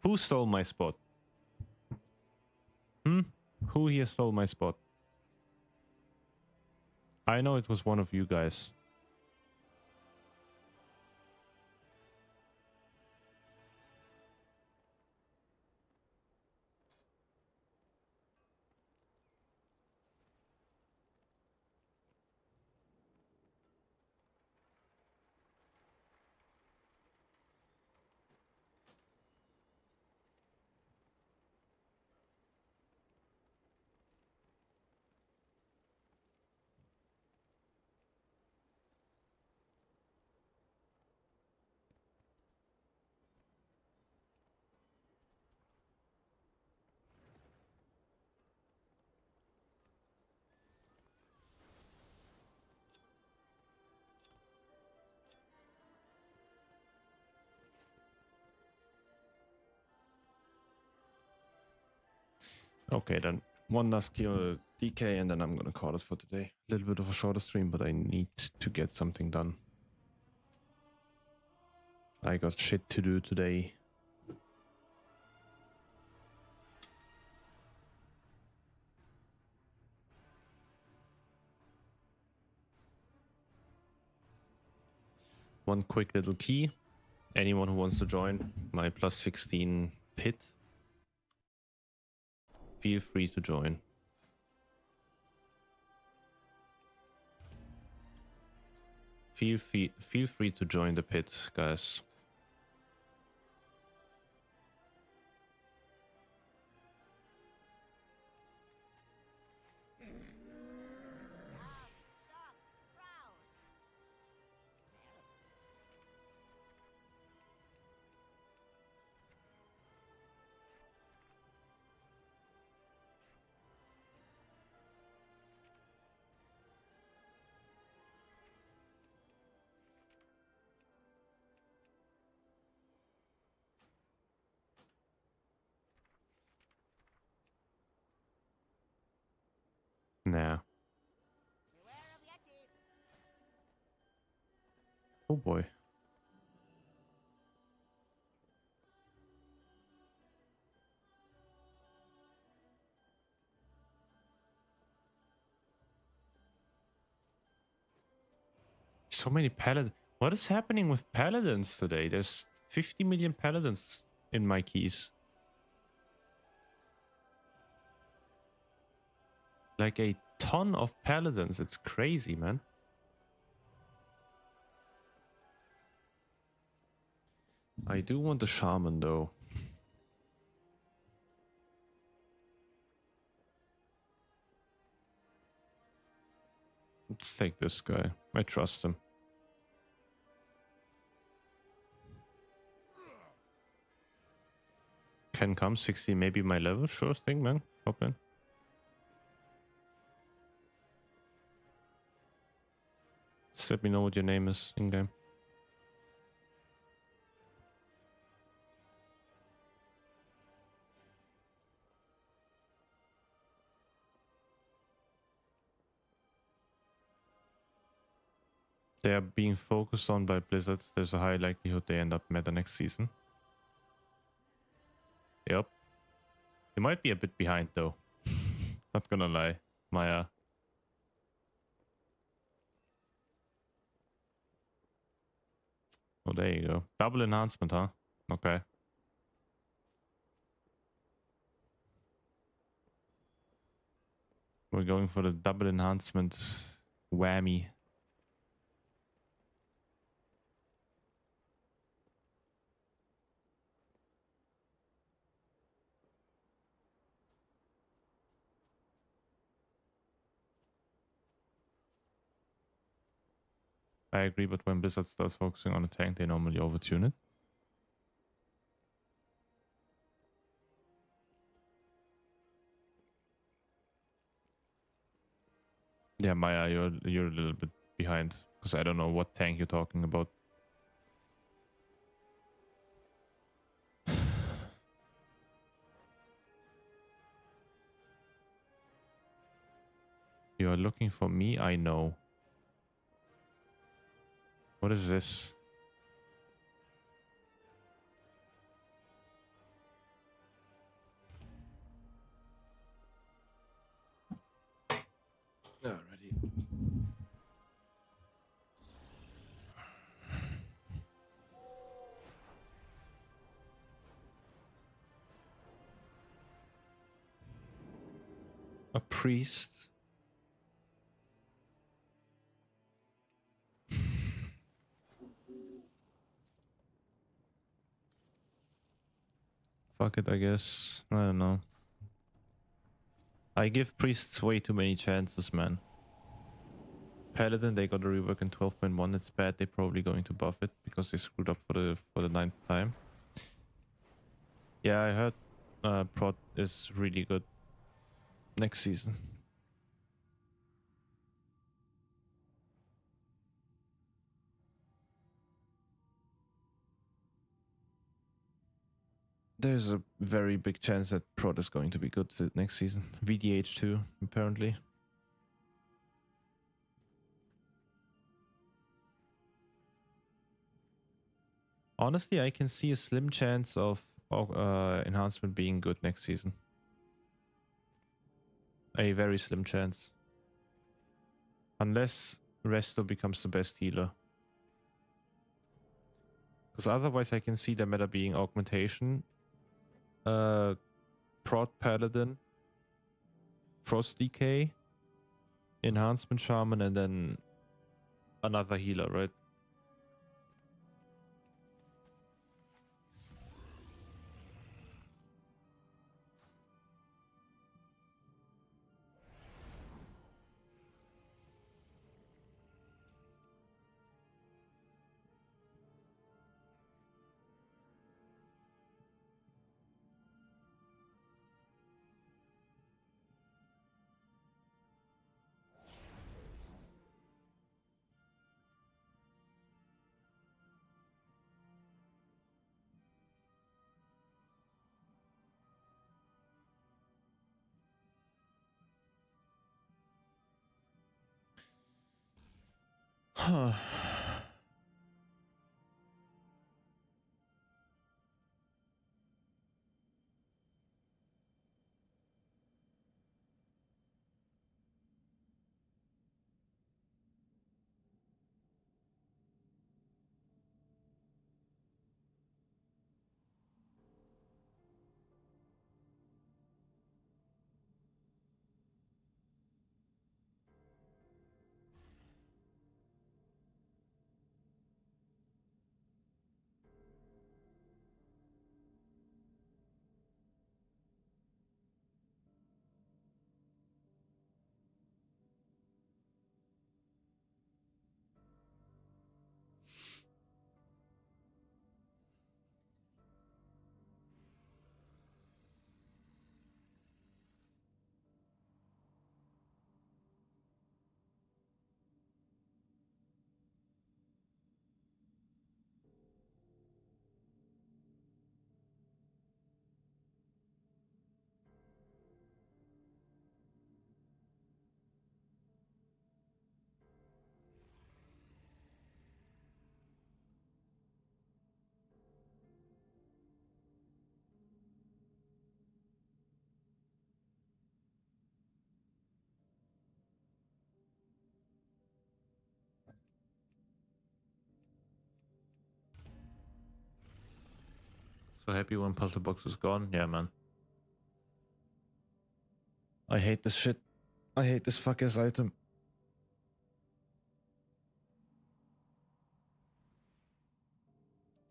Who stole my spot? Who here stole my spot? I know it was one of you guys. Okay, then one last kill DK and then I'm gonna call it for today. A little bit of a shorter stream, but I need to get something done. I got shit to do today. One quick little key. Anyone who wants to join my plus 16 pit, feel free to join. Feel free to join the pit, guys. Nah. Oh boy. So many paladins. What is happening with paladins today? There's 50 million paladins in my keys. Like a ton of paladins. It's crazy, man. I do want the shaman though. Let's take this guy. I trust him. Can come 60, maybe my level. Sure thing, man. Hop in. Just let me know what your name is in game. They are being focused on by Blizzard. There's a high likelihood they end up meta next season. Yep. You might be a bit behind though. Not gonna lie, Maya. Oh, there you go. Double enhancement, huh? Okay. We're going for the double enhancement whammy. I agree, but when Blizzard starts focusing on a tank, they normally overtune it. Yeah, Maya, you're a little bit behind because I don't know what tank you're talking about. You are looking for me? I know. What is this? Alrighty. A priest? Fuck it, I guess. I don't know. I give priests way too many chances, man. Paladin, they got a rework in 12.1. It's bad. They're probably going to buff it because they screwed up for the 9th time. Yeah, I heard prot is really good next season. There's a very big chance that prot is going to be good next season. VDH too, apparently. Honestly, I can see a slim chance of enhancement being good next season. A very slim chance. Unless Resto becomes the best healer. Because otherwise I can see the meta being augmentation, prot paladin, frost decay, enhancement shaman, and then another healer, right? So happy when puzzle box is gone. Yeah, man. I hate this shit. I hate this fuck ass item.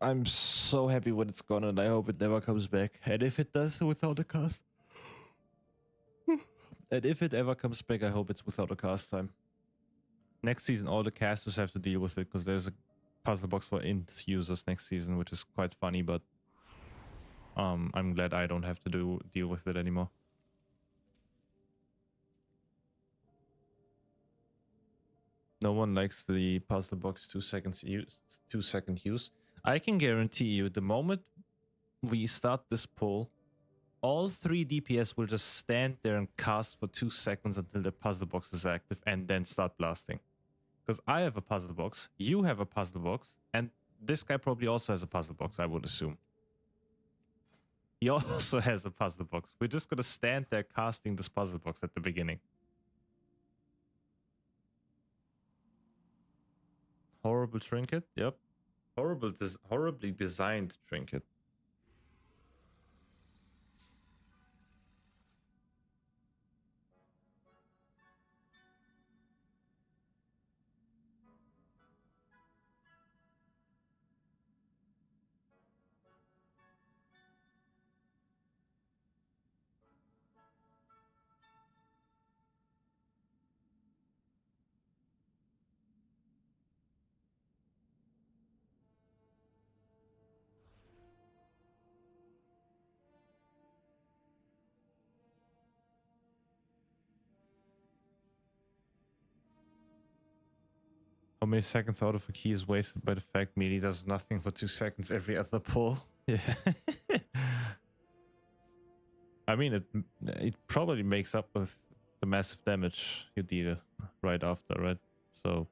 I'm so happy when it's gone, and I hope it never comes back. And if it does, without a cast. And if it ever comes back, I hope it's without a cast time. Next season, all the casters have to deal with it, because there's a puzzle box for int users next season, which is quite funny, but I'm glad I don't have to deal with it anymore. No one likes the puzzle box 2 seconds use, 2-second use. I can guarantee you, the moment we start this pull, all 3 DPS will just stand there and cast for 2 seconds until the puzzle box is active and then start blasting. Because I have a puzzle box, you have a puzzle box, and this guy probably also has a puzzle box, I would assume. He also has a puzzle box. We're just gonna stand there casting this puzzle box at the beginning. Horrible trinket, yep. Horribly designed trinket. How many seconds out of a key is wasted by the fact melee does nothing for 2 seconds every other pull? Yeah. I mean, it probably makes up with the massive damage you deal right after, right? So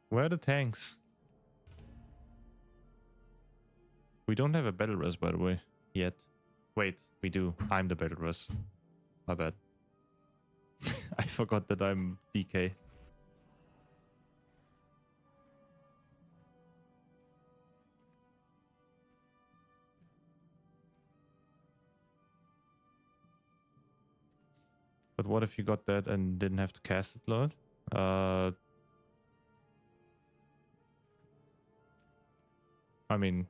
where are the tanks? We don't have a battle res, by the way, yet. Wait, we do. I'm the battle res. My bad. I forgot that I'm DK. But what if you got that and didn't have to cast it, Lord? I mean,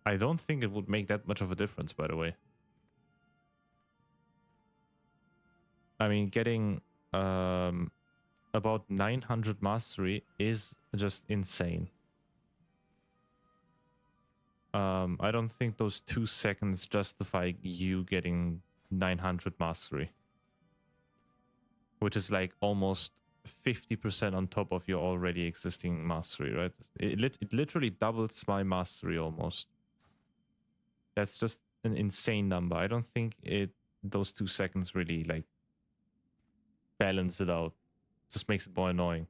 I don't think it would make that much of a difference, by the way. I mean, getting about 900 mastery is just insane. I don't think those 2 seconds justify you getting 900 mastery, which is like almost 50% on top of your already existing mastery, right? It literally doubles my mastery almost. That's just an insane number. I don't think those 2 seconds really like balance it out. Just makes it more annoying,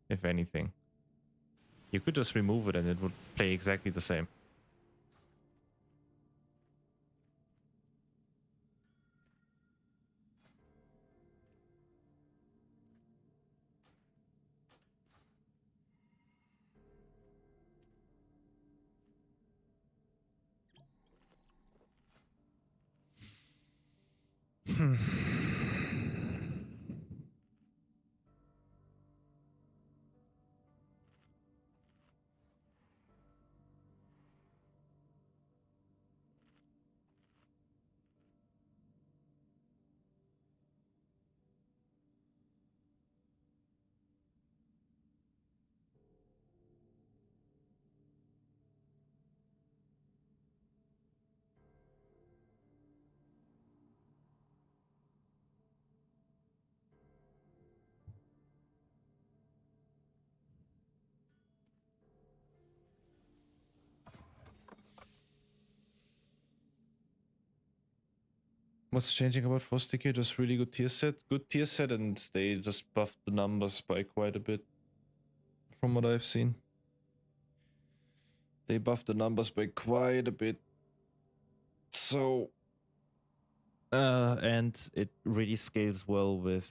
if anything. You could just remove it and it would play exactly the same. What's changing about Frost Decay? Just really good tier set. Good tier set, and they just buffed the numbers by quite a bit. From what I've seen. They buffed the numbers by quite a bit. So... and it really scales well with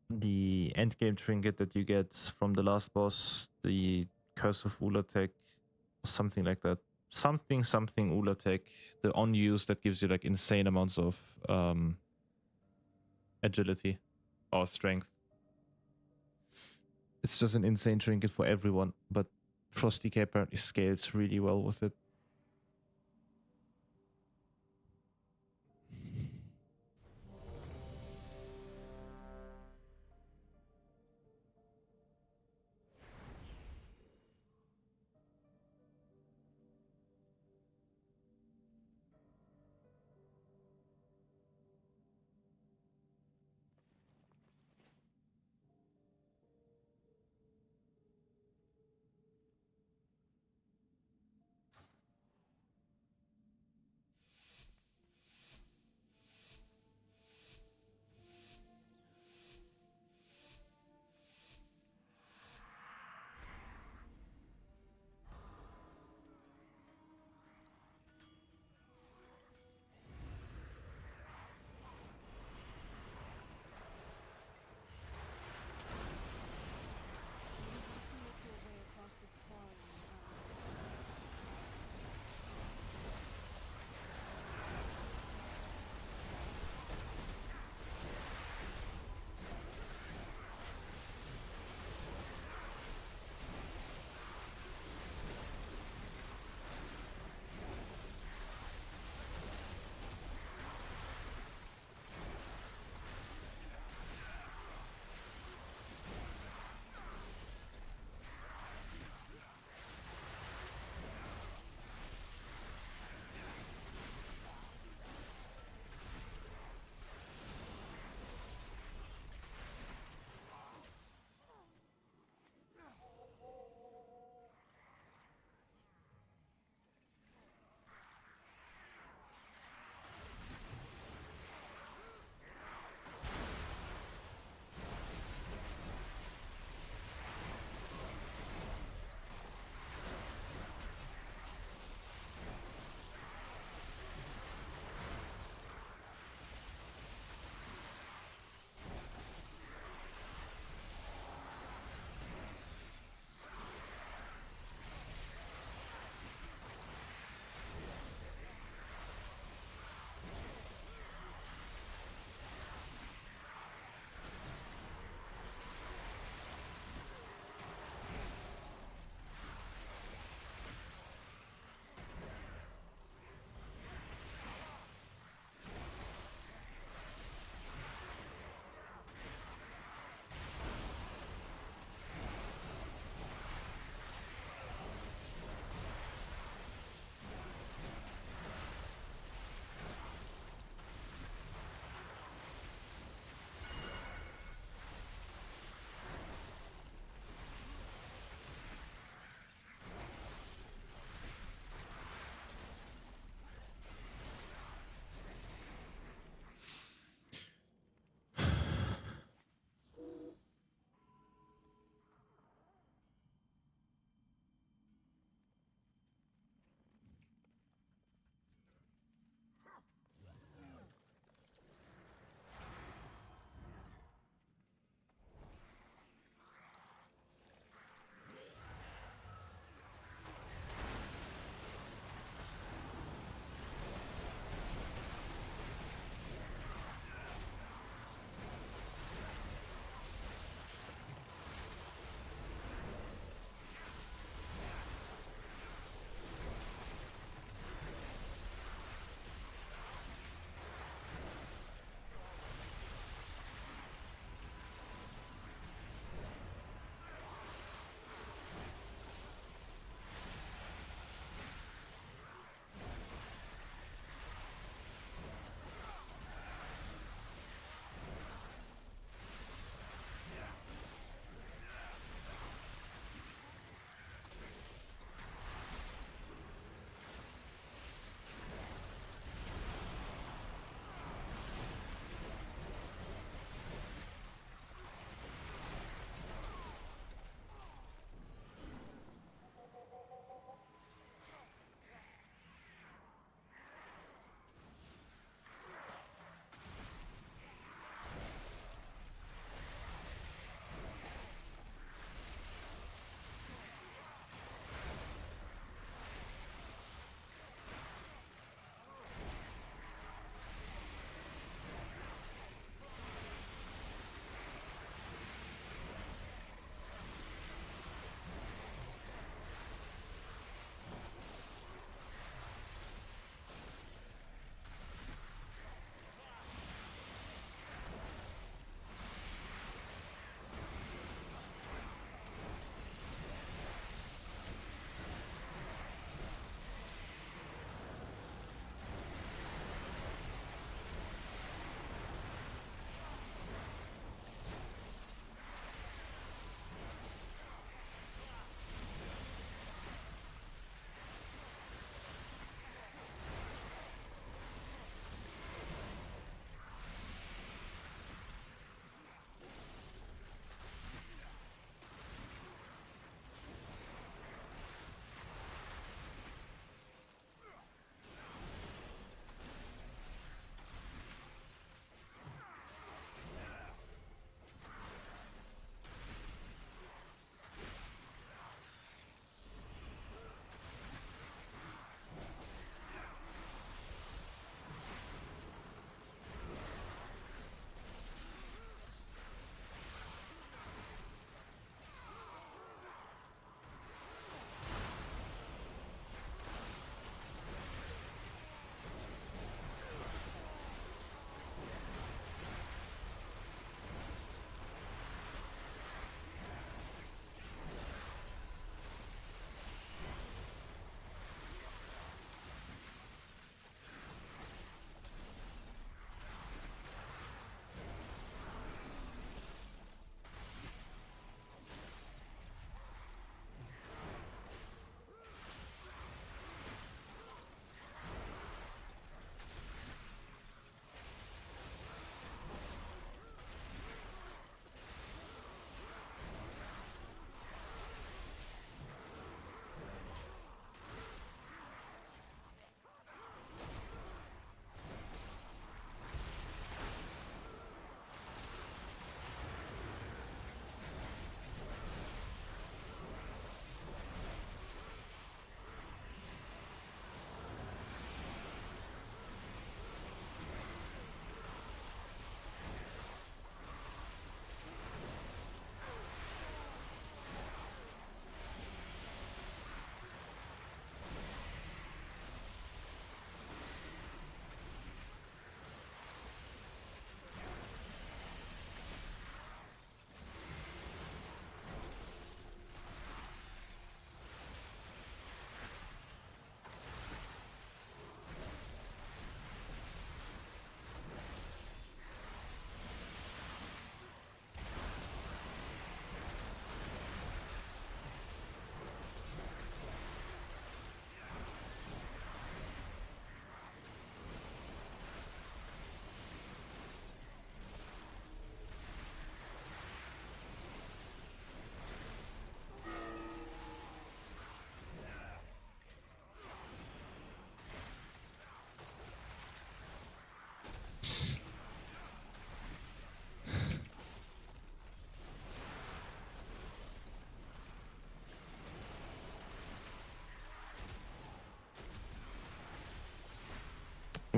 the endgame trinket that you get from the last boss, the Curse of Ulatek, something like that. Something Ulatek, the on use that gives you like insane amounts of agility or strength. It's just an insane trinket for everyone, but Frosty K apparently scales really well with it.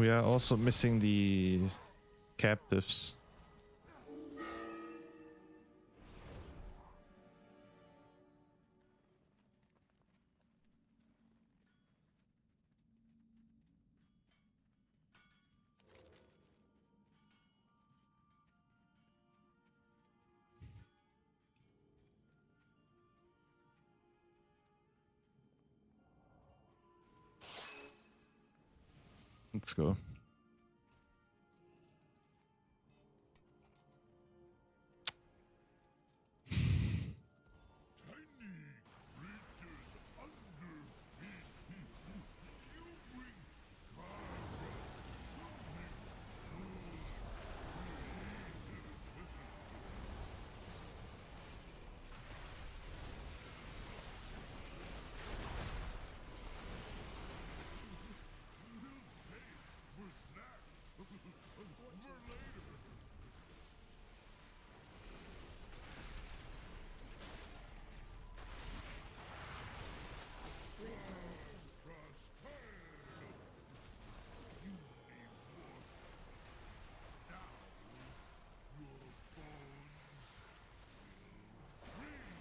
We are also missing the captives. Let's go. Tiny creatures under feet. You bring for snack. For later.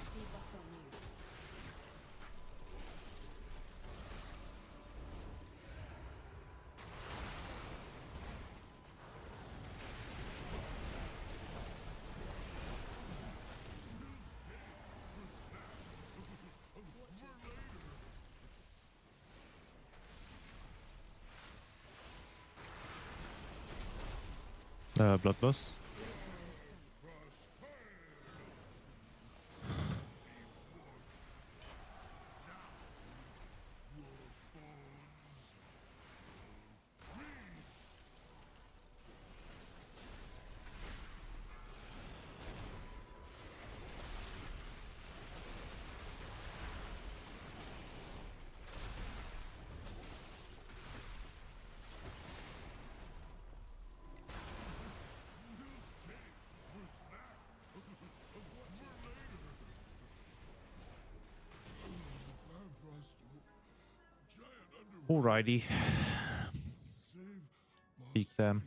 Debuff on you. Blood loss. Alrighty. Peek them.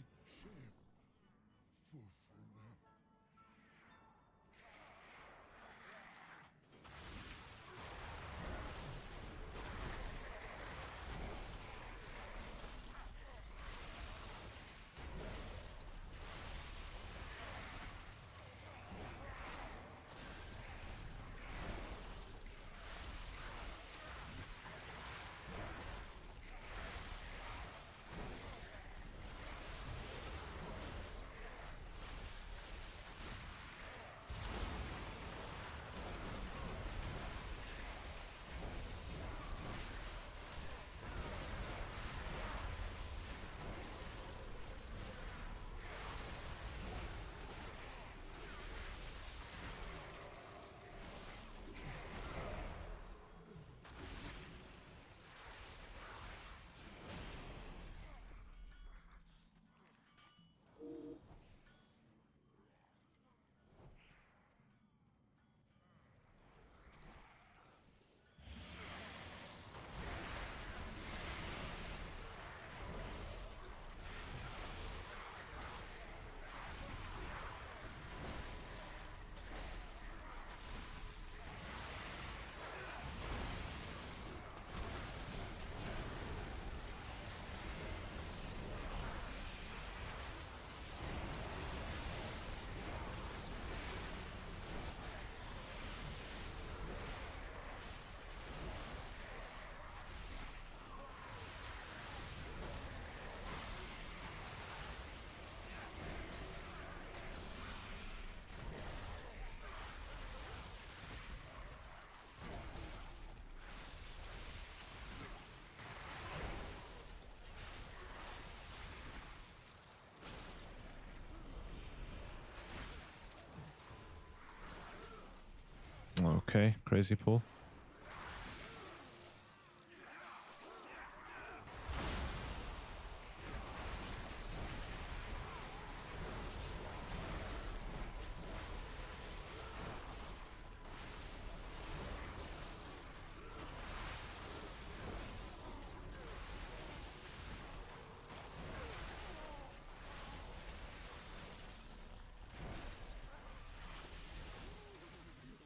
Okay, crazy pull.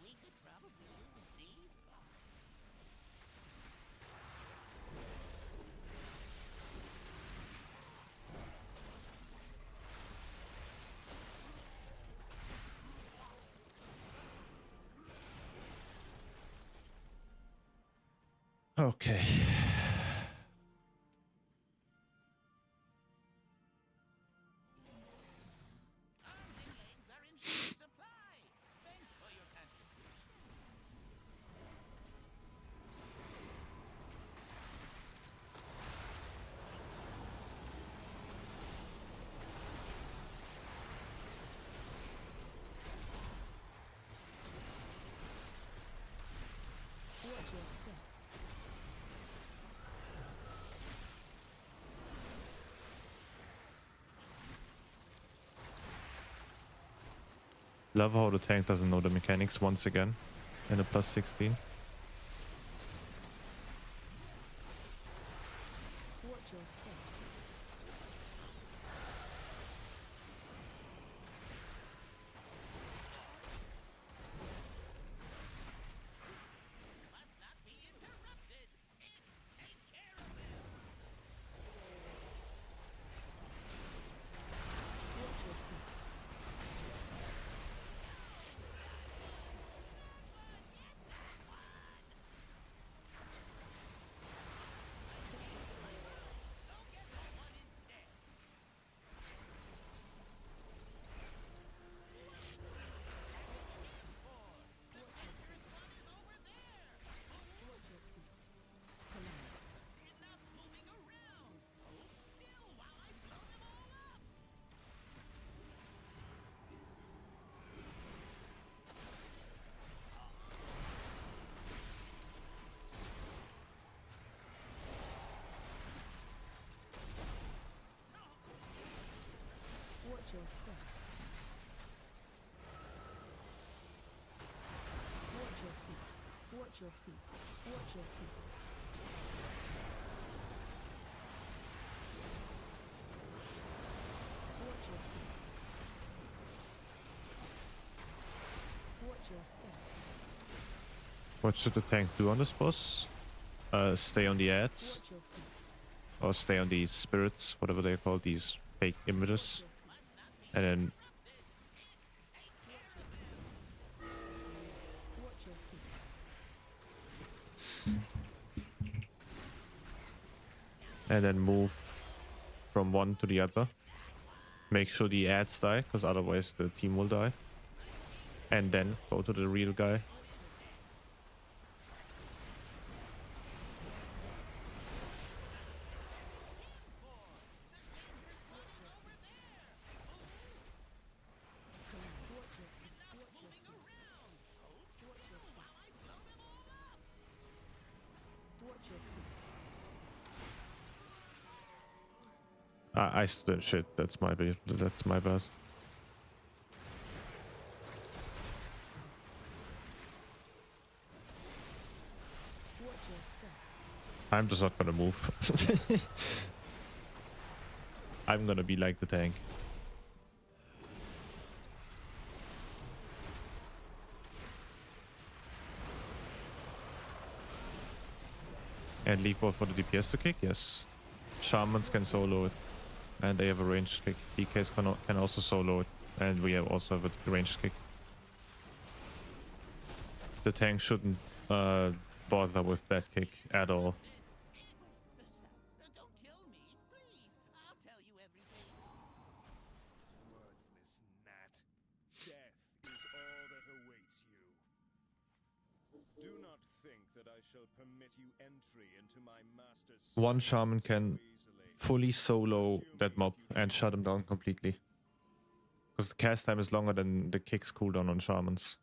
We could probably use these parts. Okay. Armlings are in short supply. Thanks for your contribution. Watch your step. Love how the tank doesn't know the mechanics once again. In a plus 16. Watch your step. Must not be interrupted. Take care of them. Watch your feet. Go get that one instead. The dangerous one is over there. Watch your feet. Collapse. Enough moving around. Hold still while I blow them all up. Watch your step. Watch your feet. Watch your feet. Watch your feet. Watch your feet. Watch your step. What should the tank do on this boss? Stay on the ads. Watch your feet. Or stay on these spirits, whatever they're called, these fake images. And then Watch your feet. move from one to the other. Make sure the ads die, because otherwise the team will die. And then go to the real guy. Watch your feet. I stood shit. That's my bad. That's my bad. Watch your step. I'm just not gonna move. I'm gonna be like the tank. And leave both for the DPS to kick? Yes. Shamans can solo it. And they have a ranged kick. DKs can also solo it. And we also have a ranged kick. The tank shouldn't bother with that kick at all. Don't kill me, please. I'll tell you everything. Worthless gnat. Death is all that awaits you. Do not think that I shall permit you entry into my master's One sanctum shaman can so easily. fully solo that mob and shut him down completely. Because the cast time is longer than the kick's cooldown on shamans.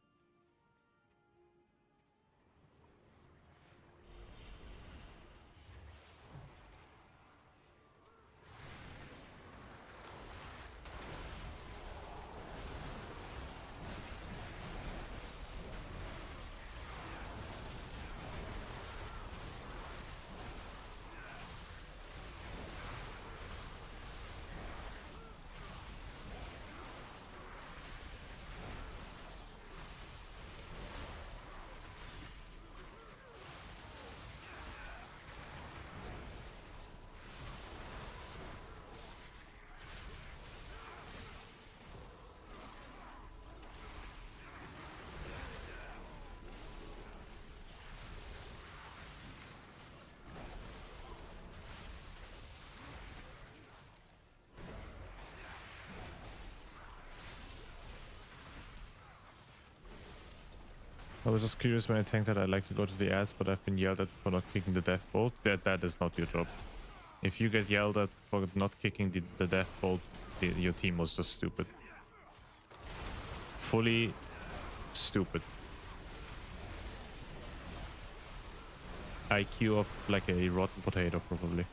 I was just curious when I tanked that I like to go to the ads, but I've been yelled at for not kicking the death bolt. That is not your job. If you get yelled at for not kicking the death bolt, your team was just stupid. Fully stupid. IQ of like a rotten potato, probably.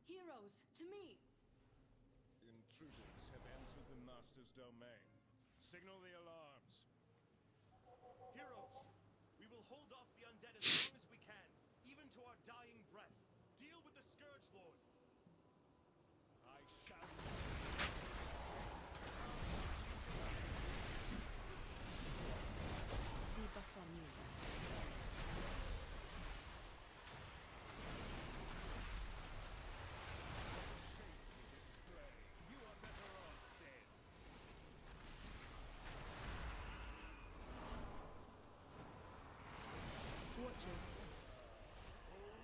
Heroes, to me! Intruders have entered the Master's domain. Signal the alarms. Heroes, we will hold off the undead as long as we can, even to our dying breath. Deal with the Scourge Lord. I shall. Debuff on you. Display. You are better off dead. Watch your step. Hold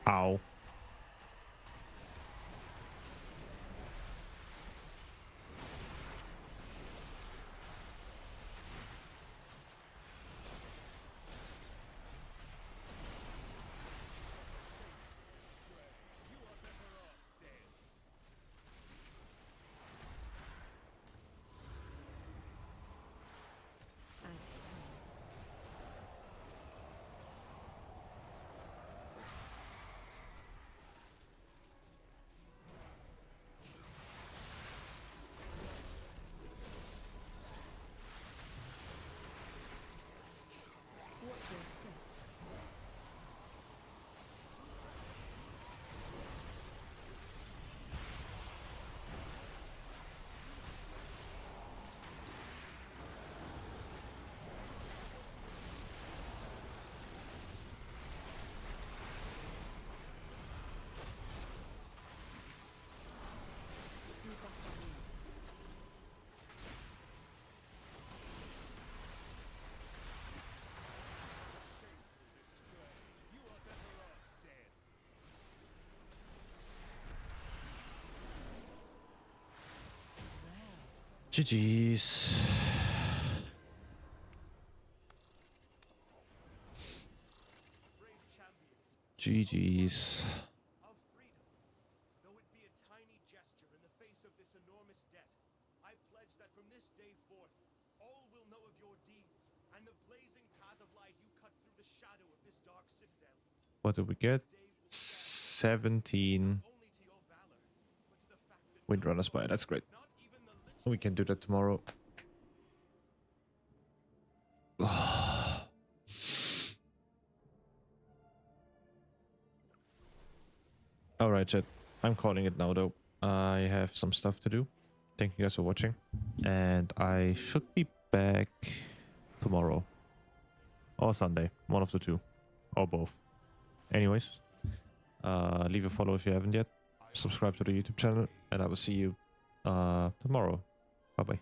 Ow. Watch your step. Do back on me. You are better off dead. GG's. Brave champions, GG's. of freedom. Though it be a tiny gesture in the face of this enormous debt, I pledge that from this day forth, all will know of your deeds and the blazing path of light you cut through the shadow of this dark citadel. What did we get? This day will stand 17 only to your valor, but to the fact that Windrunners by. That's great. not even the lich We can do that tomorrow. Alright, chat. I'm calling it now, though. I have some stuff to do. Thank you guys for watching. And I should be back tomorrow. Or Sunday. One of the two. Or both. Anyways. Leave a follow if you haven't yet. Subscribe to the YouTube channel. And I will see you tomorrow. Bye-bye.